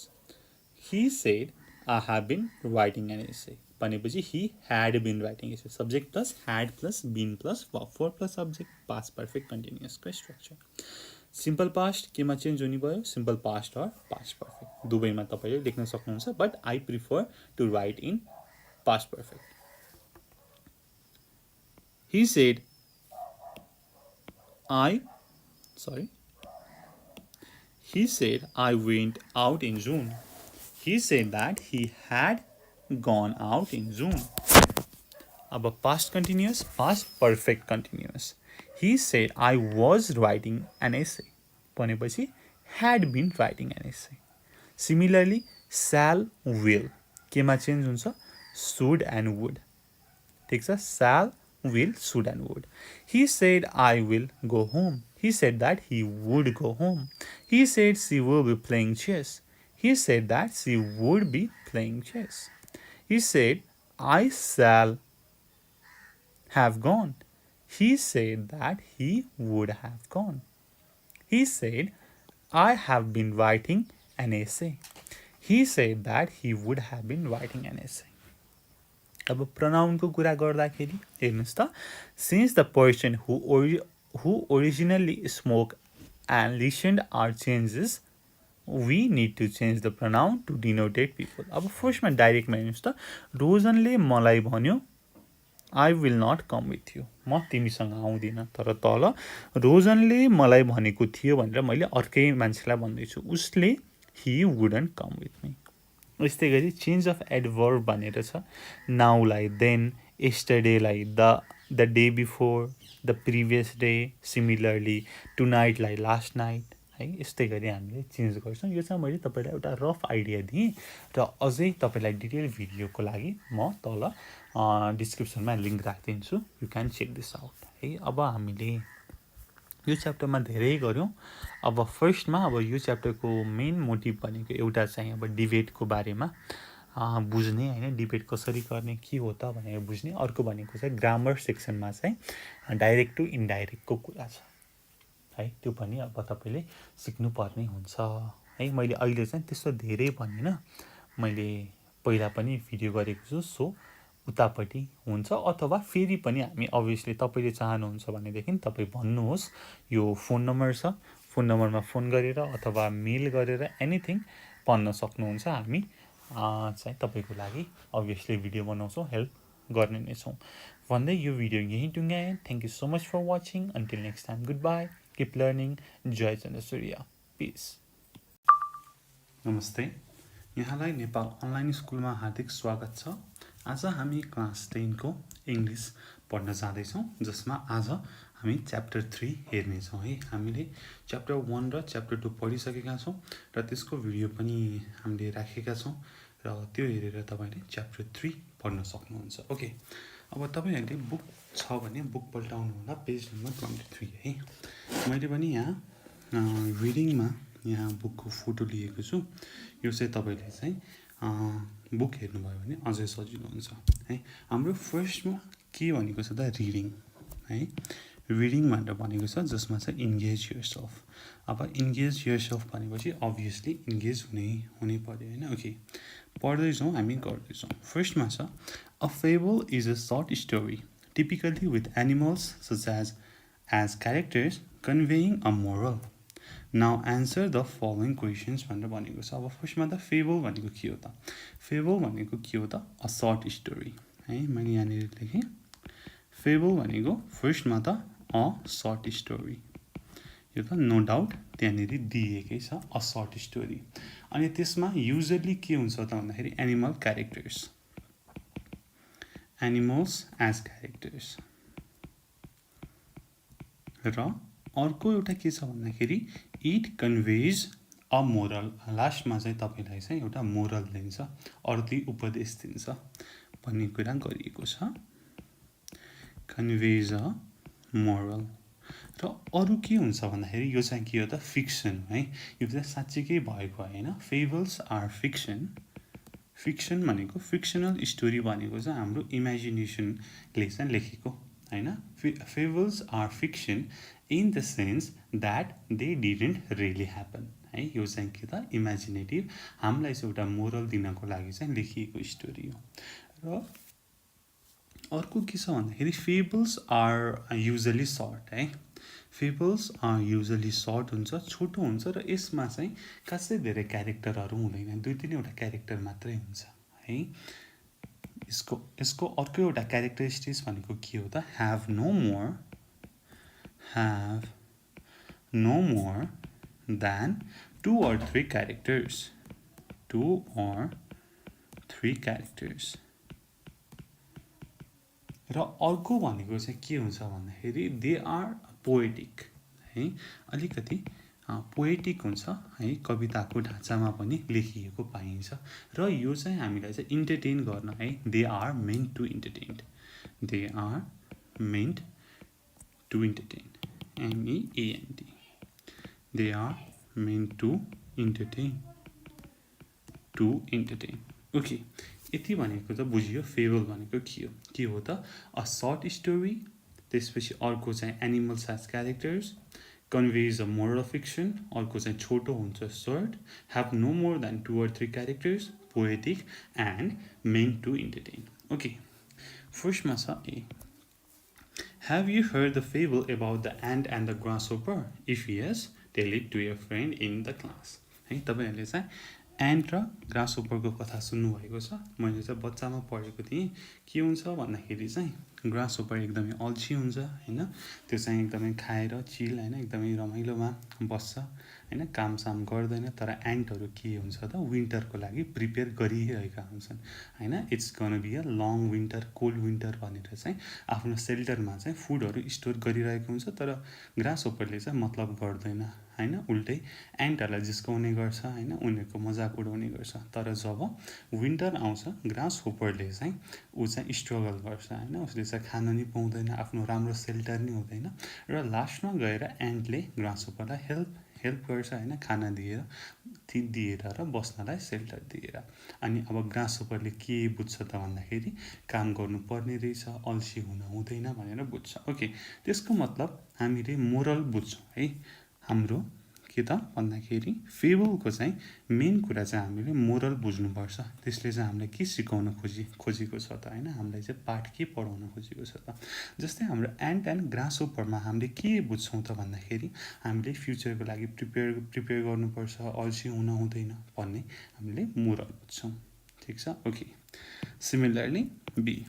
He said I have been writing an essay भनेपछि he had been writing essay subject plus had plus been plus verb four plus subject past perfect कन्टिन्युअसको स्ट्रक्चर। Simple past केमा change हुने भयो simple past or past perfect दुवैमा तपाईँले लेख्न सक्नुहुन्छ but I prefer to write in past perfect. He said he said I went out in June. He said that he had gone out in June. अब past continuous, past perfect continuous. He said I was writing an essay. भनेपछि had been writing an essay. Similarly, shall, will केमा change हुन्छ should and would। ठिक छ shall, will, should and would. He said I will go home. He said that he would go home. He said she will be playing chess. He said that she would be playing chess. He said I shall have gone. He said that he would have gone. He said I have been writing an essay. He said that he would have been writing an essay. अब प्रोनाउनको कुरा गर्दाखेरि हेर्नुहोस् त since the person who originally spoke and listened are changes we need to change the pronoun to denotate people। अब फर्स्टमा डाइरेक्टमा हेर्नुहोस् त रोजनले मलाई भन्यो I will not come with you म तिमीसँग आउँदिनँ तर तल रोजनले मलाई भनेको थियो भनेर मैले अर्कै मान्छेलाई भन्दैछु उसले he wouldn't come with me. यस्तै गरी चेन्ज अफ एडभर्ब भनेर छ नाउलाई देन यस्टरडेलाई the day before the previous day similarly टुनाइटलाई लास्ट नाइट है। यस्तै गरी हामीले चेन्ज गर्छौँ। यो चाहिँ मैले तपाईँलाई एउटा रफ आइडिया दिएँ र अझै तपाईँलाई डिटेल भिडियोको लागि म तल डिस्क्रिप्सनमा लिङ्क राखिदिन्छु you can check this out है। अब हामीले यो च्याप्टरमा धेरै गऱ्यौँ। अब फर्स्टमा अब यो च्याप्टरको मेन मोटिभ भनेको एउटा चाहिँ अब डिबेटको बारेमा बुझ्ने होइन डिबेट कसरी गर्ने के हो त भनेर बुझ्ने। अर्को भनेको चाहिँ ग्रामर सेक्सनमा चाहिँ डाइरेक्ट टु इन्डाइरेक्टको कुरा छ है त्यो पनि अब तपाईँले सिक्नुपर्ने हुन्छ है। मैले अहिले चाहिँ त्यस्तो धेरै भनिनँ मैले पहिला पनि भिडियो गरेको छु सो उतापट्टि हुन्छ अथवा फेरि पनि हामी अभियसली तपाईँले चाहनुहुन्छ भनेदेखि तपाईँ भन्नुहोस् यो फोन नम्बर छ फोन नम्बरमा फोन गरेर अथवा मेल गरेर एनिथिङ भन्न सक्नुहुन्छ। हामी चाहिँ तपाईँको लागि अभियसली भिडियो बनाउँछौँ हेल्प गर्ने नै छौँ भन्दै यो भिडियो यहीँ टुङ्ग्याएँ। Thank you so much for watching until next time good bye keep learning 𝘂𝗁𝘂𝗀 peace. नमस्ते यहाँलाई नेपाल अनलाइन स्कुलमा हार्दिक स्वागत छ। आज हामी क्लास 10 को इङ्ग्लिस पढ्न जाँदैछौँ जसमा आज हामी च्याप्टर 3 हेर्नेछौँ है। हामीले च्याप्टर 1 र च्याप्टर 2 पढिसकेका छौँ र त्यसको भिडियो पनि हामीले राखेका छौँ र त्यो हेरेर तपाईँले च्याप्टर 3 पढ्न सक्नुहुन्छ। ओके अब तपाईँहरूले बुक छ भने बुक पल्टाउनु होला पेज नम्बर 23 है। मैले पनि यहाँ रिडिङमा यहाँ बुकको फोटो लिएको छु। यो चाहिँ तपाईँले चाहिँ बुक हेर्नुभयो भने अझै सजिलो हुन्छ है। हाम्रो फर्स्टमा के भनेको छ त रिडिङ है। रिडिङ भनेर भनेको छ जसमा चाहिँ इन्गेज योरसेल्फ। अब इन्गेज योरसेल्फ भनेपछि अभियसली इन्गेज हुनै पर्यो होइन। ओके पढ्दैछौँ हामी गर्दैछौँ। फर्स्टमा छ a fable is a short story typically with animals such as characters conveying a moral. Now answer the following questions भनेर भनेको छ। अब फर्स्टमा त फेबल भनेको के हो त फेबल भनेको के हो त अ सर्ट स्टोरी है। मैले यहाँनिर लेखेँ फेबल भनेको फर्स्टमा त अ सर्ट स्टोरी। यो त नो डाउट त्यहाँनिर दिएकै छ अ सर्ट स्टोरी। अनि त्यसमा युजली के हुन्छ त भन्दाखेरि animal characters, animals as characters. र अर्को एउटा के छ भन्दाखेरि इट कन्भेज अ मोरल। लास्टमा चाहिँ तपाईँलाई चाहिँ एउटा मोरल दिन्छ, अर्थी उपदेश दिन्छ भन्ने कुरा गरिएको छ, कन्भेज अ मोरल। र अरू के हुन्छ भन्दाखेरि यो चाहिँ के हो त फिक्सन है, यो चाहिँ साँच्चीकै भएको होइन। Fables are fiction. फिक्सन भनेको फिक्सनल स्टोरी भनेको चाहिँ हाम्रो इमेजिनेसनले चाहिँ लेखेको होइन। Fables are fiction in the sense that they didn't really happen है। यो चाहिँ के त इमेजिनेटिभ, हामीलाई चाहिँ एउटा मोरल दिनको लागि चाहिँ लेखिएको स्टोरी हो। र अर्को के छ भन्दाखेरि फेबल्स आर युजली सर्ट है। फेबल्स आर युजली सर्ट हुन्छ, छोटो हुन्छ र यसमा चाहिँ खासै धेरै क्यारेक्टरहरू हुँदैन, 2-3 क्यारेक्टर मात्रै हुन्छ है। यसको अर्को एउटा क्यारेक्टरिस्टिक्स भनेको के हो त have no more than 2 or 3 characters, 2 or 3 characters. र अर्को भनेको चाहिँ के हुन्छ भन्दाखेरि दे आर पोएटिक है, अलिकति पोएटिक हुन्छ है, कविताको ढाँचामा पनि लेखिएको पाइन्छ। र यो चाहिँ हामीलाई चाहिँ इन्टरटेन गर्न है, they are meant to entertain, they are meant to entertain, MEANT, they are meant to entertain, okay. यति भनेको त बुझियो फेबल भनेको के हो त अ सर्ट स्टोरी। त्यसपछि अर्को चाहिँ animals as characters, conveys a moral of fiction, अर्को चाहिँ छोटो हुन्छ short, have no more than 2 or 3 characters, poetic and meant to entertain, okay. फर्स्टमा छ ए, Have you heard the fable about the ant and the grasshopper? If yes, tell it to your friend in the class. है, तपाईहरुले चाहिँ ain't र ग्रासहोपरको कथा सुन्नुभएको छ। मैले चाहिँ बच्चामा पढेको थिएँ। के हुन्छ भन्दाखेरि चाहिँ ग्रासहोपर एकदमै अल्छी हुन्छ हैन, त्यो चाहिँ एकदमै खाएर चिल हैन, एकदमै रमाइलोमा बस्छ हैन, कामसाम गर्दैन। तर एन्टहरु के हुन्छ त विन्टरको लागि प्रिपेयर गरिरहेका हुन्छन् हैन। It's gonna be a long winter, cold winter भनेर चाहिँ आफ्नो सेल्टरमा चाहिँ फुडहरु स्टोर गरिरहेको हुन्छ। तर ग्रासहोपरले चाहिँ मतलब गर्दैन हैन, उल्टै एन्टहरुलाई जिस्काउने गर्छ हैन, उनीहरुको मजाक उडाउने गर्छ। तर जब विन्टर आउँछ ग्रासहोपरले चाहिँ उ चाहिँ स्ट्रगल गर्छ हैन, उसले चाहिँ खान नि पाउँदैन, आफ्नो राम्रो सेल्टर नि हुँदैन। र लास्टमा गएर एन्टले ग्रासहोपरलाई हेल्प गर्छ हैन, खाना दिएर र बस्नलाई सेल्टर दिएर। अनि अब ग्रासहोपरले के बुझ्छ त भन्दाखेरि काम गर्नुपर्ने रहेछ, अल्छी हुन हुँदैन भनेर बुझ्छ, ओके। त्यसको मतलब हामीले मोरल बुझ्छौँ है। हाम्रो के त भन्दाखेरि फेबलको चाहिँ मेन कुरा चाहिँ हामीले मोरल बुझ्नुपर्छ। त्यसले चाहिँ हामीलाई के सिकाउन खोजेको छ त हैन, हामीलाई चाहिँ पाठ के पढाउन खोजेको छ त। जस्तै हाम्रो एन्ट एन्ड ग्रासहोपरमा हामीले के बुझ्छौँ त भन्दाखेरि हामीले फ्युचरको लागि प्रिपेयर गर्नुपर्छ, अल्छी हुन हुँदैन भन्ने हामीले मोरल बुझ्छौँ, ठीक छ, okay. Similarly B,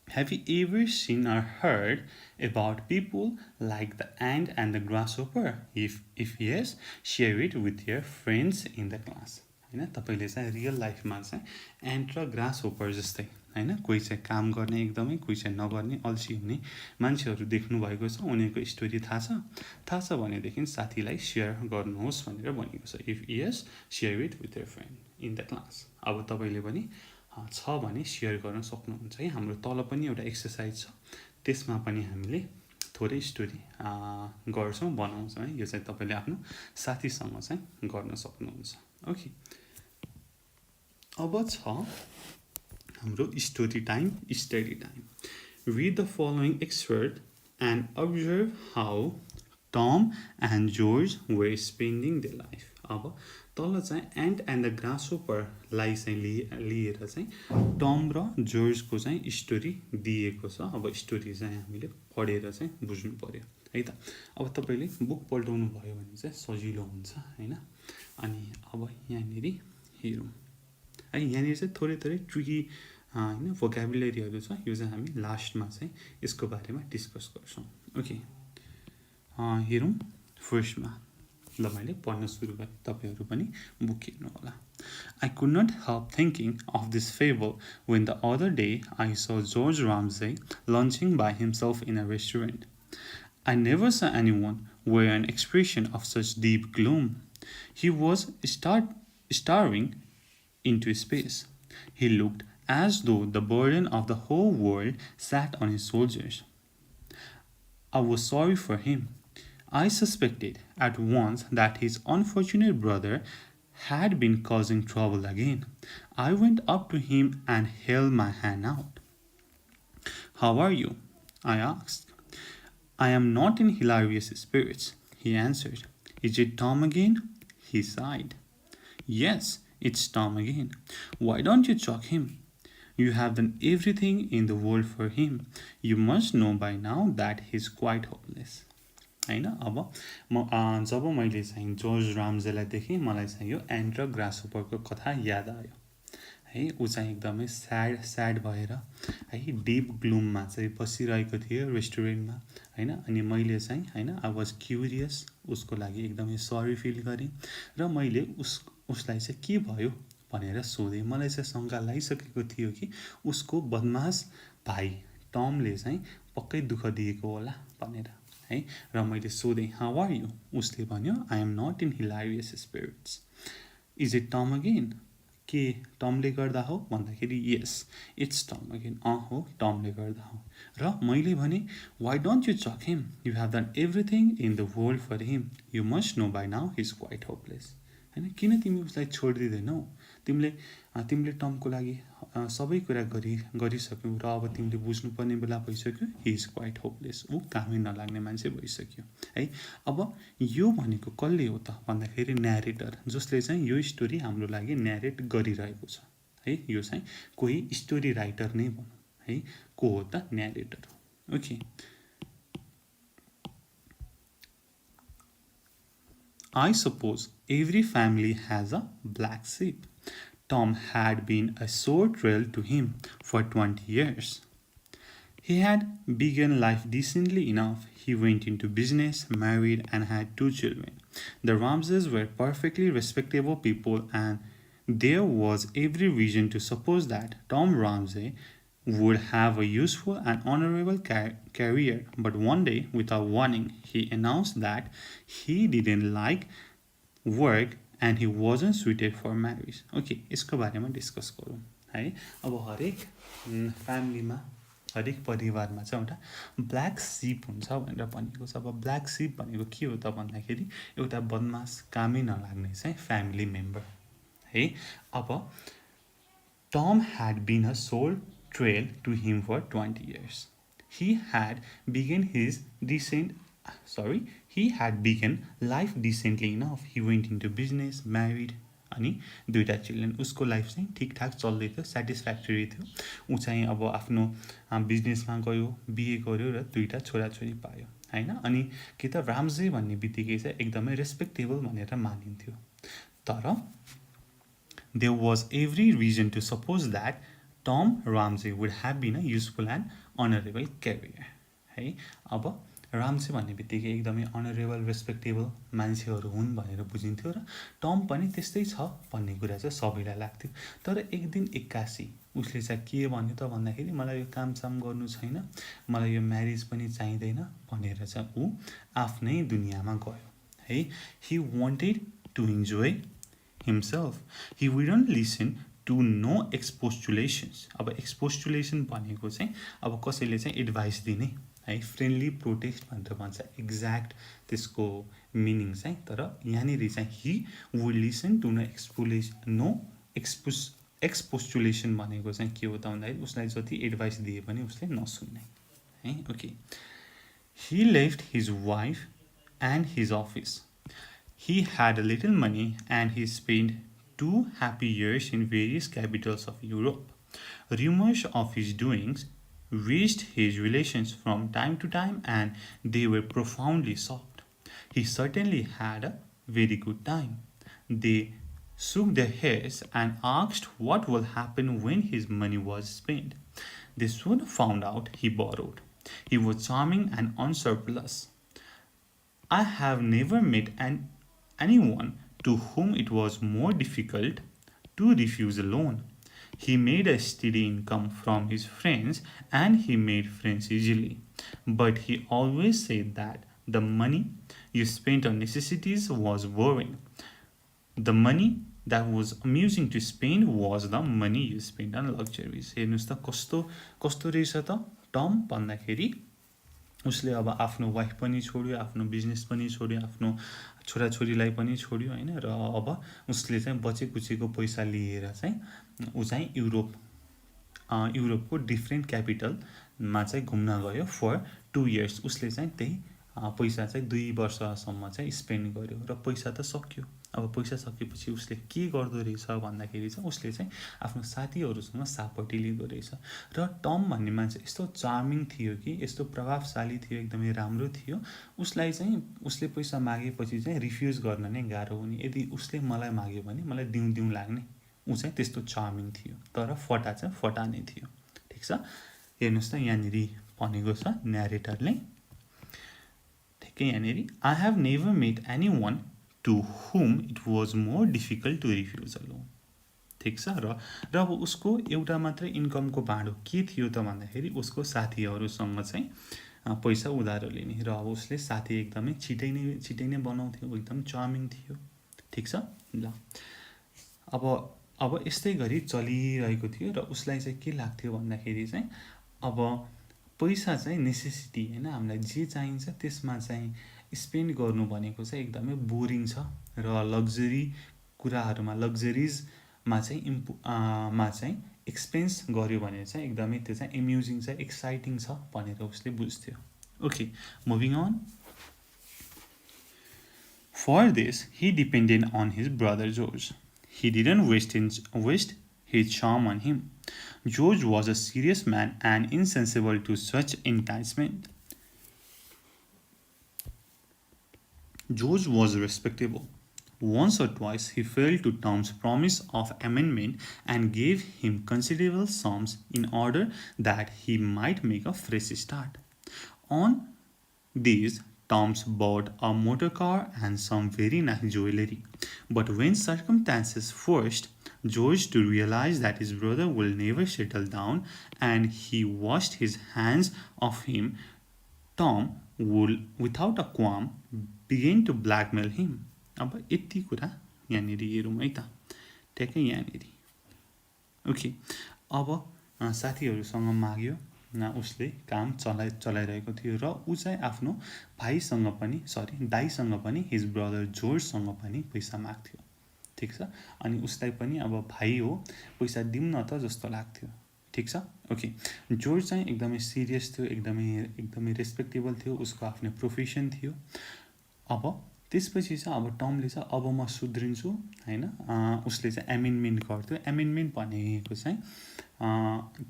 have you ever seen or heard about people like the ant and the grasshopper? If yes, share it with your friends in the class. हैन, तपाईले चाहिँ रियल लाइफमा चाहिँ एन्ट र ग्रासहोपर जस्तै हैन, कोही चाहिँ काम गर्ने एकदमै, कोही चाहिँ नगर्ने अल्छी हुने मान्छेहरू देख्नु भएको छ। उनीहरुको स्टोरी थाहा छ भनेदेखि साथीलाई शेयर गर्नुहोस् भनेर भनेको छ। If yes, share it with your friend in the class. अब तपाईले पनि छ भने शेयर गर्न सक्नुहुन्छ है। हाम्रो तल पनि एउटा एक्सरसाइज छ, त्यसमा पनि हामीले थोरै स्टोरी गर्छौँ, बनाउँछौँ है। यो चाहिँ तपाईले आफ्नो साथीसँग चाहिँ गर्न सक्नुहुन्छ, ओके। अब छ हाम्रो story time, study time. Read the following excerpt and observe how Tom and George were spending their life. अब तल चाहिँ एन्ट एन्ड द ग्रासहोपरलाई चाहिँ लिएर चाहिँ टम र जर्जको चाहिँ स्टोरी दिएको छ। अब स्टोरी चाहिँ हामीले पढेर चाहिँ बुझ्नु पर्यो है त। अब तपाईले बुक पल्टाउनु भयो भने चाहिँ सजिलो हुन्छ हैन। अनि अब यहाँनिर हेरौँ है, यहाँनिर चाहिँ थोरै ट्रिकी हैन भोकाबुलरीहरु छ। यो चाहिँ हामी लास्टमा चाहिँ यसको बारेमा डिस्कस गर्छौँ, ओके। हेरौँ फर्स्टमा ल मैले पढ्न सुरु गरेँ तपाईहरु पनि बुक हेर्नु होला I could not help thinking of this fable when the other day I saw 𝘀𝗁𝗂𝗃 lunching by himself in a restaurant. I never saw anyone wear an expression of such deep gloom. He was staring into space. He looked as though the burden of the whole world sat on his shoulders. I was sorry for him. I suspected at once that his unfortunate brother had been causing trouble again. I went up to him and held my hand out. How are you? I asked. I am not in hilarious spirits, he answered. Is it Tom again? He sighed. Yes, it's Tom again. Why don't you chuck him? You have done everything in the world for him. You must know by now that he's quite hopeless. हैन अब जब मैले चाहिँ 𝘀𝗁𝗂𝗃लाई देखेँ मलाई चाहिँ यो and र ग्रासहोपरको कथा याद आयो है ऊ चाहिँ एकदमै स्याड भएर है डिप ग्लुममा चाहिँ बसिरहेको थियो रेस्टुरेन्टमा हैन अनि मैले चाहिँ हैन आई वाज क्युरियस उसको लागि एकदमै सरी फिल गरेँ र मैले उसलाई चाहिँ के भयो भनेर सोधेँ मलाई चाहिँ शंका लागिसकेको थियो कि उसको बदमास भाइ टमले चाहिँ पक्कै दुःख दिएको होला भनेर है र मैले सोधेँ हाउ आर यु उसले भन्यो I am not in hilarious spirits is it Tom again के टमले गर्दा हो भन्दाखेरि यस इट्स टम अगेन हो टमले गर्दा हो र मैले भने why don't you chuck him you have done everything in the world for him you must know by now he is quite hopeless हैन किन तिमी उसलाई छोडिदिँदैनौ तिमीले टमको लागि सबै कुरा गरिसक्यौ र अब तिमीले बुझ्नुपर्ने बेला भइसक्यो हि इज क्वाइट होपलेस ऊ कामै नलाग्ने मान्छे भइसक्यो है अब यो भनेको कसले हो त भन्दाखेरि न्यारेटर जसले चाहिँ यो स्टोरी हाम्रो लागि न्यारेट गरिरहेको छ है यो चाहिँ कोही स्टोरी राइटर नै भनौँ है को हो त narrator okay I suppose every family has a black sheep. Tom had been a sore trail to him for 20 years. He had begun life decently enough. He went into business, married, and had 2 children. The Ramses were perfectly respectable people, and there was every reason to suppose that Tom Ramsey would have a useful and honorable career. But one day, without warning, he announced that he didn't like work and he wasn't suited for marriage. Okay, यसको बारेमा discuss गरौँ है अब हरेक फ्यामिलीमा हरेक परिवारमा चाहिँ एउटा ब्ल्याक सिप हुन्छ भनेर भनिएको छ अब ब्ल्याक सिप भनेको के हो त भन्दाखेरि एउटा बदमास कामै नलाग्ने चाहिँ फ्यामिली मेम्बर है अब Tom had been a sole trail to him for 20 years. He had begun life decently enough. He went into business, married, अनि 2टा चिल्ड्रेन उसको लाइफ चाहिँ ठिकठाक चल्दै थियो सेटिस्फ्याक्टरी थियो ऊ चाहिँ अब आफ्नो बिजनेसमा गयो बिए गर्यो र 2टा छोराछोरी पायो हैन अनि के त रामजे भन्ने बित्तिकै चाहिँ एकदमै रेस्पेक्टेबल भनेर मानिन्थ्यो तर there was every reason to suppose that Tom Ramsey would have been a useful and honorable career. है अब रामसे भन्ने बित्तिकै एकदमै अनरेबल रेस्पेक्टेबल मान्छेहरू हुन् भनेर बुझिन्थ्यो र टम पनि त्यस्तै छ भन्ने कुरा चाहिँ सबैलाई लाग्थ्यो तर एक दिन एक्कासी उसले चाहिँ के भन्यो त भन्दाखेरि मलाई यो कामसाम गर्नु छैन मलाई यो म्यारेज पनि चाहिँदैन भनेर चाहिँ ऊ आफ्नै दुनियाँमा गयो है he wanted to enjoy himself. He wouldn't listen to no expostulations. अब expostulation भनेको चाहिँ अब कसैले चाहिँ एडभाइस दिने है फ्रेन्डली प्रोटेस्ट भनेर भन्छ एक्ज्याक्ट त्यसको मिनिङ चाहिँ तर यहाँनिर चाहिँ he would listen to no expostulation भनेको चाहिँ के हो त भन्दाखेरि उसलाई जति एडभाइस दिए पनि उसले नसुन्ने है okay he left his wife and his office. He had a little money and he spent 2 happy years in various capitals of Europe. Rumors of his doings reached his relations from time to time and they were profoundly shocked. He certainly had a very good time. They shook their heads and asked what will happen when his money was spent. They soon found out he borrowed. He was charming and unsurplus. I have never met anyone to whom it was more difficult to refuse a loan. He made a steady income from his friends and he made friends easily. But he always said that the money you spent on necessities was boring. The money that was amusing to spend was the money you spent on luxuries. हेर्नुस् त कस्तो कस्तो रहेछ त term भन्दाखेरि उसले अब आफ्नो वाइफ पनि छोड्यो, आफ्नो बिजनेस पनि छोड्यो, आफ्नो छोराछोरीलाई पनि छोड्यो हैन, र अब उसले चाहिँ बचेकुचेको पैसा लिएर चाहिँ ऊ चाहिँ युरोपको डिफ्रेन्ट क्यापिटलमा चाहिँ घुम्न गयो फर 2 इयर्स। उसले चाहिँ त्यही पैसा चाहिँ 2 वर्षसम्म चाहिँ स्पेन्ड गर्यो र पैसा त सक्यो। अब पैसा सकेपछि उसले के गर्दो रहेछ भन्दाखेरि चाहिँ उसले चाहिँ आफ्नो साथीहरूसँग सापटी लिँदो रहेछ। र टम भन्ने मान्छे यस्तो चार्मिङ थियो कि यस्तो प्रभावशाली थियो, एकदमै राम्रो थियो। उसलाई चाहिँ उसले पैसा मागेपछि चाहिँ रिफ्युज गर्न नै गाह्रो हुने। यदि उसले मलाई माग्यो भने मलाई दिउँ लाग्ने। ऊ चाहिँ त्यस्तो चार्मिङ थियो, तर फटा चाहिँ फटा नै थियो। ठिक छ, हेर्नुहोस् त यहाँनिर भनेको छ न्यारेटरले, ठिकै यहाँनिर I have never met anyone to whom it was more difficult to refuse a loan। ठिक छ, र अब उसको एउटा मात्रै इन्कमको बाँडो के थियो त भन्दाखेरि उसको साथीहरूसँग चाहिँ पैसा उधारो लिने। र अब उसले साथी एकदमै छिटै नै बनाउँथ्यो, एकदम चार्मिङ थियो। ठिक छ ल, अब यस्तै गरी चलिरहेको थियो र उसलाई चाहिँ के लाग्थ्यो भन्दाखेरि चाहिँ अब पैसा चाहिँ नेसेसिटी हैन, हामीलाई जे चाहिन्छ त्यसमा चाहिँ स्पेन्ड गर्नु भनेको चाहिँ एकदमै बोरिङ छ, र लग्जरी कुराहरूमा लग्जरिजमा चाहिँ एक्सपेन्स गर्यो भने चाहिँ एकदमै त्यो चाहिँ एम्युजिङ छ, एक्साइटिङ छ भनेर उसले बुझ्थ्यो। Okay, moving on. For this he depended on his brother George. He didn't waste his charm on him. George was a serious man and insensible to such enticement. George was respectable. Once or twice he fell to Tom's promise of amendment and gave him considerable sums in order that he might make a fresh start. On these, Tom bought a motor car and some very nice jewelry. But when circumstances forced George to realize that his brother will never settle down and he washed his hands of him, Tom would, without a qualm, begin to blackmail him. अब यति कुरा यहाँनिर हेरौँ है त, ठ्याक्कै यहाँनिर। Okay, अब साथीहरूसँग माग्यो, उसले काम चलाइरहेको थियो र ऊ चाहिँ आफ्नो भाइसँग पनि दाइसँग पनि हिज ब्रदर जोर्जसँग पनि पैसा माग्थ्यो। ठिक छ, अनि उसलाई पनि अब भाइ हो पैसा दिउँ न त जस्तो लाग्थ्यो। ठिक छ, ओके। जोर्ज चाहिँ एकदमै सिरियस थियो, एकदमै रेस्पेक्टेबल थियो, उसको आफ्नो प्रोफेसन थियो। अब त्यसपछि चाहिँ अब टमले चाहिँ अब म सुध्रिन्छु हैन, उसले चाहिँ एमेन्डमेन्ट गर्थ्यो। एमेन्डमेन्ट भनेको चाहिँ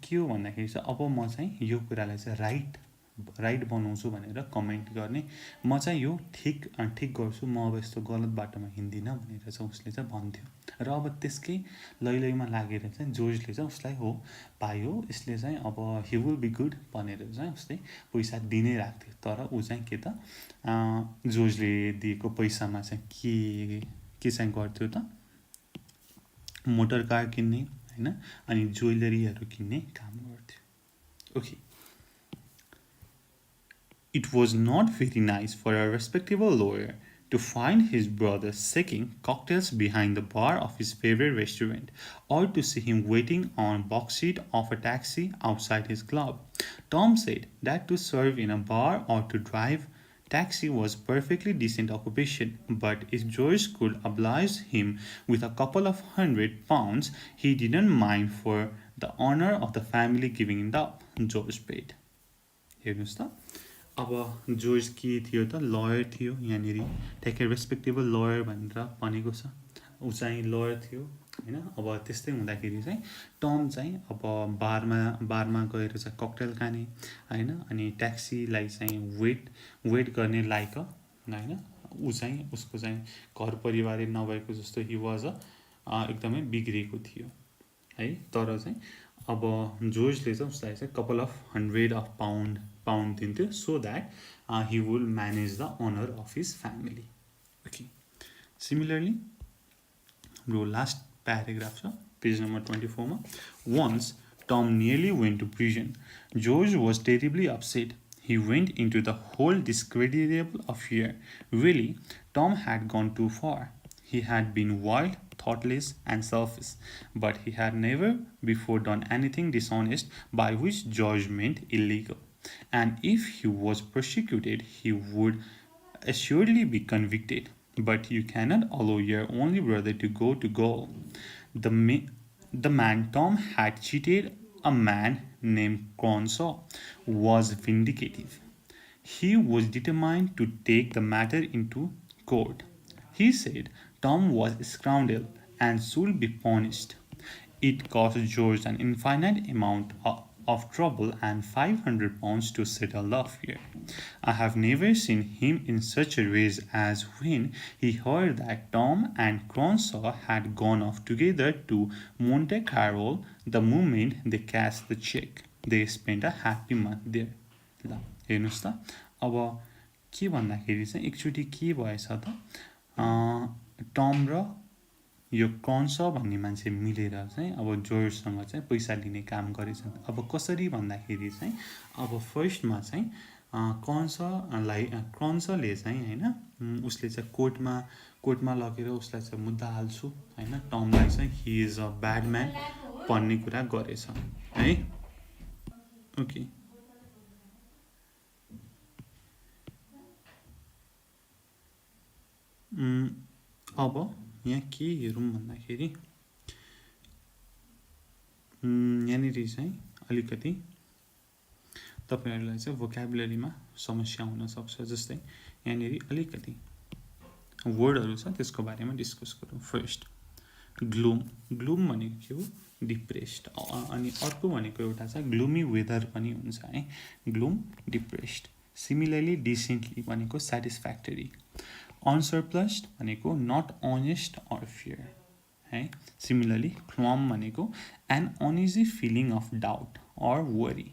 के हो भन्दाखेरि चाहिँ अब म चाहिँ यो कुरालाई चाहिँ राइट बनाउँछु भनेर कमेन्ट गर्ने, म चाहिँ यो ठिक गर्छु, म अब यस्तो गलत बाटोमा हिँड्दिनँ भनेर चाहिँ उसले चाहिँ भन्थ्यो। र अब त्यसकै लैलैमा लागेर चाहिँ जोर्जले चाहिँ उसलाई हो भाइ हो यसले चाहिँ अब हि विल बी गुड भनेर चाहिँ उसले पैसा दिनै राख्थ्यो। तर ऊ चाहिँ के त जोर्जले दिएको पैसामा चाहिँ के चाहिँ गर्थ्यो त, मोटर कार किन्ने हैन, अनि ज्वेलरीहरू किन्ने काम गर्थ्यो। Okay, It was not very nice for a respectable lawyer to find his brother shaking cocktails behind the bar of his favorite restaurant, or to see him waiting on box seat of a taxi outside his club. Tom said that to serve in a bar or to drive taxi was perfectly decent occupation, but if George could oblige him with a couple of £100, he didn't mind for the honor of the family giving it up. George paid. हेर्नुस् त, अब George के थियो त, lawyer थियो यहाँनिर, ठ्याक्कै respectable lawyer भनेर भनेको छ। ऊ चाहिँ लयर थियो हैन। अब त्यस्तै हुँदाखेरि चाहिँ टम चाहिँ अब बारमा गएर चाहिँ ककटेल खाने हैन, अनि ट्याक्सीलाई चाहिँ वेट गर्ने लाइक हैन। ऊ चाहिँ उसको चाहिँ घर परिवार नभएको जस्तो हि वाज एकदमै बिग्रेको थियो है। तर चाहिँ अब जोर्जले चाहिँ उसलाई चाहिँ couple of hundred of pound दिन्थ्यो so that he would manage the honor of his family. Okay. Similarly, हाम्रो लास्ट प्याराग्राफ छ पेज नम्बर 24 मा. Once Tom nearly went to prison. George was terribly upset. He went into the whole discreditable affair. Really, Tom had gone too far. He had been wild, thoughtless, and selfish, but he had never before done anything dishonest by which George meant illegal. And if he was prosecuted, he would assuredly be convicted. But you cannot allow your only brother to go to gaol. The man Tom had cheated a man named Cronshaw was vindicative. He was determined to take the matter into court. He said Tom was a scoundrel and should be punished. It cost George an infinite amount of trouble and £500 to settle the affair. I have never seen him in such a rage as when he heard that Tom and Cronshaw had gone off together to Monte Carlo the moment they cashed the check. They spent a happy month there. ल हेर्नुहोस् त अब के भन्दाखेरि चाहिँ एकचोटि के भएछ त टम र यो क्रन्सो भन्ने मान्छे मिलेर चाहिँ अब जोर्जसँग चाहिँ पैसा लिने काम गरेछन्. अब कसरी भन्दाखेरि चाहिँ अब फर्स्टमा चाहिँ क्रन्सले चाहिँ हैन उसले चाहिँ कोर्टमा लगेर उसलाई चाहिँ मुद्दा हाल्छु हैन टमलाई चाहिँ he is a bad man भन्ने कुरा गरेछ है. ओके. अब यहाँ के हेरौँ भन्दाखेरि यहाँनिर चाहिँ अलिकति तपाईहरुलाई चाहिँ भोक्याबुलरीमा समस्या हुन सक्छ. जस्तै यहाँनिर अलिकति वर्डहरु छ त्यसको बारेमा डिस्कस गरौँ. First gloom. ग्लूम भनेको के हो? डिप्रेस्ड. अनि अर्को भनेको एउटा छ ग्लूमी वेदर पनि हुन्छ है. Gloom depressed. सिमिलरली डिसेन्टली भनेको सेटिस्फ्याक्टरी. अनसरप्लस्ड भनेको नट अनेस्ट अर फेयर है. सिमिलरली क्वाम भनेको an uneasy feeling of doubt or worry.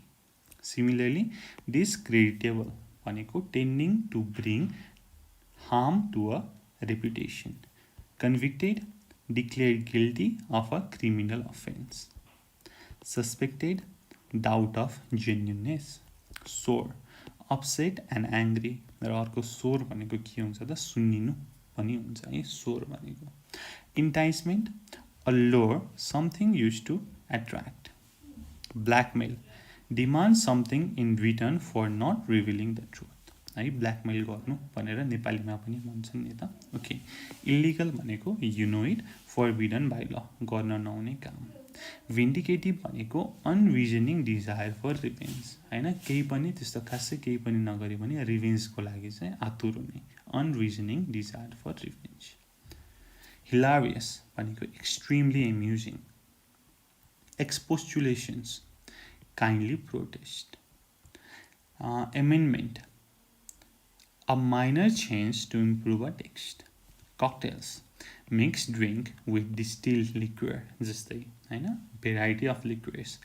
Similarly discreditable भनेको tending to bring harm to a reputation. Convicted declared guilty of a criminal offense. Suspected, doubt of genuineness. Sore, upset and angry. र अर्को सोर भनेको के हुन्छ त सुन्निनु पनि हुन्छ है सोर भनेको. Enticement, allure, something used to attract. Blackmail, demand something in return for not revealing the truth. है ब्ल्याकमेल गर्नु भनेर नेपालीमा पनि भन्छन् नि त. ओके. इल्लिगल भनेको you know it forbidden by ल गर्न नहुने काम. भिन्डिकेटिभ भनेको अनरिजनिङ डिजायर फर रिभेन्ज हैन. केही पनि त्यस्तो खासै केही पनि नगरे पनि रिभेन्जको लागि चाहिँ आतुर हुने. Unreasoning desire for revenge. Hilarious भनेको extremely amusing. Expostulations kindly protest. Amendment a minor change to improve a text. Cocktails, mixed drink with distilled liquor. जस्तै हैन भेराइटी अफ लिक्विड्स.